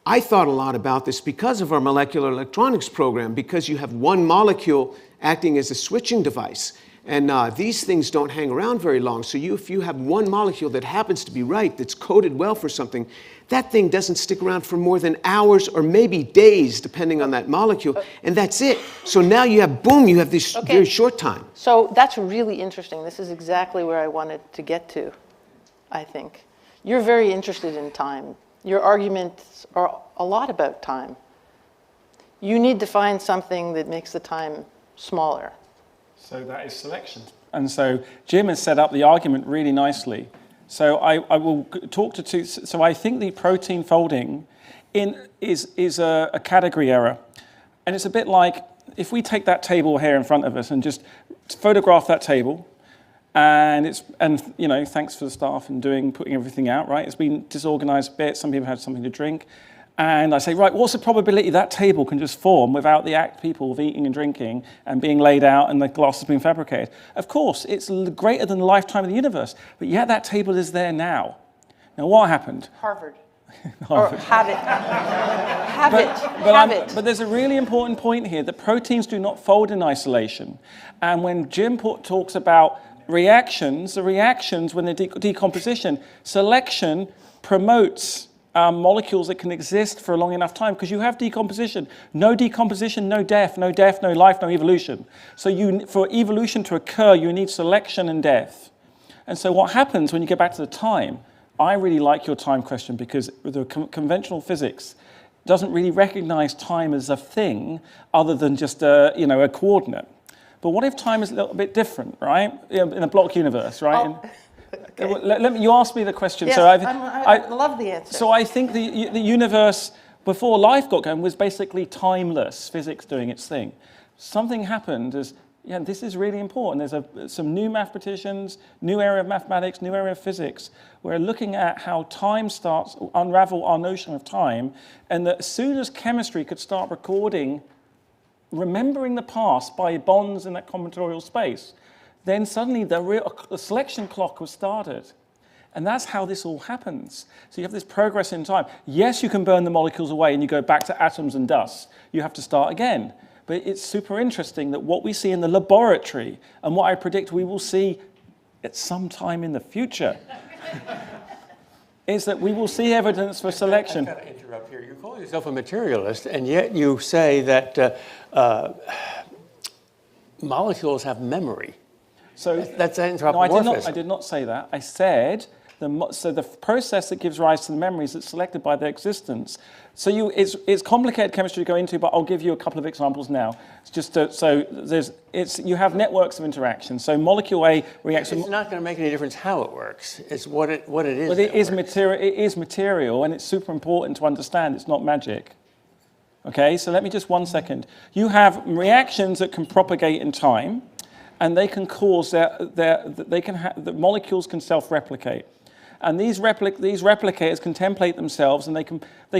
I thought a lot about this because of our molecular electronics program, because you have one molecule acting as a switching device. And these things don't hang around very long. So if you have one molecule that happens to be right, that's coded well for something, that thing doesn't stick around for more than hours or maybe days, depending on that molecule. And that's it. So now you have, boom, you have this very short time. So that's really interesting. This is exactly where I wanted to get to, I think. You're very interested in time. Your arguments are a lot about time. You need to find something that makes the time smaller. So that is selection. And so Jim has set up the argument really nicely. So I will talk to two. So I think the protein folding is a category error. And it's a bit like if we take that table here in front of us and just photograph that table, and you know, thanks for the staff and putting everything out, right? It's been disorganized a bit. Some people had something to drink. And I say, right, what's the probability that table can just form without the people of eating and drinking and being laid out and the glass has been fabricated? Of course, it's greater than the lifetime of the universe, but yet that table is there now. Now, what happened? Harvard. Harvard. Or have it. But there's a really important point here that proteins do not fold in isolation. And when Jim talks about reactions, the reactions, when they're decomposition, selection promotes molecules that can exist for a long enough time, because you have decomposition. No decomposition, no death, no life, no evolution. So for evolution to occur, you need selection and death. And so what happens when you get back to the time, I really like your time question, because the conventional physics doesn't really recognize time as a thing other than just a coordinate. But what if time is a little bit different, right? In a block universe, right? Oh. Okay. You asked me the question. Yes, so I love the answer. So I think the universe, before life got going, was basically timeless, physics doing its thing. Something happened this is really important. There's some new mathematicians, new area of mathematics, new area of physics. We're looking at how time starts to unravel our notion of time, and that as soon as chemistry could start remembering the past by bonds in that combinatorial space, then suddenly the selection clock was started. And that's how this all happens. So you have this progress in time. Yes, you can burn the molecules away and you go back to atoms and dust. You have to start again. But it's super interesting that what we see in the laboratory and what I predict we will see at some time in the future is that we will see evidence for selection. I've got to interrupt here. You call yourself a materialist, and yet you say that molecules have memory. So That's no, anthropomorphism. I did not say that. I said the process that gives rise to the memories that's selected by their existence. So it's complicated chemistry to go into, but I'll give you a couple of examples now. It's just you have networks of interaction. So molecule A reacts. It's not going to make any difference how it works. It's what it is. But it is material. It is material, and it's super important to understand. It's not magic. Okay, so let me just 1 second. You have reactions that can propagate in time, and they can cause the molecules can self-replicate. And these replicators can template themselves, and they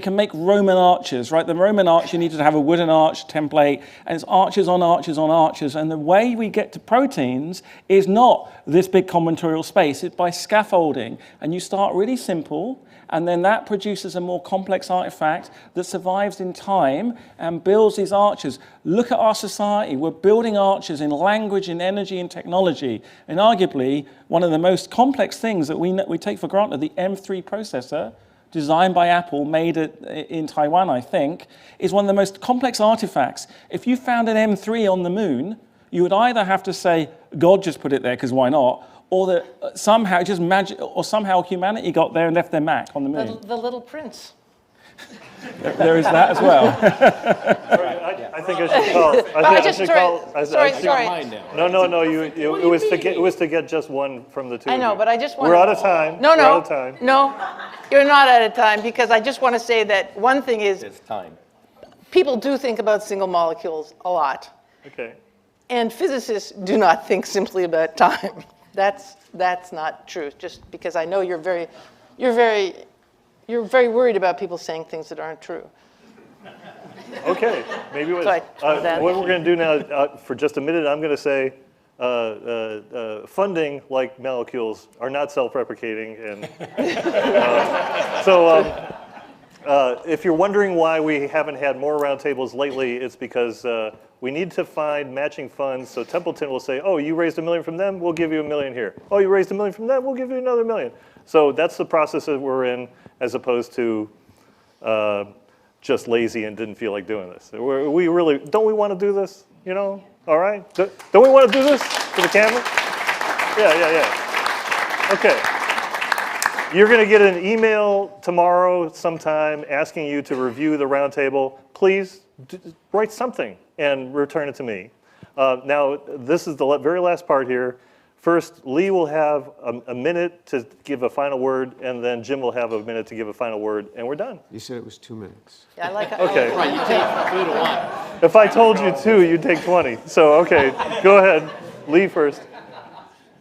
can make Roman arches, right? The Roman arch, you need to have a wooden arch template, and it's arches on arches on arches. And the way we get to proteins is not this big combinatorial space, it's by scaffolding. And you start really simple, and then that produces a more complex artifact that survives in time and builds these arches. Look at our society. We're building arches in language, in energy, in technology. And arguably, one of the most complex things that we take for granted, the M3 processor, designed by Apple, made in Taiwan, I think, is one of the most complex artifacts. If you found an M3 on the moon, you would either have to say, God just put it there, because why not? Or that somehow just magic, or somehow humanity got there and left their mark on the moon. The Little Prince. There is that as well. I think I should call. Sorry. No. It was to get just one from the two. I know, of you. but I just want. We're out of time. No, We're no, out of time. no. You're not out of time, because I just want to say that one thing is It's time. people do think about single molecules a lot, Okay. and physicists do not think simply about time. That's not true. Just because I know you're very worried about people saying things that aren't true. Okay. Maybe it was. So What we're going to do now, for just a minute, I'm going to say funding, like molecules, are not self-replicating, and if you're wondering why we haven't had more roundtables lately, it's because we need to find matching funds. So Templeton will say, oh, you raised $1 million from them, we'll give you $1 million here. Oh, you raised $1 million from them, we'll give you another $1 million. So that's the process that we're in, as opposed to just lazy and didn't feel like doing this. We really, don't we want to do this? You know, all right? Don't we want to do this for the camera? Yeah. Okay. You're going to get an email tomorrow sometime asking you to review the roundtable. Please write something and return it to me. Now, this is the very last part here. First, Lee will have a minute to give a final word, and then Jim will have a minute to give a final word, and we're done. You said it was 2 minutes. Yeah, I like it. Okay. Right, you take 2 to 1. If I told you 2, you'd take 20. So, okay, go ahead. Lee first.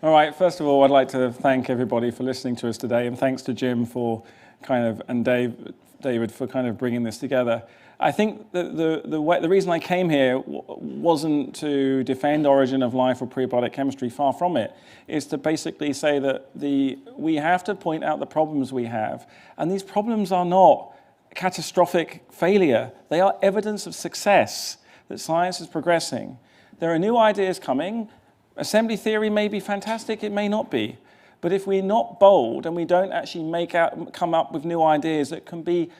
All right, first of all, I'd like to thank everybody for listening to us today, and thanks to Jim for and David for kind of bringing this together. I think the reason I came here wasn't to defend origin of life or prebiotic chemistry, far from it. Is to basically say that we have to point out the problems we have, and these problems are not catastrophic failure. They are evidence of success, that science is progressing. There are new ideas coming. Assembly theory may be fantastic, it may not be. But if we're not bold and we don't actually come up with new ideas that can be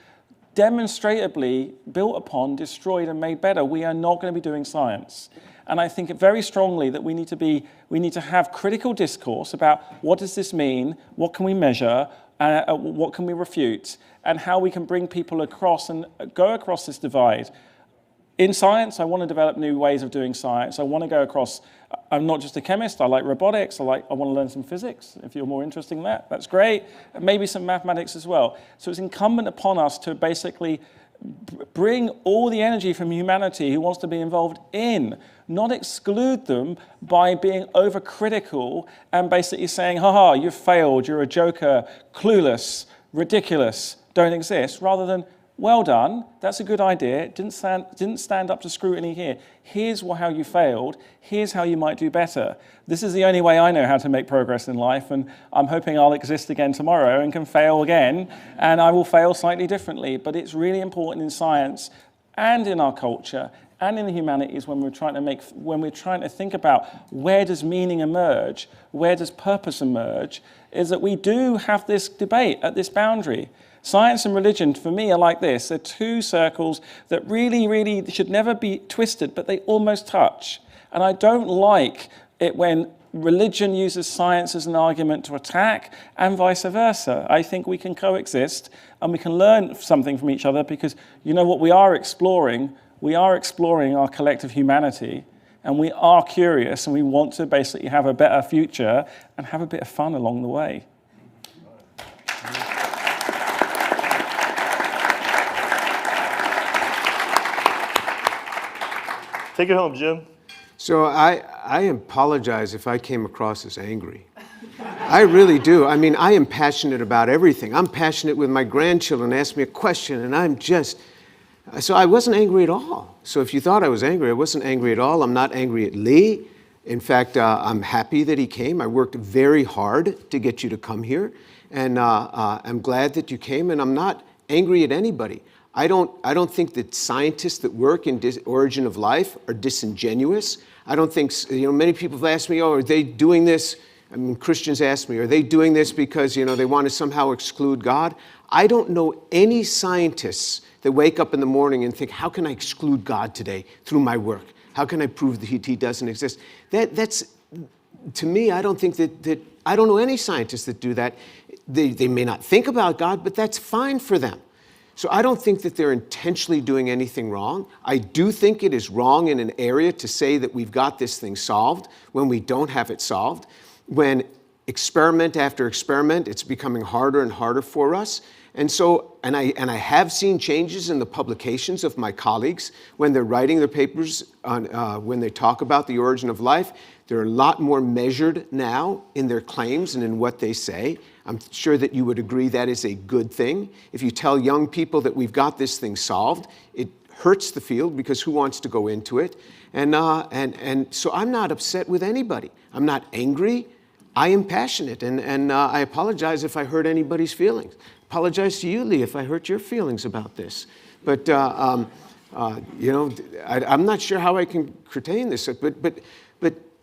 demonstrably built upon, destroyed, and made better, we are not going to be doing science. And I think very strongly that we need to have critical discourse about what does this mean, what can we measure, what can we refute, and how we can bring people across and go across this divide. In science, I want to develop new ways of doing science. I want to go across. I'm not just a chemist. I like robotics. I want to learn some physics. If you're more interested in that, that's great. And maybe some mathematics as well. So it's incumbent upon us to basically bring all the energy from humanity who wants to be involved in, not exclude them by being overcritical and basically saying, haha, you've failed, you're a joker, clueless, ridiculous, don't exist, rather than, well done, that's a good idea, didn't stand up to scrutiny here. Here's how you failed, here's how you might do better. This is the only way I know how to make progress in life, and I'm hoping I'll exist again tomorrow and can fail again, and I will fail slightly differently. But it's really important in science and in our culture and in the humanities when we're trying to think about where does meaning emerge, where does purpose emerge. is that we do have this debate at this boundary. Science and religion, for me, are like this. They're two circles that really, really should never be twisted, but they almost touch. And I don't like it when religion uses science as an argument to attack, and vice versa. I think we can coexist, and we can learn something from each other, because you know what we are exploring? We are exploring our collective humanity, and we are curious, and we want to basically have a better future and have a bit of fun along the way. Take it home, Jim. So I apologize if I came across as angry. I really do. I mean, I am passionate about everything. I'm passionate with my grandchildren. Ask me a question, and I'm just... So I wasn't angry at all. So if you thought I was angry, I wasn't angry at all. I'm not angry at Lee. In fact, I'm happy that he came. I worked very hard to get you to come here, and I'm glad that you came, and I'm not angry at anybody. I don't think that scientists that work in origin of life are disingenuous. I don't think, many people have asked me, oh, are they doing this? I mean, Christians ask me, are they doing this because, they want to somehow exclude God? I don't know any scientists that wake up in the morning and think, how can I exclude God today through my work? How can I prove that he doesn't exist? That's, to me, I don't think that I don't know any scientists that do that. They may not think about God, but that's fine for them. So I don't think that they're intentionally doing anything wrong. I do think it is wrong in an area to say that we've got this thing solved when we don't have it solved. When experiment after experiment, it's becoming harder and harder for us. And so, and I have seen changes in the publications of my colleagues when they're writing their papers on, when they talk about the origin of life. They're a lot more measured now in their claims and in what they say. I'm sure that you would agree that is a good thing. If you tell young people that we've got this thing solved, it hurts the field because who wants to go into it? And so I'm not upset with anybody. I'm not angry. I am passionate, and I apologize if I hurt anybody's feelings. Apologize to you, Lee, if I hurt your feelings about this. But I'm not sure how I can curtail this.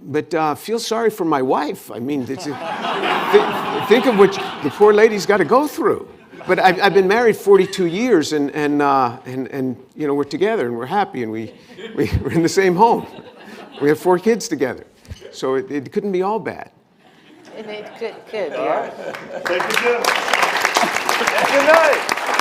But feel sorry for my wife. I mean, think of what the poor lady's got to go through. But I've been married 42 years, and we're together, and we're happy, and we're in the same home. We have 4 kids together, so it couldn't be all bad. It could, yeah. Thank you, Jim. Good night.